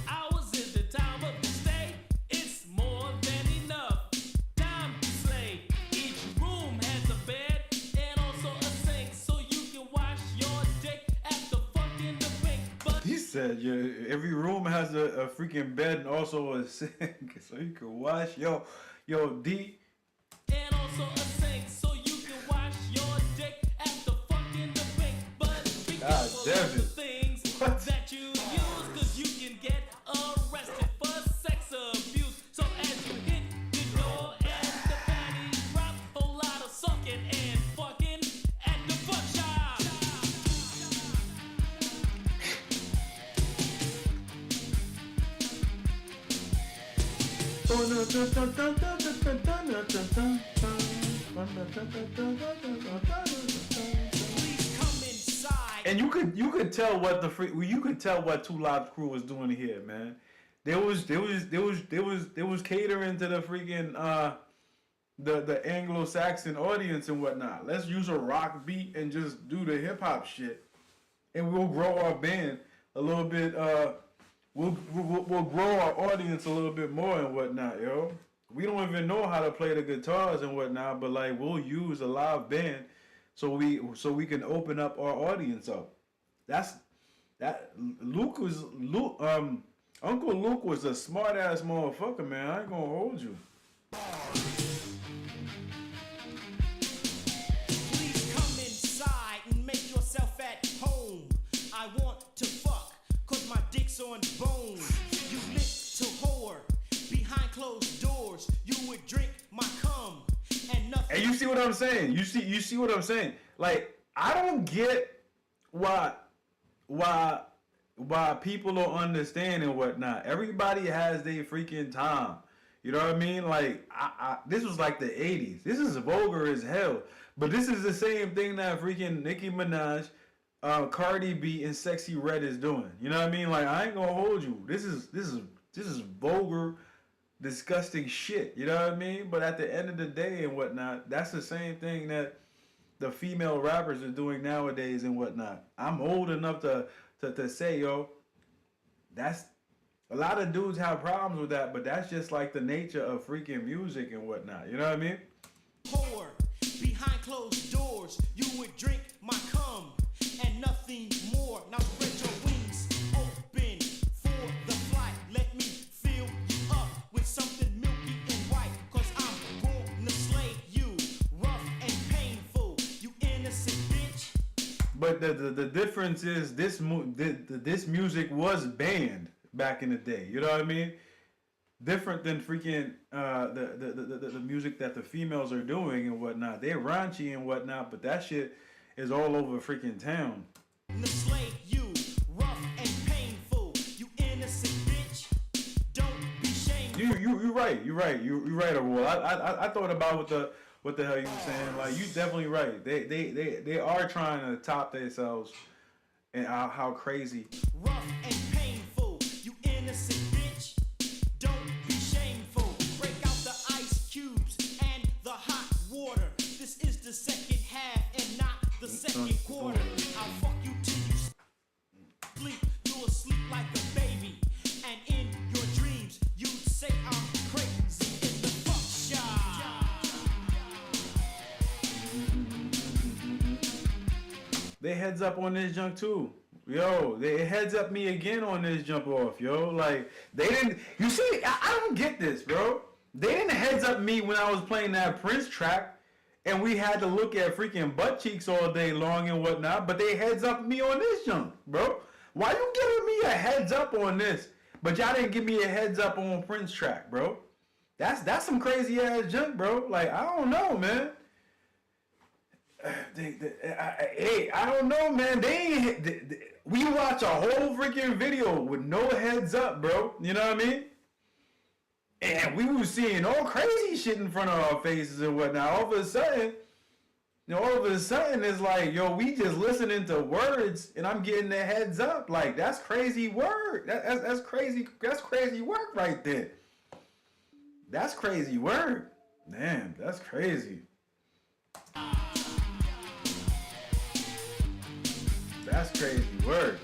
hours is the time of the stay. It's more than enough time to slay. Each room has a bed and also a sink, so you can wash your dick after fucking the pink. But He said, "Yeah, every room has a freaking bed and also a sink, so you can wash yo D." and also a sink, so you can wash your dick after fucking the pink. But be God careful damn of the it. things that you use, cause you can get arrested for sex abuse. So as you hit the door and the panties drop, whole lot of sucking and fucking at the fuck shop. And you could tell what Two Live Crew was doing here, man. They was catering to the freaking the Anglo-Saxon audience and whatnot. Let's use a rock beat and just do the hip hop shit, and we'll grow our band a little bit. We'll grow our audience a little bit more and whatnot, yo. We don't even know how to play the guitars and whatnot, but like we'll use a live band so we can open up our audience up. Uncle Luke was a smart ass motherfucker, man. I ain't gonna hold you. Please come inside and make yourself at home. I want to fuck, cause my dick's on bone. You lit to whore, behind closed doors. You would drink my cum, and nothing. And you see what I'm saying? You see what I'm saying? Like, I don't get why people don't understand and whatnot. Everybody has their freaking time. You know what I mean? Like, this was like the 80s. This is vulgar as hell. But this is the same thing that freaking Nicki Minaj, Cardi B, and Sexy Red is doing. You know what I mean? Like, I ain't gonna hold you. This is vulgar, disgusting shit. You know what I mean? But at the end of the day and whatnot, that's the same thing that the female rappers are doing nowadays and whatnot. I'm old enough to say, yo, that's a lot of dudes have problems with that, but that's just like the nature of freaking music and whatnot. You know what I mean? Whore, behind closed doors. You would drink my cum, and nothing more. Now spread your wings open for the flight. Let me fill you up with something milky and white, cause I'm gonna slay you, rough and painful, you innocent bitch. But the difference is this music was banned back in the day. You know what I mean? Different than freaking the music that the females are doing and whatnot. They're raunchy and whatnot, but that shit is all over freaking town. Slay you, rough and painful, you innocent bitch. Don't be shamed. You're right. You're right, Awol. I thought about what the hell you were saying. Like, you definitely right. They are trying to top themselves and how crazy. Rough and painful, you innocent bitch. Don't be shameful. Break out the ice cubes and the hot water. This is the second half and not the second quarter. I'll fuck you till you sleep. You'll sleep like a baby. And in your dreams, you'd say I'm crazy in the fuck shop. They heads up on this junk too. Yo, they heads up me again on this jump off, yo. Like, they didn't, you see, I don't get this, bro. They didn't heads up me when I was playing that Prince track and we had to look at freaking butt cheeks all day long and whatnot, but they heads up me on this junk, bro. Why you giving me a heads up on this, but y'all didn't give me a heads up on Prince track, bro? That's some crazy ass junk, bro. Like, I don't know, man. Hey, I don't know, man. we watch a whole freaking video with no heads up, bro. You know what I mean? And we were seeing all crazy shit in front of our faces and whatnot. All of a sudden, it's like, yo, we just listening to words and I'm getting the heads up. Like, that's crazy work. That's crazy. That's crazy work right there. That's crazy work. Damn, that's crazy. That's crazy work.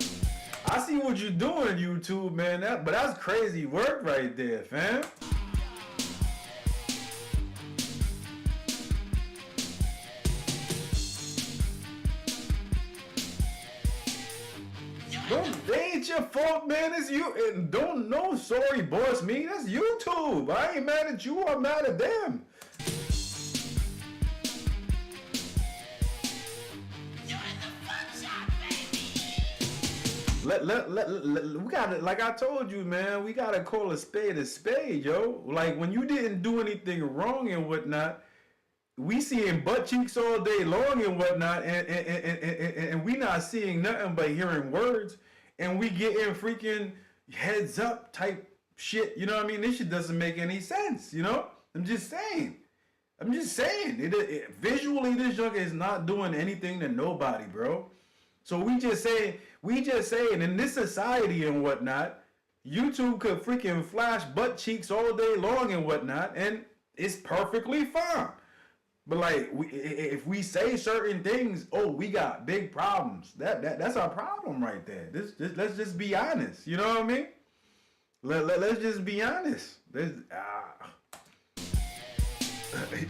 I see what you're doing, YouTube, man. But that's crazy work right there, fam. They ain't your fault, man. It's you. And don't know, sorry, boss me. That's YouTube. I ain't mad at you. I'm mad at them. We gotta, like I told you, man, we gotta call a spade, yo. Like, when you didn't do anything wrong and whatnot, we seeing butt cheeks all day long and whatnot, and we not seeing nothing but hearing words, and we getting freaking heads up type shit. You know what I mean? This shit doesn't make any sense. You know? I'm just saying. Visually, this junk is not doing anything to nobody, bro. So we just saying in this society and whatnot, YouTube could freaking flash butt cheeks all day long and whatnot, and it's perfectly fine. But like, if we say certain things, oh, we got big problems. That's our problem right there. Let's just be honest. You know what I mean? Let's just be honest.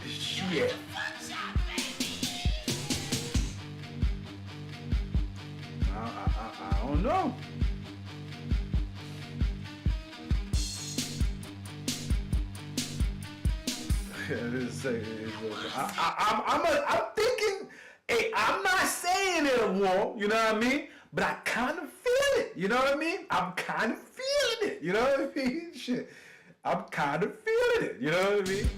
Shit. I don't know. I'm thinking, hey, I'm not saying it won't, you know what I mean? But I kind of feel it, you know what I mean? I'm kind of feeling it, you know what I mean? Shit, I'm kind of feeling it, you know what I mean?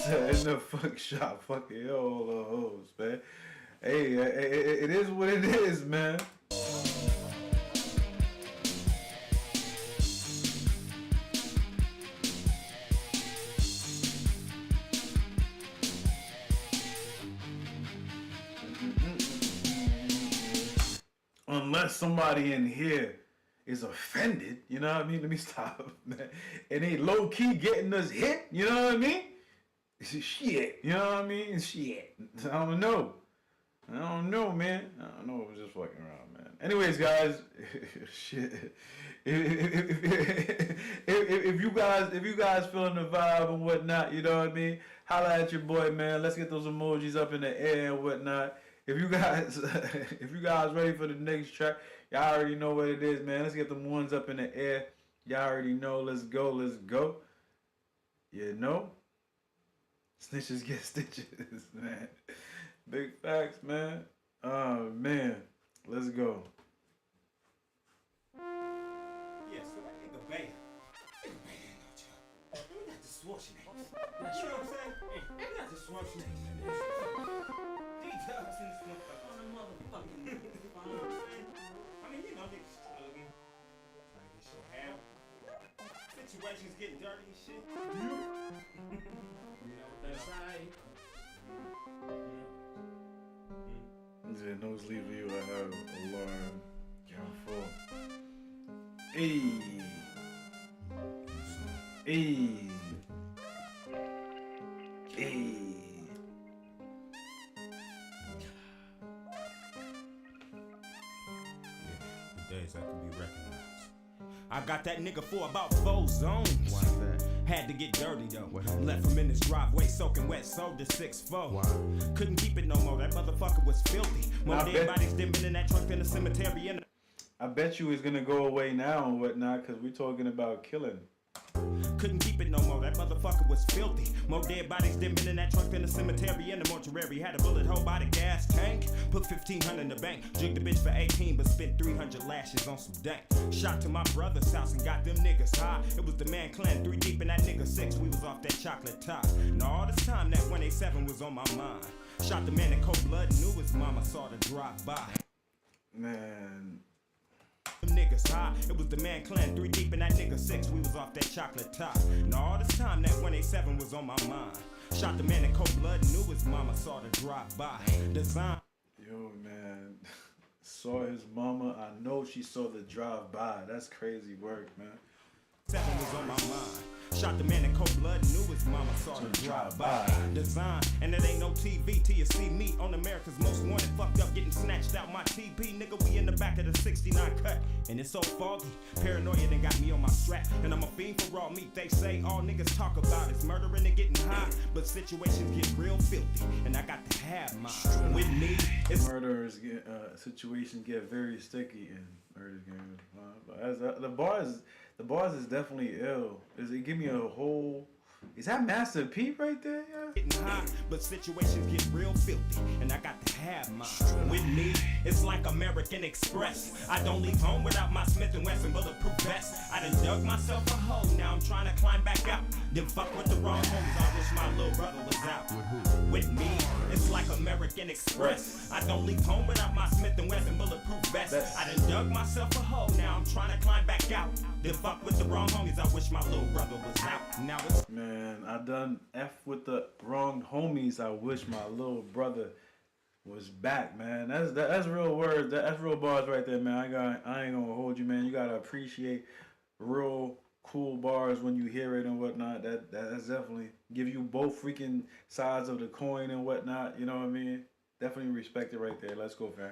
In the fuck shop, fucking all the hoes, man. Hey, it is what it is, man. Unless somebody in here is offended, you know what I mean? Let me stop, man. And they low key getting us hit, you know what I mean? Shit, you know what I mean? Shit. I don't know, man. I don't know. I was just fucking around, man. Anyways, guys, shit. If you guys feeling the vibe and whatnot, you know what I mean? Holla at your boy, man. Let's get those emojis up in the air and whatnot. If you guys ready for the next track, y'all already know what it is, man. Let's get them ones up in the air. Y'all already know. Let's go. You know? Snitches get stitches, man. Big facts, man. Oh, man. Let's go. Yeah, so that nigga bad. You got the Schwarzenegger. You know what I'm saying? You got the Schwarzenegger. D-Dubs in this motherfucker. On the motherfucking you know what I'm saying? I mean, you know, niggas struggling. Trying to get shit happen. Situations getting dirty and shit. That's right. Yeah, nose leave you. I have alarm. Careful. Hey. The days I can be recognized. I got that nigga for about 4 zones. Why is that? Had to get dirty though. Left him in his driveway soaking wet, sold to 6'4". Why? Couldn't keep it no more. That motherfucker was filthy. More dead bodies than been in that truck in the cemetery. I bet you it's gonna go away now and whatnot, cause we're talking about killing. Couldn't keep it no more. That motherfucker motherfucker was filthy. More dead bodies than been in that truck than the cemetery and the mortuary. Had a bullet hole by the gas tank. Put 1,500 in the bank. Jigged the bitch for 18, but spent 300 lashes on some dank. Shot to my brother's house and got them niggas high. It was the man clan, 3 deep in that nigga 6. We was off that chocolate top. And all this time that 187 was on my mind. Shot the man in cold blood and knew his mama saw the drive by. Man. Them niggas high. It was the man clan, 3 deep in that nigga 6. We was off that chocolate top. And all this time that 187 was on my mind. Shot the man in cold blood and knew his mama saw the drive by. Design. Yo, man. Saw his mama. I know she saw the drive by. That's crazy work, man. 7 was on my mind. Shot the man in cold blood and knew his mama saw the drive by. Design, and it ain't no TV till you see me on America's Most Wanted. Fucked up, getting snatched out my TP. Nigga, we in the back of the 69 cut. And it's so foggy. Paranoia done got me on my strap. And I'm a fiend for raw meat. They say all niggas talk about is murdering and getting high. But situations get real filthy. And I got to have mine. With me, it's murderers get situations get very sticky and murders get the bars is definitely ill. Does it give me a whole? Is that Master P right there? Yeah. Getting high, but situations get real filthy, and I got to have mine. With me, it's like American Express. I don't leave home without my Smith & Wesson bulletproof vest. I done dug myself a hole, now I'm trying to climb back out. Then fuck with the wrong homies, I wish my little brother was out. With who? With me, it's like American Express. I don't leave home without my Smith & Wesson bulletproof vest. I done dug myself a hole, now I'm trying to climb back out. Then fuck with the wrong homies, I wish my little brother was out. Now it's Man, I done F with the wrong homies. I wish my little brother was back, man. That's real words. That's real bars right there, man. I ain't gonna hold you, man. You gotta appreciate real cool bars when you hear it and whatnot. That's definitely give you both freaking sides of the coin and whatnot. You know what I mean? Definitely respect it right there. Let's go, fam.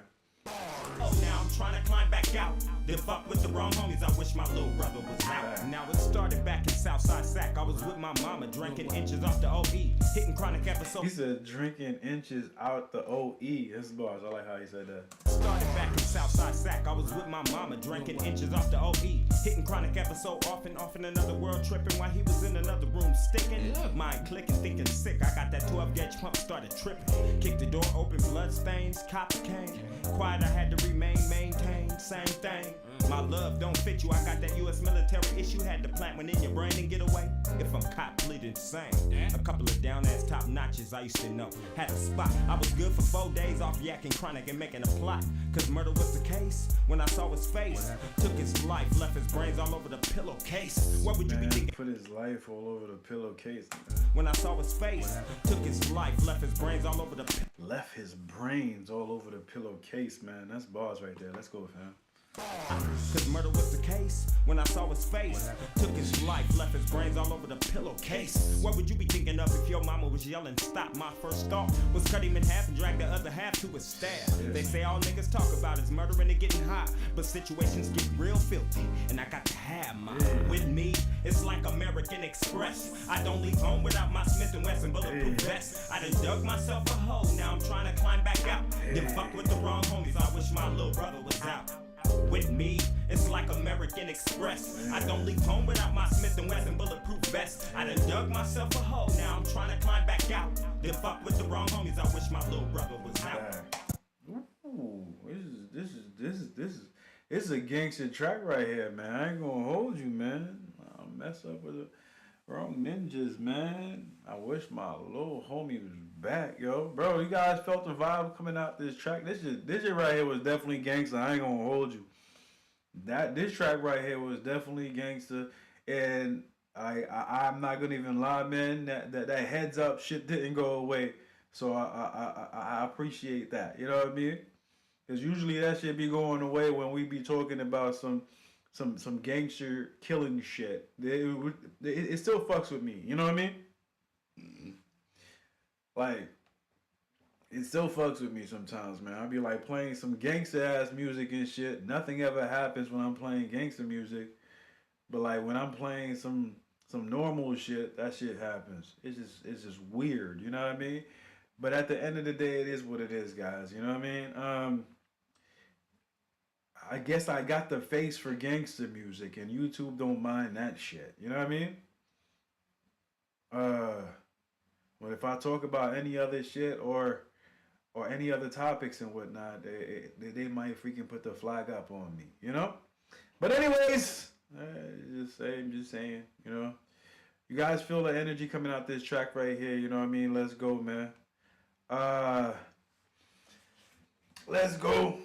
Oh, now I'm trying to climb back out. Then fuck with the wrong homies, I wish my little brother was out. Now it started back in Southside Sac. I was with my mama drinking inches off the OE. Hitting chronic episodes. He said drinking inches out the OE. His bars. I like how he said that. Started back in Southside Sac. I was with my mama drinking inches off the OE. Hitting chronic episode off in another world tripping while he was in another room sticking. Mind clicking, thinking sick. I got that 12 gauge pump, started tripping. Kicked the door open, blood stains, cops came. Quiet, I had to remain maintained, same thing. My love don't fit you, I got that US military issue. Had to plant one in your brain and get away. If I'm cop bleed insane. A couple of down ass top notches I used to know. Had a spot, I was good for 4 days off yakking chronic and making a plot. Cause murder was the case. When I saw his face, took his life, left his brains all over the pillowcase. What would you be thinking? Put his life all over the pillowcase. When I saw his face, took his life, left his brains all over the left his brains all over the pillowcase, man. That's bars right there. Let's go, fam. Cause murder was the case. When I saw his face, took his life, left his brains all over the pillowcase. What would you be thinking of if your mama was yelling stop? My first thought was cut him in half and drag the other half to a stab. They say all niggas talk about is murdering and getting high, but situations get real filthy, and I got to have mine. With me, it's like American Express. I don't leave home without my Smith & Wesson bulletproof vest. I done dug myself a hole, now I'm trying to climb back out. Then fuck with the wrong homies, I wish my little brother was out. With me, it's like American Express. I don't leave home without my Smith & Wesson bulletproof vest. I done dug myself a hole, now I'm trying to climb back out. Then fuck with the wrong homies, I wish my little brother was out. Ooh, this is a gangster track right here, man. I ain't gonna hold you, man. I'll mess up with the wrong ninjas, man. I wish my little homie was back, yo. Bro, you guys felt the vibe coming out this track. This shit right here was definitely gangster. I ain't gonna hold you. This track right here was definitely gangster, and I'm not gonna even lie, man. That heads up shit didn't go away, so I appreciate that. You know what I mean? Because usually that shit be going away when we be talking about some gangster killing shit. It still fucks with me. You know what I mean? Like, it still fucks with me sometimes, man. I'll be like playing some gangster ass music and shit. Nothing ever happens when I'm playing gangster music. But like when I'm playing some normal shit, that shit happens. It's just weird, you know what I mean? But at the end of the day, it is what it is, guys. You know what I mean? I guess I got the face for gangster music, and YouTube don't mind that shit. You know what I mean? But if I talk about any other shit or any other topics and whatnot, they might freaking put the flag up on me, you know? But anyways, I'm just saying, you know? You guys feel the energy coming out this track right here, you know what I mean? Let's go, man. Let's go.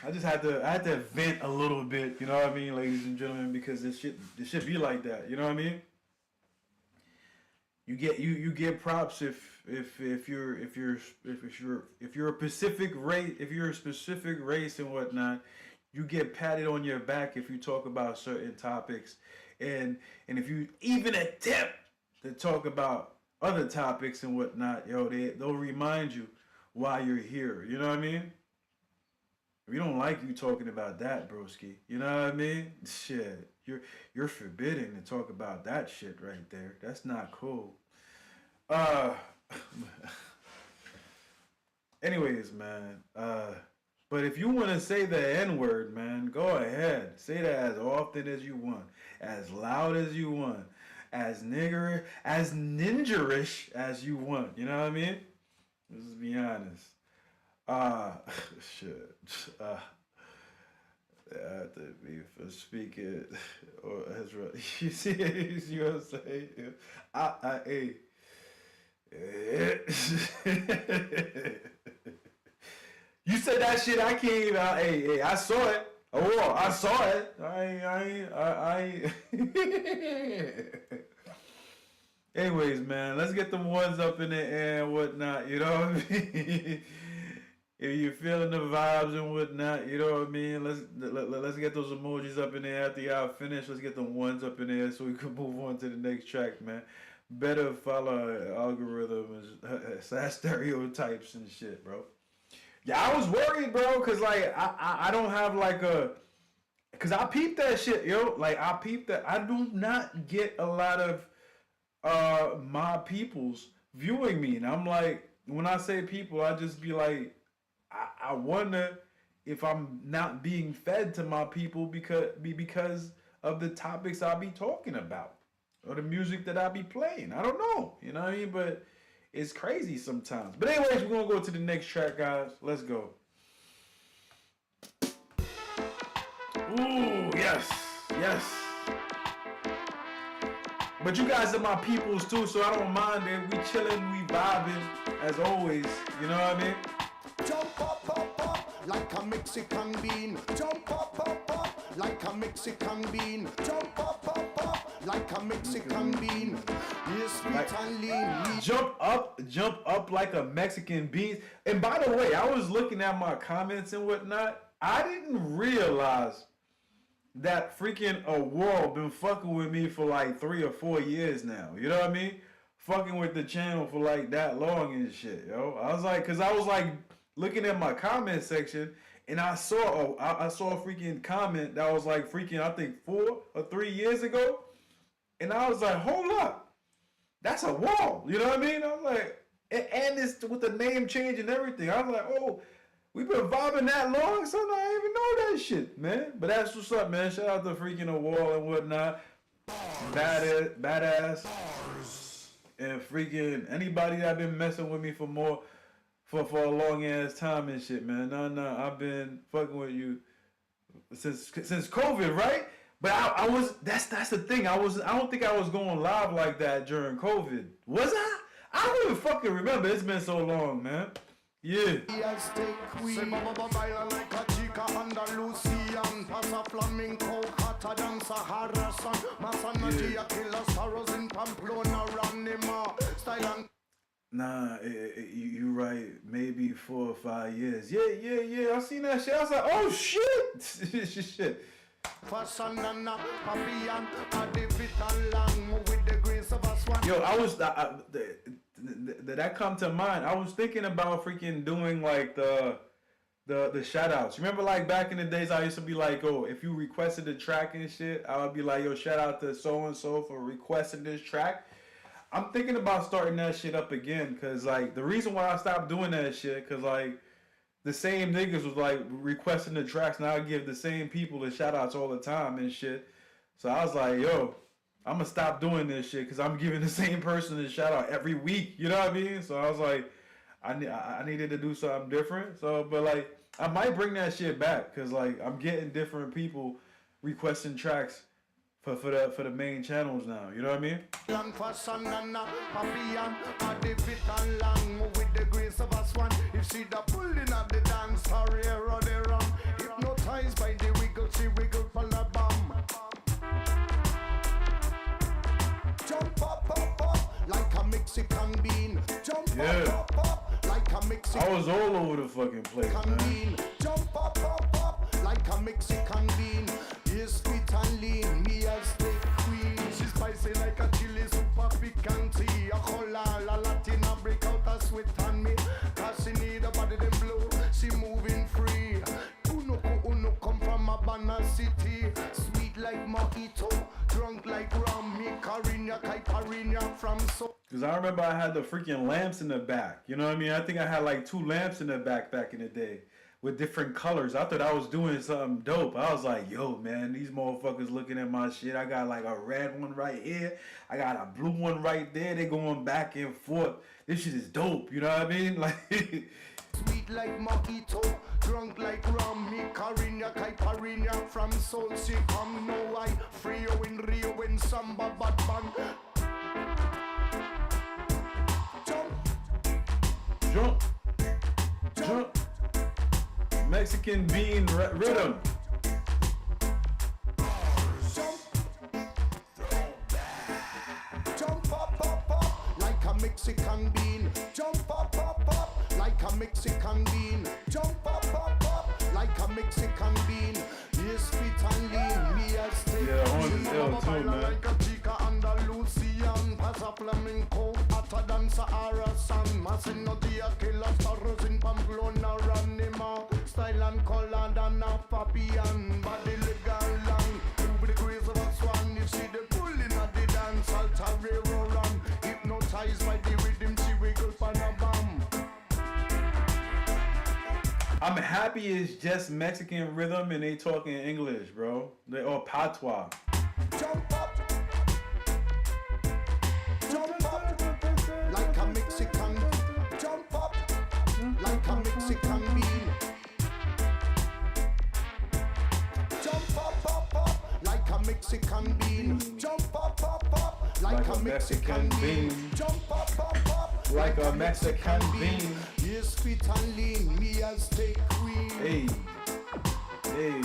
I had to vent a little bit, you know what I mean, ladies and gentlemen, because this shit be like that, you know what I mean? You get props if you're a specific race and whatnot. You get patted on your back if you talk about certain topics, and if you even attempt to talk about other topics and whatnot, yo, they'll remind you why you're here. You know what I mean? We don't like you talking about that, broski. You know what I mean? Shit, you're forbidden to talk about that shit right there. That's not cool. Anyways, man. But if you want to say the N-word, man, go ahead. Say that as often as you want, as loud as you want, as ninjerish as you want. You know what I mean? Let's just be honest. Shit. I have to be for speaking or Ezra. You see what I'm saying? You said that shit. I can't even. Hey, I saw it. Oh, I saw it. I. Anyways, man, let's get them ones up in the air and whatnot. You know what I mean? If you're feeling the vibes and whatnot, you know what I mean. Let's get those emojis up in there after y'all finish. Let's get them ones up in there so we can move on to the next track, man. Better follow algorithms, stereotypes and shit, bro. Yeah, I was worried, bro, cause like I don't have like cause I peeped that shit, yo. Like I peeped that. I do not get a lot of my peoples viewing me, and I'm like, when I say people, I just be like, I wonder if I'm not being fed to my people because of the topics I be talking about or the music that I be playing. I don't know, you know what I mean? But it's crazy sometimes. But anyways, we're gonna go to the next track, guys. Let's go. Ooh, yes. But you guys are my peoples too, so I don't mind it. We chilling, we vibing, as always. You know what I mean? Jump up, like a Mexican bean. Jump up, like a Mexican bean. Jump up, like a Mexican bean. Yes, sweet and lean. Jump up like a Mexican bean. And by the way, I was looking at my comments and whatnot. I didn't realize that freaking Aurora been fucking with me for like 3 or 4 years now. You know what I mean? Fucking with the channel for like that long and shit, yo. I was like looking at my comment section, and I saw a freaking comment that was like freaking, I think 4 or 3 years ago, and I was like, hold up, that's a wall. You know what I mean? I was like, and it's with the name change and everything. I was like, oh, we been vibing that long, son. I didn't even know that shit, man. But that's what's up, man. Shout out to freaking a wall and whatnot. Badass. And freaking anybody that been messing with me for a long ass time and shit, man. No, I've been fucking with you since COVID, right? But I was that's the thing. I don't think I was going live like that during COVID. Was I? I don't even fucking remember. It's been so long, man. Yeah. Nah, you right. Maybe 4 or 5 years. Yeah. I seen that shit. I was like, oh shit. Shit. Yo, I was that come to mind. I was thinking about freaking doing like the shout outs. Remember like back in the days I used to be like, oh, if you requested a track and shit, I would be like, yo, shout out to so and so for requesting this track. I'm thinking about starting that shit up again, cause like the reason why I stopped doing that shit, cause like the same niggas was like requesting the tracks, and I give the same people the shout outs all the time and shit. So I was like, yo, I'm gonna stop doing this shit because I'm giving the same person a shout out every week. You know what I mean? So I was like, I needed to do something different. So, but like, I might bring that shit back because like I'm getting different people requesting tracks for the main channels now. You know what I mean? With the grace of a swan, if she the pulling of the dance career or the run, hypnotized by the wiggle, she wiggle for the bum. Jump up, up, up, like a Mexican bean. Jump up, up, up, like a Mexican I was all over the fucking place, man. bean. Jump up, up, up, like a Mexican bean. Yes, sweet and lean, me as steak queen. She's spicy like a chili, super picanty. A cola, la Latina, break out a sweat on me. Cause she need a body them blow, she moving free. Uno come from Habana City. Sweet like mojito, drunk like rum. Me cariña, caipirinha from so. Cause I remember I had the freaking lamps in the back. You know what I mean? I think I had like 2 lamps in the back in the day with different colors. I thought I was doing something dope. I was like, yo, man, these motherfuckers looking at my shit. I got like a red one right here. I got a blue one right there. They going back and forth. This shit is dope. You know what I mean? Like, sweet like mojito, drunk like rum. Me cariña, caipirinha from soul. She come no I Frio in Rio in samba bad bang. jump, jump. Mexican bean rhythm. Jump up, up, up, like a Mexican bean. Jump up, up, up, like a Mexican bean. Jump up, up, up, like a Mexican bean. Yes, fit and lean, me as steak. Yeah, on the ill too, man. Like a chica Andalusian, pasa flamenco, hotter than Sahara sun. Masino dia que las torres in Pamplona ranima. Style and color than a Fabian, body legal long. With the grace of a swan, you see the pulling of the dance, Altarero run. Hypnotized by the rhythm, she wiggle pan a bum. I'm happy it's just Mexican rhythm and they talking English, bro. They all patois. Jump up, like a Mexican. Jump up, like a Mexican bean. Jump up, like a Mexican bean. Jump up, like a Mexican bean. Jump up, like a Mexican bean. Yes, fit and lean, me as steak queen. Hey, hey.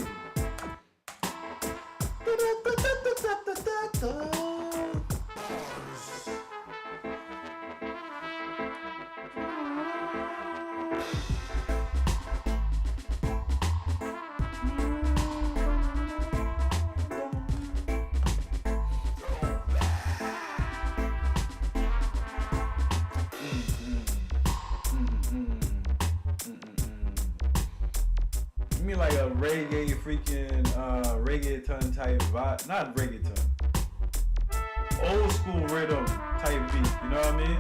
Me like a reggae freaking reggaeton type vibe, not reggaeton, old school rhythm type beat. You know what I mean?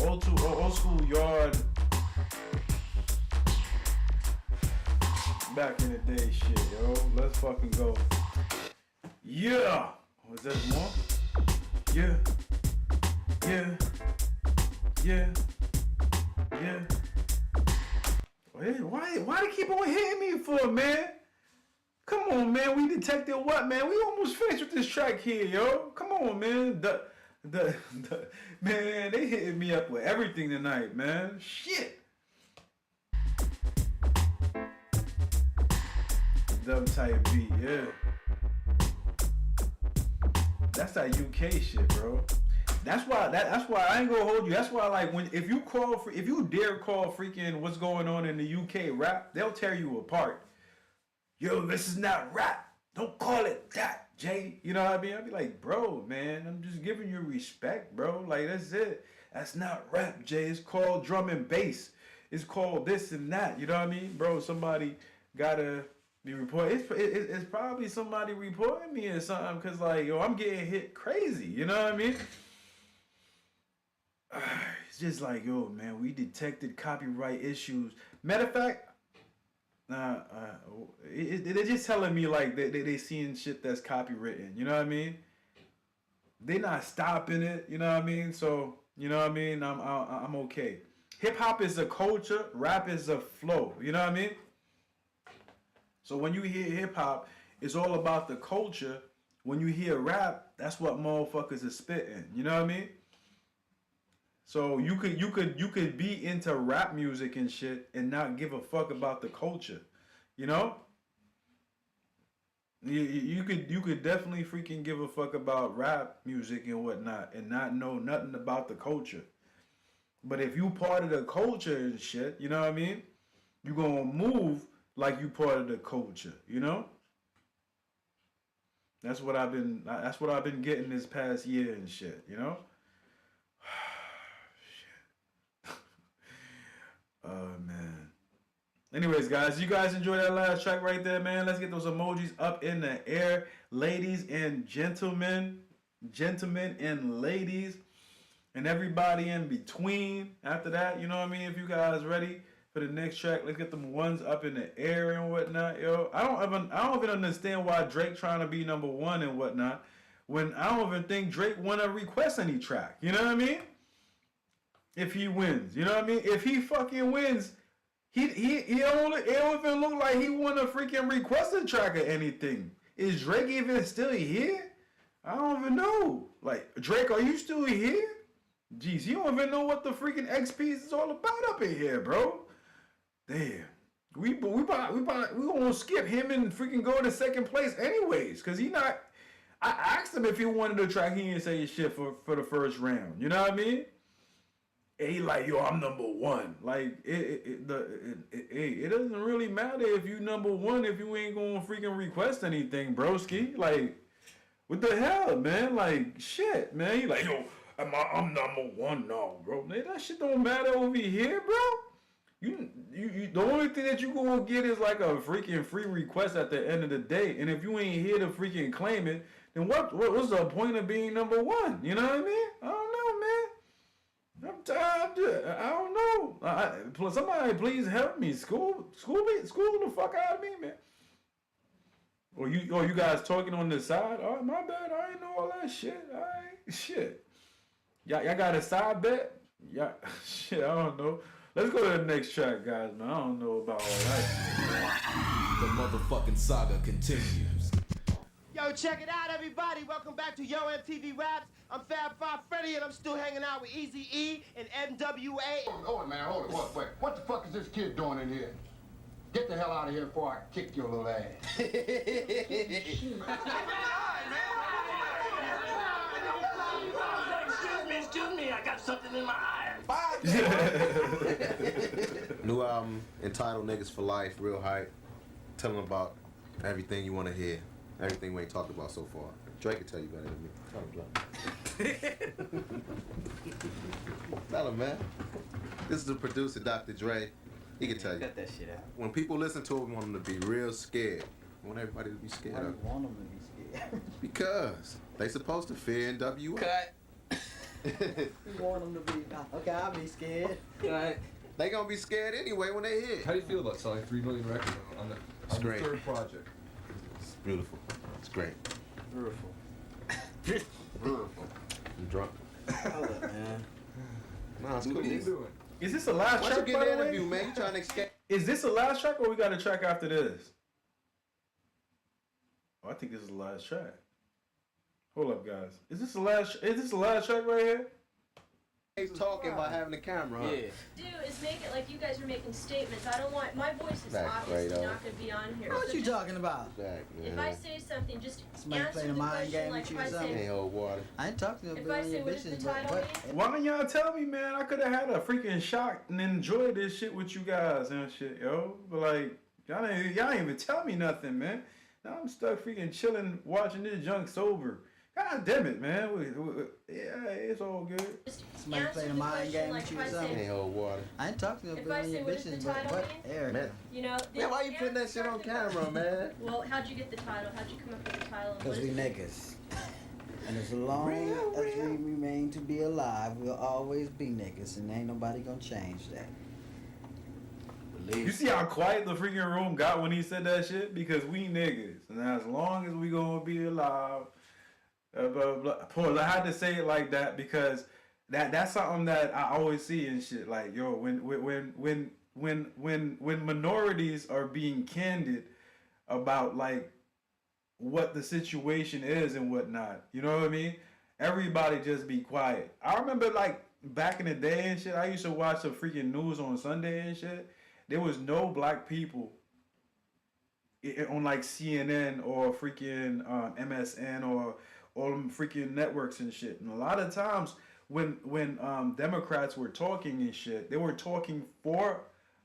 Old school yard, back in the day shit, yo. Let's fucking go. Yeah. Was that more? Yeah. Yeah. Yeah. Yeah. Why they keep on hitting me for, man? Come on, man. We detected what, man? We almost finished with this track here, yo. Come on, man. The man, they hitting me up with everything tonight, man. Shit. Dub type beat, yeah. That's that UK shit, bro. That's why I ain't gonna hold you. That's why, like, if you dare call freaking what's going on in the UK rap, they'll tear you apart. Yo, this is not rap. Don't call it that, Jay. You know what I mean? I'd be like, bro, man, I'm just giving you respect, bro. Like, that's it. That's not rap, Jay. It's called drum and bass. It's called this and that. You know what I mean, bro? Somebody gotta be reported. It's probably somebody reporting me or something, cause like, yo, I'm getting hit crazy. You know what I mean? It's just like, yo, man, we detected copyright issues. Matter of fact, they're just telling me like they seeing shit that's copywritten. You know what I mean? They not stopping it. You know what I mean? So you know what I mean? I'm okay. Hip hop is a culture. Rap is a flow. You know what I mean? So when you hear hip hop, it's all about the culture. When you hear rap, that's what motherfuckers are spitting. You know what I mean? So you could be into rap music and shit and not give a fuck about the culture. You know? You could definitely freaking give a fuck about rap music and whatnot and not know nothing about the culture. But if you part of the culture and shit, you know what I mean? You gonna move like you part of the culture, you know? That's what I've been getting this past year and shit, you know? Shit. Oh man. Anyways, guys, you guys enjoy that last track right there, man. Let's get those emojis up in the air. Ladies and gentlemen and ladies, and everybody in between. After that, you know what I mean? If you guys ready for the next track, let's get them ones up in the air and whatnot, yo. I don't even understand why Drake trying to be number one and whatnot when I don't even think Drake wanna request any track. You know what I mean? If he wins, you know what I mean? If he fucking wins, it don't even look like he wanna freaking request a track or anything. Is Drake even still here? I don't even know. Like, Drake, are you still here? Jeez, you don't even know what the freaking XP is all about up in here, bro. Damn. We gonna skip him and freaking go to second place anyways. Cause I asked him if he wanted to track, he didn't say shit for the first round. You know what I mean? And he like, yo, I'm number one. Like, it doesn't really matter if you number one if you ain't gonna freaking request anything, broski. Like, what the hell, man? Like, shit, man. He like, yo, I'm number one now, bro. Man, that shit don't matter over here, bro. You the only thing that you gonna get is like a freaking free request at the end of the day. And if you ain't here to freaking claim it, then what's the point of being number one? You know what I mean? I don't know, man. I'm tired. I don't know. Somebody please help me. School the fuck out of me, man. Or you guys talking on the side? Oh, my bad. I ain't know all that shit. All right, shit. Y'all got a side bet? Yeah, shit. I don't know. Let's go to the next track, guys, man. I don't know about all that shit. The motherfucking saga continues. Yo, check it out, everybody. Welcome back to Yo MTV Raps. I'm Fab Five Freddy, and I'm still hanging out with Eazy-E and MWA. Hold it, man. Hold it. Wait. What the fuck is this kid doing in here? Get the hell out of here before I kick your little ass. Excuse me, I got something in my eye. New album entitled Niggas for Life, real hype. Tell them about everything you want to hear, everything we ain't talked about so far. Drake can tell you better than me. Tell him, man. This is the producer, Dr. Dre. He can tell you. Cut that shit out. When people listen to him, we want them to be real scared. We want everybody to be scared of him. I want them to be scared. Because they supposed to fear NWA. Cut. You want them to be... Okay, I'll be scared. Right. They gonna be scared anyway when they hit. How do you feel about selling 3 million records on the great. third project? It's beautiful. It's great. Beautiful. Beautiful. I'm drunk. Hold up, man. Nah, it's cool. What are you doing? Is this the last track, you by get the the interview, way? man? You trying to escape? Is this the last track, or we got a track after this? Oh, I think this is the last track. Hold up, guys. Is this the last track right here? He's talking about having the camera on. Do is make it like you guys are making statements. I don't want my voice is Back, obviously right, not going to be on here. What so you just, talking about? Back, if I say something, just Somebody answer playing a the mind question game like with you if or I something? say. Ain't hold water. I ain't talking to If you I about say your what is the business, title but mean? Why don't y'all tell me, man? I could have had a freaking shot and enjoyed this shit with you guys and shit, yo. But like, y'all ain't even tell me nothing, man. Now I'm stuck freaking chilling, watching this junk sober. God damn it, man. Yeah, it's all good. somebody playing a mind game with you or something? Ain't hold water. I ain't talking to you If about I say your what is the business, title but mean? Eric. Man. You know, Man, why you putting that shit on camera, man? Well, how'd you get the title? How'd you come up with the title? Because we niggas. And as long as we remain to be alive, we'll always be niggas, and ain't nobody gonna change that. You see how quiet the freaking room got when he said that shit? Because we niggas, and as long as we gonna be alive, blah, blah, blah. Pause. I had to say it like that because that's something that I always see and shit. Like, yo, when minorities are being candid about like what the situation is and whatnot, you know what I mean? Everybody just be quiet. I remember like back in the day and shit, I used to watch the freaking news on Sunday and shit. There was no black people on like CNN or freaking MSN or all them freaking networks and shit. And a lot of times when Democrats were talking and shit, they were talking for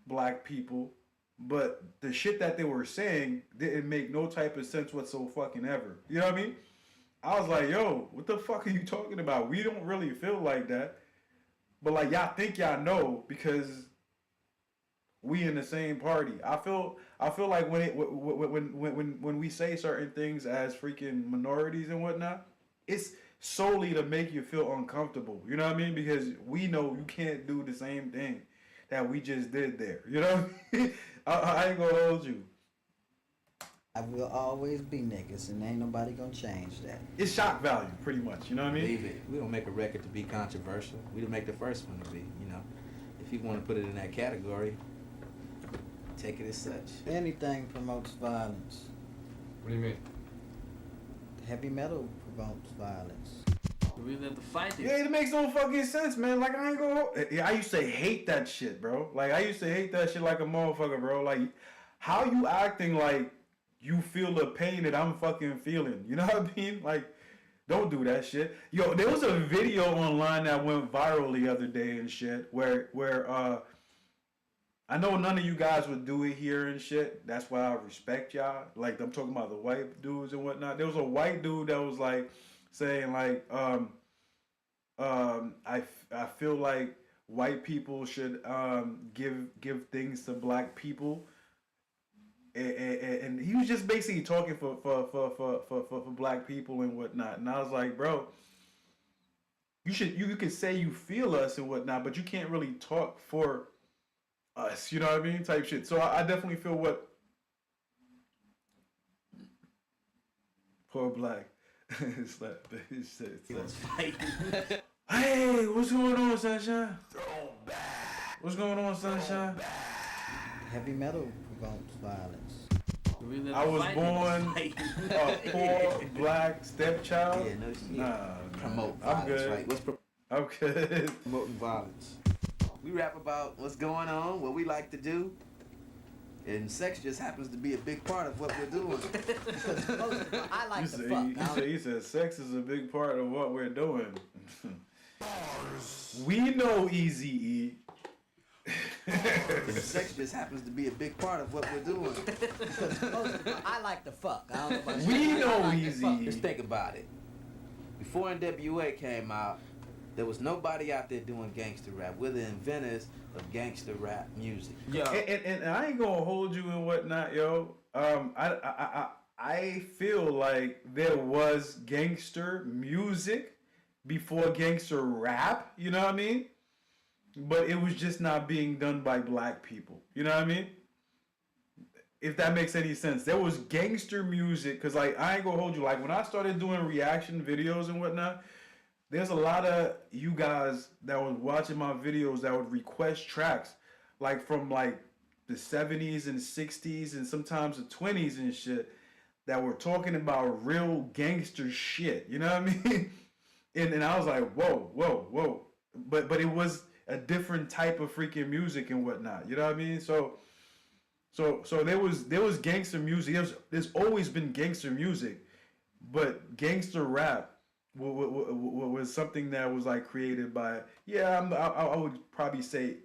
black people, but the shit that they were saying didn't make no type of sense whatsoever fucking ever. You know what I mean? I was like, yo, what the fuck are you talking about? We don't really feel like that. But like y'all think y'all know because we in the same party. I feel like when we say certain things as freaking minorities and whatnot, it's solely to make you feel uncomfortable. You know what I mean? Because we know you can't do the same thing that we just did there. You know what I mean? I ain't gonna hold you. I will always be niggas, and ain't nobody gonna change that. It's shock value, pretty much. You know what I mean? Believe it. We don't make a record to be controversial. We don't make the first one to be. You know, if you want to put it in that category, take it as such. Anything promotes violence. What do you mean? Heavy metal promotes violence. We live to fight it. Yeah, it makes no fucking sense, man. Like, I ain't gonna... I used to hate that shit, bro. Like, I used to hate that shit like a motherfucker, bro. Like, how you acting like you feel the pain that I'm fucking feeling? You know what I mean? Like, don't do that shit. Yo, there was a video online that went viral the other day and shit where I know none of you guys would do it here and shit. That's why I respect y'all. Like, I'm talking about the white dudes and whatnot. There was a white dude that was like saying like, I feel like white people should give things to black people, and he was just basically talking for black people and whatnot. And I was like, bro, you can say you feel us and whatnot, but you can't really talk for us, you know what I mean, type shit. So I definitely feel what poor black. It's like, he was fighting. Hey, what's going on, Sunshine? What's going on, Sunshine? Heavy metal promotes violence. I was born a poor black stepchild. Yeah, no shit. Nah, Promote I'm violence, good. right? I'm good. Promoting violence. We rap about what's going on, what we like to do, and sex just happens to be a big part of what we're doing. I like to fuck. He said sex is a big part of what we're doing. We know Eazy-E. And sex just happens to be a big part of what we're doing. I like to fuck. I don't know about We you. know I like to Easy. fuck. Just think about it. Before NWA came out, there was nobody out there doing gangster rap. We're the inventors of gangster rap music. Yeah. And I ain't gonna hold you and whatnot, yo. I feel like there was gangster music before gangster rap. You know what I mean? But it was just not being done by black people. You know what I mean? If that makes any sense. There was gangster music, because like, I ain't gonna hold you. Like, when I started doing reaction videos and whatnot, there's a lot of you guys that was watching my videos that would request tracks like from like the 70s and 60s and sometimes the 20s and shit that were talking about real gangster shit. You know what I mean? And I was like, whoa. But it was a different type of freaking music and whatnot. You know what I mean? So there was gangster music. There's always been gangster music, but gangster rap was something that was like created by I would probably say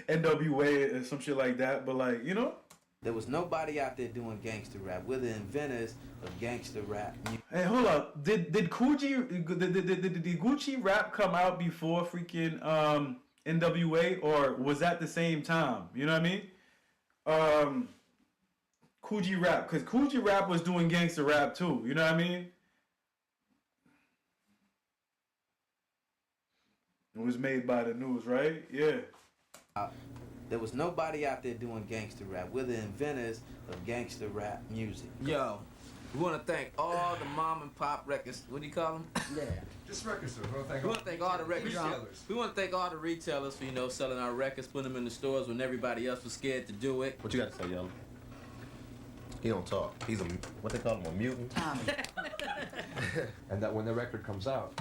NWA or some shit like that. But like, you know. There was nobody out there doing gangster rap. We're the inventors of gangster rap. Hey, hold up. Did Gucci rap come out before freaking NWA, or was that the same time? You know what I mean? Coogee rap, because Coogee rap was doing gangster rap too. You know what I mean? It was made by the news, right? Yeah. There was nobody out there doing gangster rap. We're the inventors of gangster rap music. Yo, we want to thank all the mom and pop records. What do you call them? Yeah. Just record stores. We want to thank all the record retailers. We want to thank all the retailers for, you know, selling our records, putting them in the stores when everybody else was scared to do it. What you got to say, Yellow? He don't talk. He's a, what they call him, a mutant? And that when the record comes out,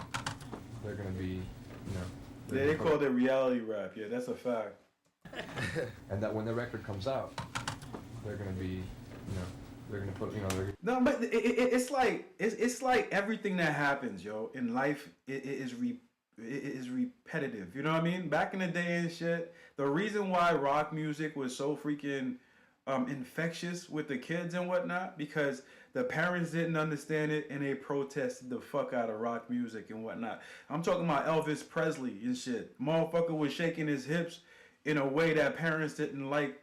they're gonna be, you know. Yeah, they call it reality rap. Yeah, that's a fact. And that when the record comes out, they're gonna be, you know, they're gonna put, you know, they're. No, but it's like everything that happens, yo, in life. It is repetitive. You know what I mean? Back in the day and shit, the reason why rock music was so freaking infectious with the kids and whatnot, because the parents didn't understand it and they protested the fuck out of rock music and whatnot. I'm talking about Elvis Presley and shit. Motherfucker was shaking his hips in a way that parents didn't like.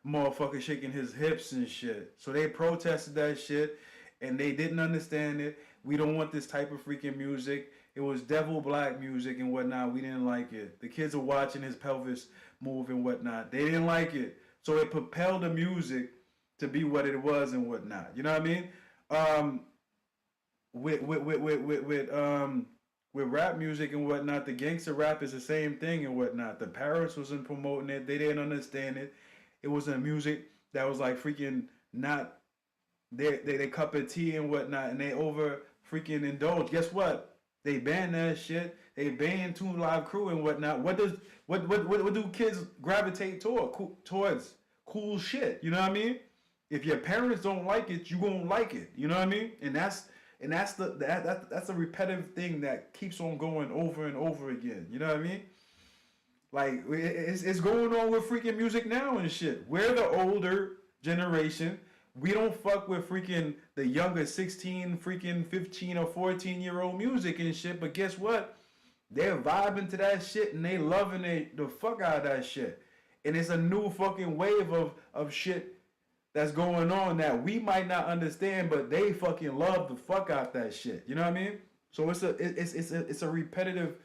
Motherfucker shaking his hips and shit. So they protested that shit and they didn't understand it. We don't want this type of freaking music. It was devil black music and whatnot. We didn't like it. The kids are watching his pelvis move and whatnot. They didn't like it. So it propelled the music to be what it was and whatnot. You know what I mean? With rap music and whatnot, the gangster rap is the same thing and whatnot. The parents wasn't promoting it. They didn't understand it. It wasn't music that was like freaking not their cup of tea and whatnot, and they over freaking indulge. Guess what? They banned that shit. They banned 2 Live Crew and whatnot. What do kids gravitate towards? Cool shit. You know what I mean? If your parents don't like it, you won't like it. You know what I mean? And that's a repetitive thing that keeps on going over and over again. You know what I mean? Like, it's going on with freaking music now and shit. We're the older generation. We don't fuck with freaking the younger 16, freaking 15 or 14-year-old music and shit. But guess what? They're vibing to that shit and they loving the fuck out of that shit. And it's a new fucking wave of shit that's going on that we might not understand, but they fucking love the fuck out that shit. You know what I mean? So it's a repetitive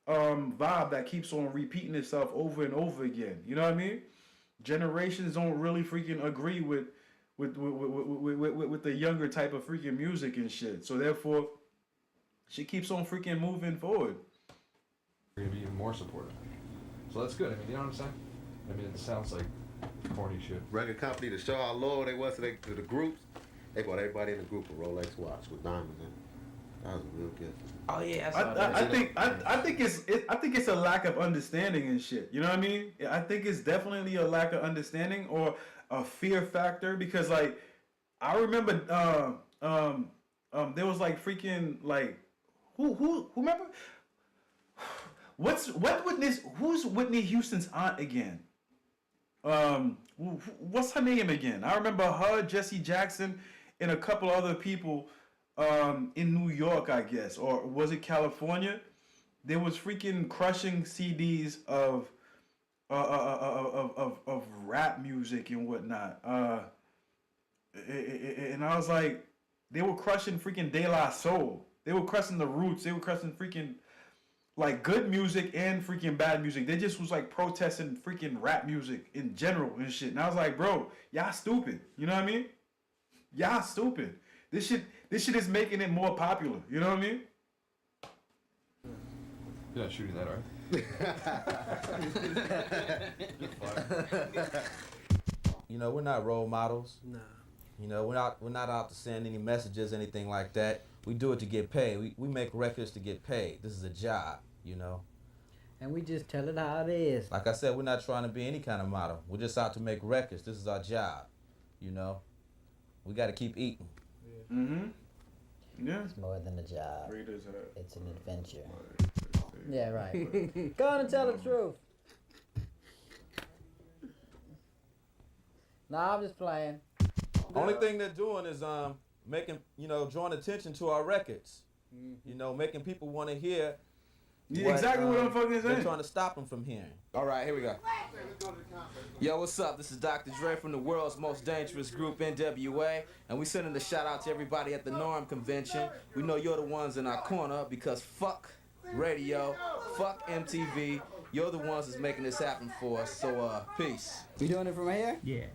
vibe that keeps on repeating itself over and over again. You know what I mean? Generations don't really freaking agree with the younger type of freaking music and shit. So therefore, she keeps on freaking moving forward. We're gonna be even more supportive. So that's good. I mean, you know what I'm saying? I mean, it sounds like corny shit. Record company to show how loyal they was to the groups. They bought everybody in the group a Rolex watch with diamonds in it. That was a real gift. Oh yeah, I think it's a lack of understanding and shit. You know what I mean? I think it's definitely a lack of understanding or a fear factor, because like I remember there was like freaking like who remember who's Whitney Houston's aunt again? What's her name again? I remember her, Jesse Jackson, and a couple other people in New York, I guess, or was it California? There was freaking crushing CDs of rap music and whatnot. And I was like, they were crushing freaking De La Soul. They were crushing the Roots. They were crushing freaking like good music and freaking bad music. They just was like protesting freaking rap music in general and shit. And I was like, bro, y'all stupid. You know what I mean? Y'all stupid. This shit is making it more popular. You know what I mean? You're not shooting that, right? You know, we're not role models. Nah. You know, we're not out to send any messages, anything like that. We do it to get paid. We make records to get paid. This is a job, you know. And we just tell it how it is. Like I said, we're not trying to be any kind of model. We're just out to make records. This is our job, you know. We got to keep eating. Yeah. Mm-hmm. Yeah. It's more than a job. Readers it's an adventure. Yeah, right. Go on and tell the truth. Nah, I'm just playing. Only thing they're doing is making, you know, drawing attention to our records. You know, making people want to hear. Exactly what I'm fucking saying. They're trying to stop them from hearing. All right, here we go. Yo, what's up? This is Dr. Dre from the world's most dangerous group, NWA, and we sending a shout out to everybody at the Norm Convention. We know you're the ones in our corner because fuck radio. Fuck MTV. You're the ones that's making this happen for us. So, peace. We doing it from here? Yeah.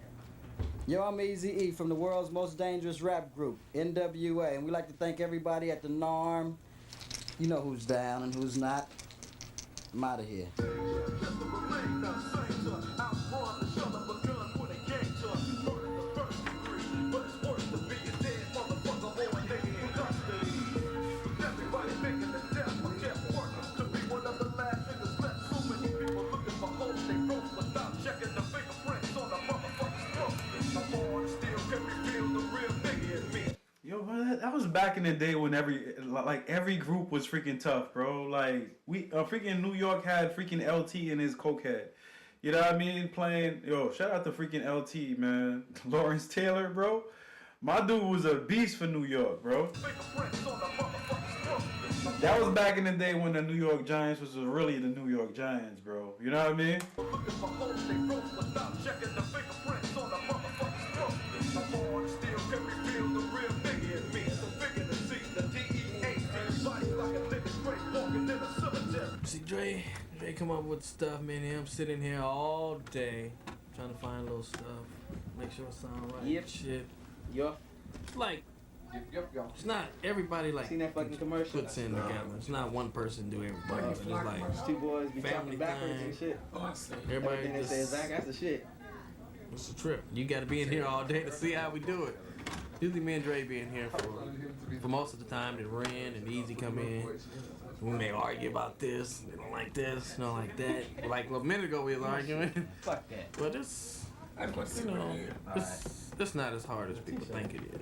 Yo, I'm Eazy-E from the world's most dangerous rap group, NWA, and we like to thank everybody at the NARM. You know who's down and who's not. I'm out of here. Yo, man, that was back in the day when every group was freaking tough, bro. Like freaking New York had freaking LT in his cokehead. You know what I mean? Playing, yo, shout out to freaking LT, man. Lawrence Taylor, bro. My dude was a beast for New York, bro. That was back in the day when the New York Giants was really the New York Giants, bro. You know what I mean? See, Dre come up with stuff, man. I'm sitting here all day trying to find little stuff, make sure it sound right. Yep. Shit. Yup. Like, Yep. it's not everybody like Seen that fucking commercial? puts in together. It's not one person do everything. It's like Two boys be family talking backwards thing. and shit. Everybody Everything they just, say is Zach, that's the shit. It's a trip. You got to be in here all day to see how we do it. Usually me and Dre be in here for most of the time. Then Ren and Easy come in. We may argue about this. They don't like this. Don't like that. Like a minute ago we was arguing. Fuck that. But it's, you know, it's not as hard as people think it is.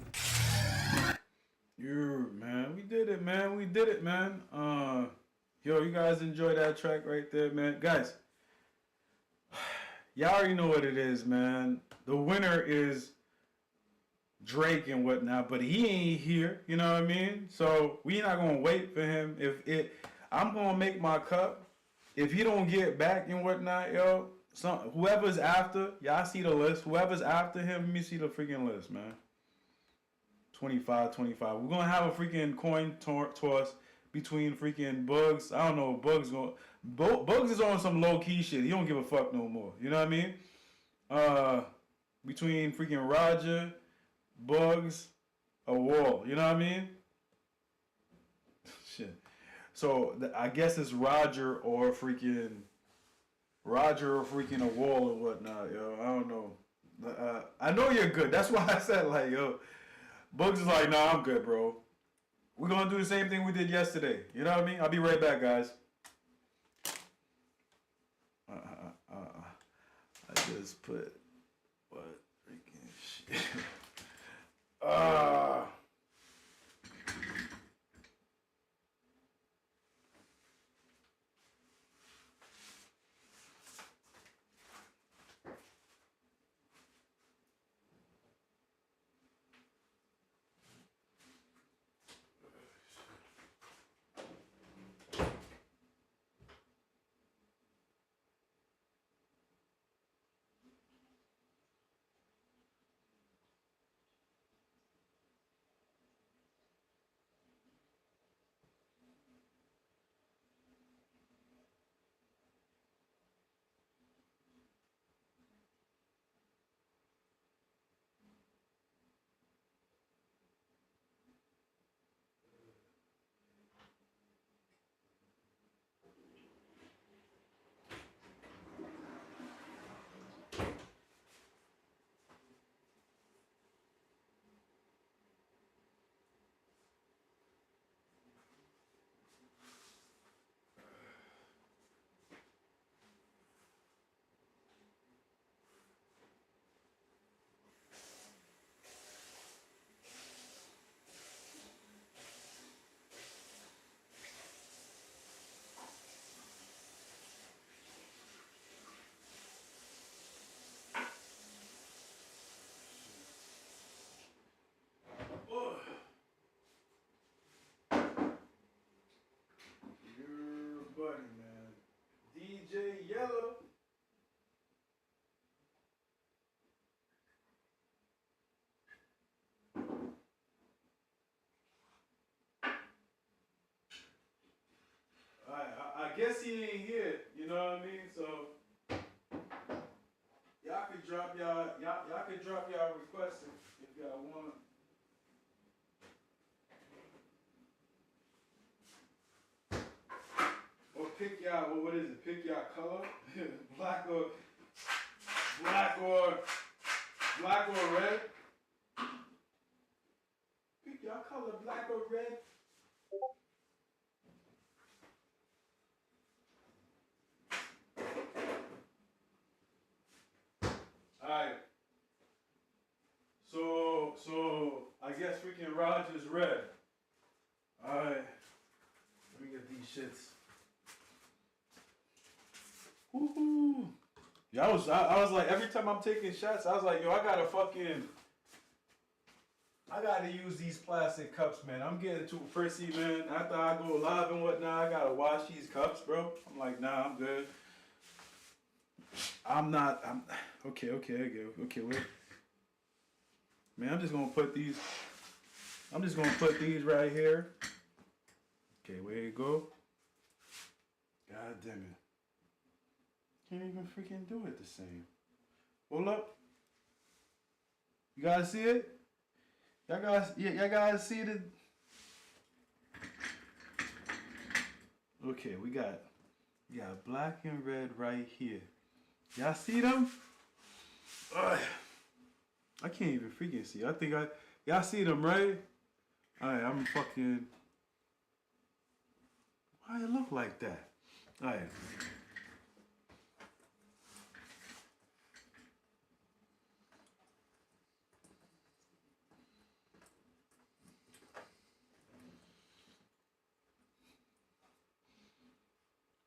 Yeah, man, we did it, man. We did it, man. Yo, you guys enjoy that track right there, man. Guys, y'all already know what it is, man. The winner is Drake and whatnot, but he ain't here. You know what I mean? So we not gonna wait for him. I'm gonna make my cup. If he don't get back and whatnot, yo, whoever's after, y'all see the list. Whoever's after him, let me see the freaking list, man. 25. We're gonna have a freaking coin toss between freaking Bugs. I don't know. Bugs is on some low key shit. He don't give a fuck no more. You know what I mean? Between freaking Roger, Bugs, a Wall. You know what I mean? Shit. So I guess it's Roger or freaking a Wall or whatnot, yo. I don't know. I know you're good. That's why I said like, yo. Bugs is like, nah, I'm good, bro. We're gonna do the same thing we did yesterday. You know what I mean? I'll be right back, guys. I just put what freaking shit. guess he ain't here. You know what I mean? So y'all could drop y'all requests if y'all want. Or pick y'all, what is it? Pick y'all color, black or red. Pick y'all color, black or red. Alright. So I guess freaking Roger's red. Alright. Let me get these shits. Woohoo! Yeah, I was like, every time I'm taking shots, I was like, yo, I gotta use these plastic cups, man. I'm getting too prissy, man. After I go live and whatnot, I gotta wash these cups, bro. I'm like, nah, I'm good. Okay, wait. Man, I'm just gonna put these right here. Okay, where you go? God damn it. Can't even freaking do it the same. Hold up. You guys see it? Y'all guys see it? Okay, we got black and red right here. Y'all see them? Ugh. I can't even freaking see. Y'all see them, right? Alright, I'm fucking. Why it look like that? Alright.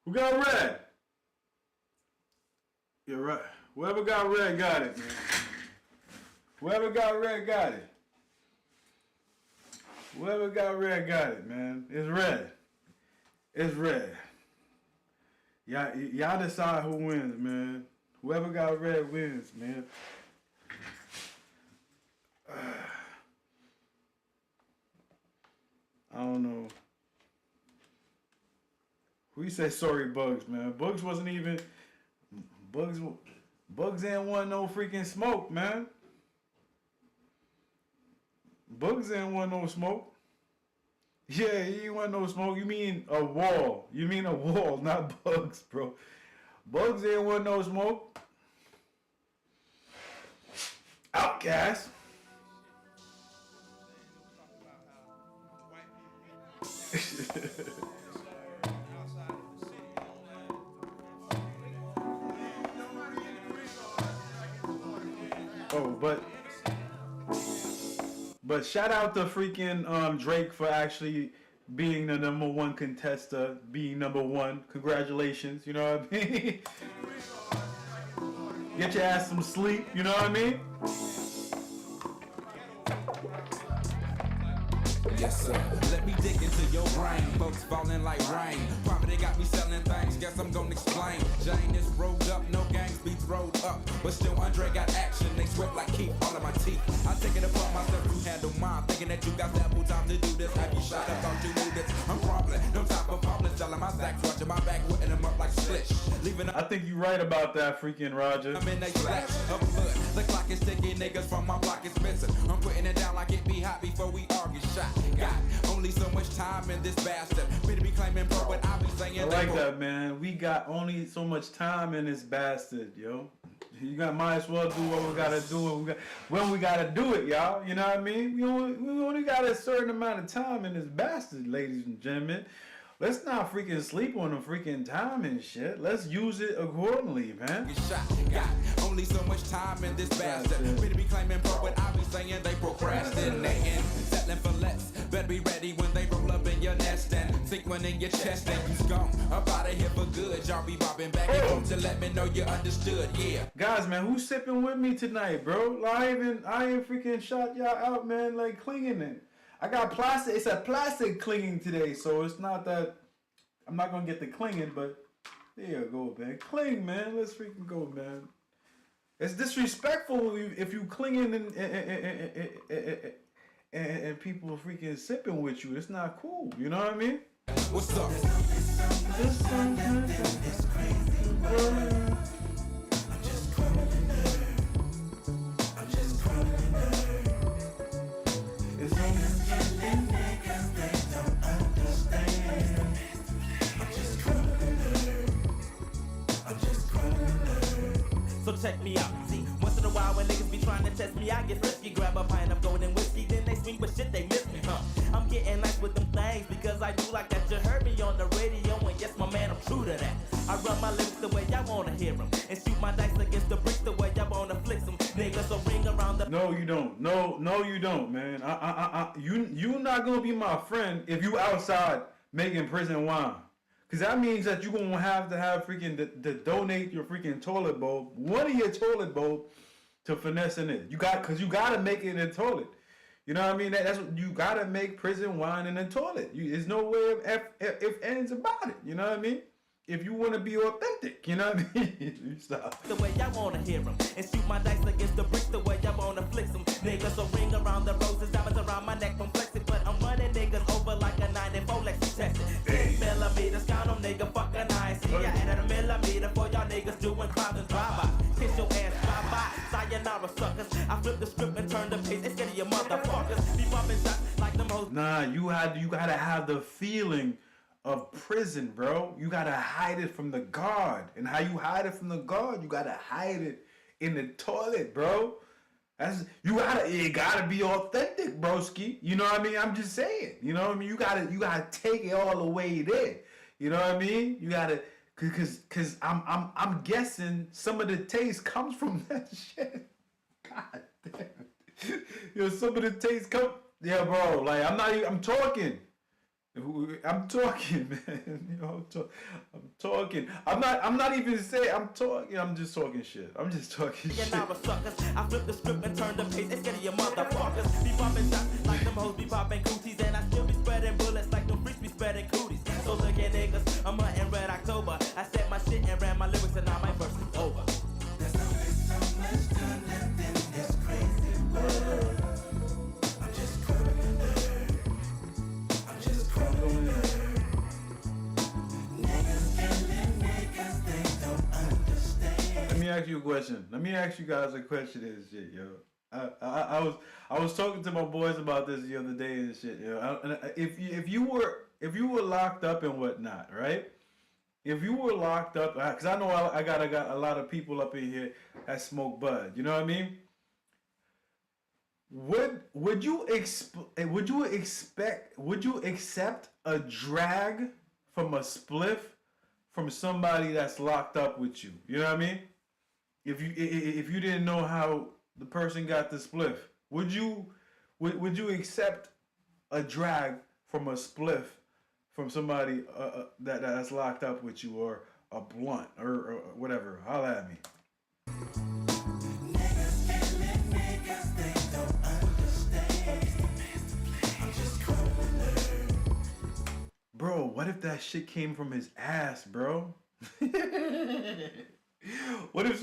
Who got red? You're right. Whoever got red got it, man. Whoever got red got it. Whoever got red got it, man. It's red. It's red. Y'all decide who wins, man. Whoever got red wins, man. I don't know. We say sorry, Bugs, man. Bugs wasn't even. Bugs ain't want no freaking smoke, man. Bugs ain't want no smoke. Yeah, he ain't want no smoke. You mean a wall. You mean a wall, not Bugs, bro. Bugs ain't want no smoke. Outcast. Oh, but shout out to freaking Drake for actually being the #1 contestant, being #1. Congratulations, you know what I mean? Get your ass some sleep, you know what I mean? Yes, sir. Let me dig into your brain. Folks falling like rain. Property got me selling things. Guess I'm gonna explain. Jane is rolled up, no gangs beats rolled up. But still, Andre got action. They sweat like Keith, all of my teeth. I take it upon myself to handle mine. Thinking that you got ample time to do this. Have you shot up? Thought you knew this. I'm crumbling. No time for problems. Selling my sacks. Watching my back. Whipping them up like Slish. Leaving I think you're right about that, freaking Roger. I'm in a flash of blood. The clock is ticking. Niggas from my block is missing. I'm putting it down like it be hot before we all get shot. Got only so much time in this bastard. Me to be claiming pro, but I be saying I like that, man. We got only so much time in this bastard, yo. You might as well do what we gotta do when we gotta do it, y'all. You know what I mean? We only got a certain amount of time in this bastard, ladies and gentlemen. Let's not freaking sleep on the freaking time and shit. Let's use it accordingly, man. Got only so much time in this bastard. Me to be claiming pro, but I be saying they procrastinating. Settling for less. Better be ready when they roll up in your nest and sink one in your chest and you gone. Up out of here for good. Y'all be bobbing back and forth to let me know you understood. Yeah. Guys, man, who's sipping with me tonight, bro? Like, I ain't freaking shot y'all out, man. Like clinging it. I got plastic. It's a plastic clinging today, so it's not that. I'm not gonna get the clinging, but there you go, man. Cling, man. Let's freaking go, man. It's disrespectful if you clinging and people freaking sipping with you. It's not cool. You know what I mean? What's up? So check me out. See, once in a while when niggas be trying to test me, I get frisky. Grab a pint of golden whiskey, then they swing, but shit, they miss me, huh? I'm getting nice with them things because I do like that. You heard me on the radio, and yes, my man, I'm true to that. I run my lips the way I wanna hear them, and shoot my dice against the bricks the way I wanna flick them. Niggas so ring around the. No, you don't. No, you don't, man. You not gonna be my friend if you outside making prison wine. Cause that means that you're gonna have to have freaking to donate your freaking toilet bowl, one of your toilet bowl, to finesse in it. You gotta make it in a toilet. You know what I mean? That's what you gotta make prison wine in a toilet. There's no way of if ends about it. You know what I mean? If you want to be authentic, you know what I mean? You stop. The way I wanna hear them, and shoot my dice against the bricks the way I wanna flick them. Niggas so ring around the roses, diamonds around my neck, complexity, but I'm running niggas over like a 94 Lexus Texas. 10 millimeters, count them nigga fucking eyes. See, I added a millimeter for y'all niggas doing crimes and drive-by. Kiss your ass, drive-by, sayonara suckers. I flip the script and turn the page, it's getting your motherfuckers. Be bumping shots like them hoes. Nah, you gotta have the feeling of prison, bro. You gotta hide it from the guard. And how you hide it from the guard, you gotta hide it in the toilet, bro. You gotta be authentic, broski. You know what I mean? I'm just saying. You know what I mean? You gotta take it all the way there. You know what I mean? You gotta, cause I'm guessing some of the taste comes from that shit. God damn. Yo, some of the taste come. Yeah, bro. Like I'm talking. I'm talking, man. You know, I'm talking. I'm not even saying I'm talking. I'm just talking shit. I'm just talking shit. I flip the script and turn the page. It's getting your motherfuckers. Be bumping shots like them hoes be popping cooties, and I still be spreading bullets like them freaks be spreading cooties. So look at niggas, I'm hunting Red October. I said my shit and ran my lyrics, and now my verse is over. There's only so much time left in this crazy world. I'm just crumbling. I'm just crumbling. Niggas killing niggas, they don't understand. Let me ask you a question. Let me ask you guys a question and shit, yo. I was talking to my boys about this the other day and shit, yo. If you were locked up and whatnot, right? If you were locked up, because I know I got a lot of people up in here that smoke bud. You know what I mean? Would you accept a drag from a spliff from somebody that's locked up with you? You know what I mean? If you didn't know how the person got the spliff, would you accept a drag from a spliff from somebody that's locked up with you, or a blunt or whatever? Holla at me. Bro, what if that shit came from his ass, bro? What if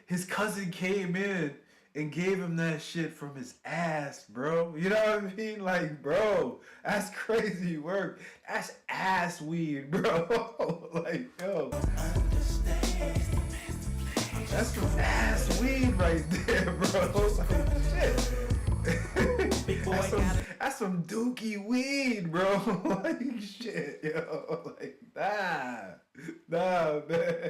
his cousin came in and gave him that shit from his ass, bro? You know what I mean? Like, bro, that's crazy work. That's ass weed, bro. Like, yo. That's some ass weed right there, bro. Like, shit. That's some dookie weed, bro. Like, shit, yo. Like, nah, man.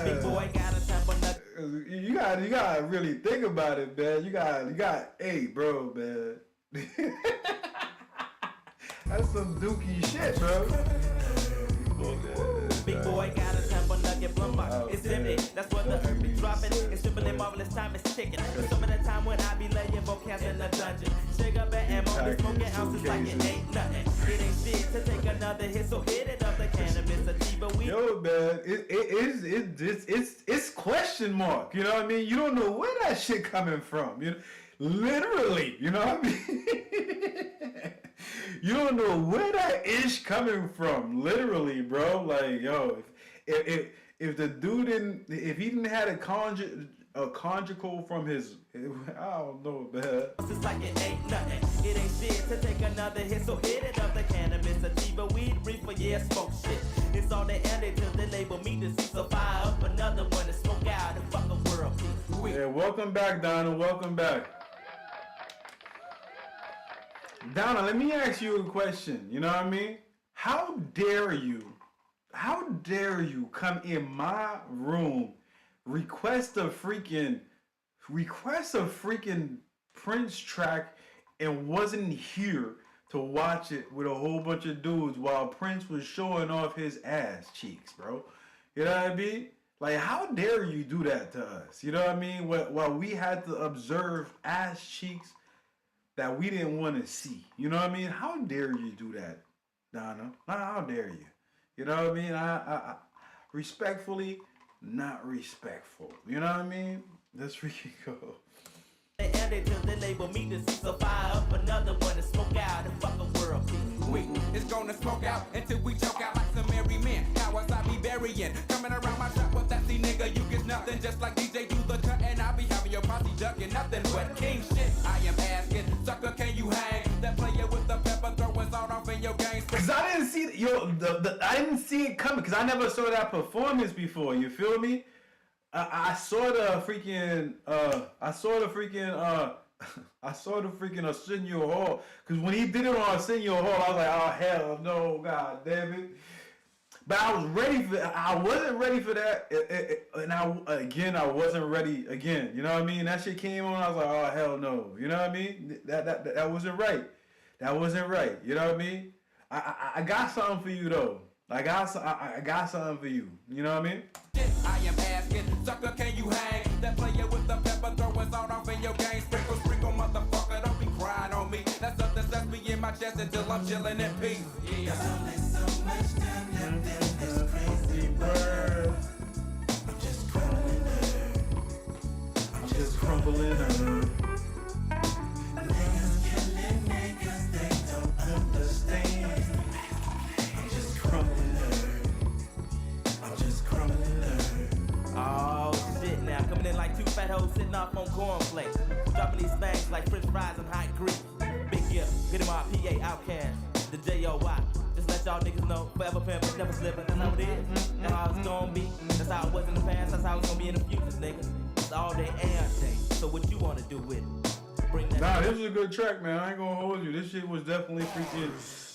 Big boy got a time for nothing. You gotta really think about it, man. You got, hey, bro, man. That's some dookie shit, bro. Big boy got a time for nugget blunt box. It's empty. That's what the earth be dropping. It's simply marvelous time is ticking. Some of the time when I be laying vocabs in the dungeon. Sugar bet and only smoking ounces like it ain't nothing. It ain't shit to take another hit, so hit it up the cannabis, sativa weed. Yo, man, it's question mark. You know what I mean? You don't know where that shit coming from. You know, literally. You know what I mean? You don't know where that ish coming from. Literally, bro. Like, yo, if the dude if he didn't have a conjugal from his, I don't know, man. It's like it ain't nothing. it ain't shit to take another hit, so hit it up. The cannabis achiever, weed reefer, yeah, smoke shit. It's all they added till they label me deceased. So fire up another one to smoke out and fuck a world peace. Yeah, welcome back, Donna. Welcome back. Donna, let me ask you a question. You know what I mean? How dare you come in my room, request a freaking Prince track and wasn't here to watch it with a whole bunch of dudes while Prince was showing off his ass cheeks, bro? You know what I mean? Like, how dare you do that to us? You know what I mean? While we had to observe ass cheeks that we didn't want to see. You know what I mean? How dare you do that, Donna? How dare you? You know what I mean? I respectfully, not respectful. You know what I mean? Let's freaking go. They added till they label me deceased. So fire up another one to smoke out and fuck a world peace. We is gonna smoke out until we choke out like some merry men. Cowards I be burying. Coming around my shop with that see nigga, you get nothing. Just like DJ do the cut and I be having your posse ducking nothing but king shit. I am asking, sucker, can you hang? That player with the pepper throwing salt off in your game. Cause I didn't see I didn't see it coming because I never saw that performance before. You feel me? I saw the freaking Arsenio Hall. Cause when he did it on Arsenio Hall, I was like, oh hell no, god damn it. But I wasn't ready for that. And I wasn't ready again. You know what I mean? That shit came on, I was like, oh hell no. You know what I mean? That wasn't right. That wasn't right. You know what I mean? I got something for you though. I got something for you. You know what I mean? I am asking, sucker, can you hang? That player with the pepper throwing salt off in your game. Sprinkle, motherfucker, don't be crying on me. That's something that's me in my chest until I'm chilling in peace. Yeah. There's only so much time left in this crazy world. I'm just crumbling her. I'm just crumbling her. Niggas killing niggas, they don't understand. I'm just crumbling her. I'm just crumbling her. Oh shit now, coming in like two fat hoes sitting off on cornflakes. Dropping these things like french fries and hot grease. Big gift, get him our PA outcast, the J-O-Y. Just let y'all niggas know, forever pimpin', never slippin', that's how it is. That's how it's gonna be, that's how it was in the past, that's how it's gonna be in the future, nigga. It's all day and day, so what you wanna do with it? Bring that. Nah, this was a good track, man. I ain't gonna hold you. This shit was definitely freaking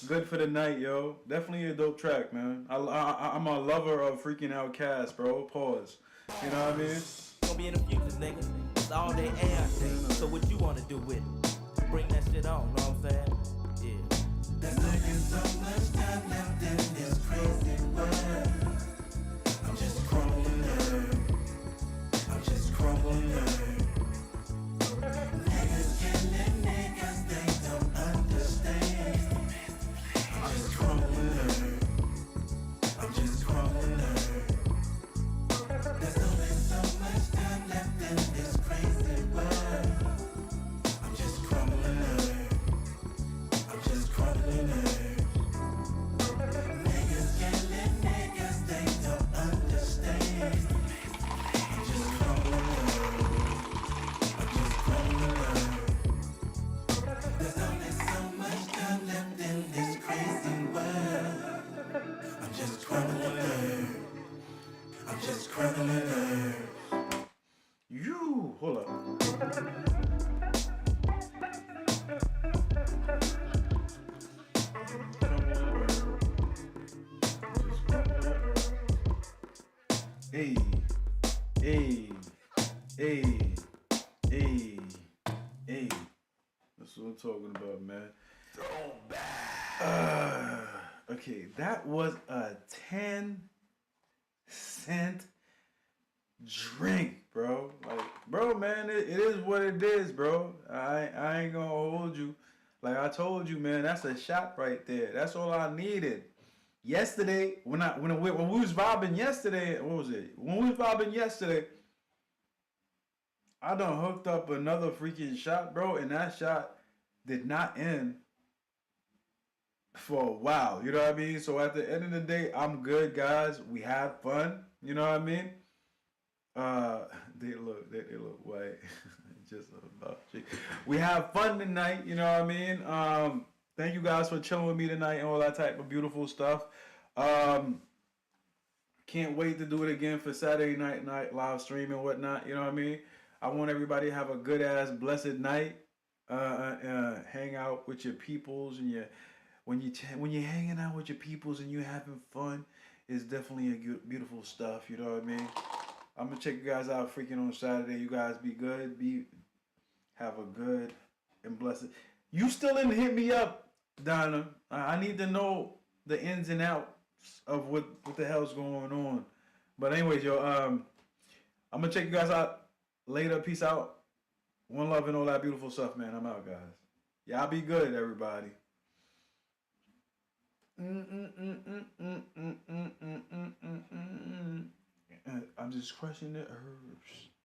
good for the night, yo. Definitely a dope track, man. I'm a lover of freaking Outkast, bro. Pause. You know what I mean? It's gonna be in the future, nigga. It's all day and day, so what you wanna do with it? Bring that shit on, know what I'm saying? Yeah. There's looking so much time left in this crazy world. I'm just crumbling her. I'm just crumbling her. Niggas killing niggas, they don't understand. I'm just crumbling her. I'm just crumbling her. There's only so much time left in this crazy world. I'm just crumbling her. I'm just crumbling her. Niggas killing niggas, they don't understand. I'm just crumbling her. I'm just crumbling her. There's only so much time left in this crazy world. I'm just crumbling her. I'm just crumbling her. You hold up. Hey, hey, hey, hey, hey. That's what I'm talking about, man. Okay, that was a 10-cent drink, bro. Like, bro, man, it is what it is, bro. I ain't gonna hold you. Like I told you, man, that's a shot right there. That's all I needed. Yesterday, when we was vibing yesterday, what was it? When we was vibing yesterday, I done hooked up another freaking shot, bro, and that shot did not end for a while. You know what I mean? So at the end of the day, I'm good, guys. We have fun. You know what I mean? They look white. Just about chicken. We have fun tonight, you know what I mean? Thank you guys for chilling with me tonight and all that type of beautiful stuff. Can't wait to do it again for Saturday night live stream and whatnot, you know what I mean? I want everybody to have a good ass blessed night. Hang out with your peoples and when you're hanging out with your peoples and you're having fun, it's definitely a good, beautiful stuff, you know what I mean? I'm gonna check you guys out freaking on Saturday. You guys be good, have a good and blessed. You still didn't hit me up, Donna. I need to know the ins and outs of what the hell's going on. But anyways, yo, I'm gonna check you guys out later. Peace out. One love and all that beautiful stuff, man. I'm out, guys. Y'all be good, everybody. I'm just crushing the herbs.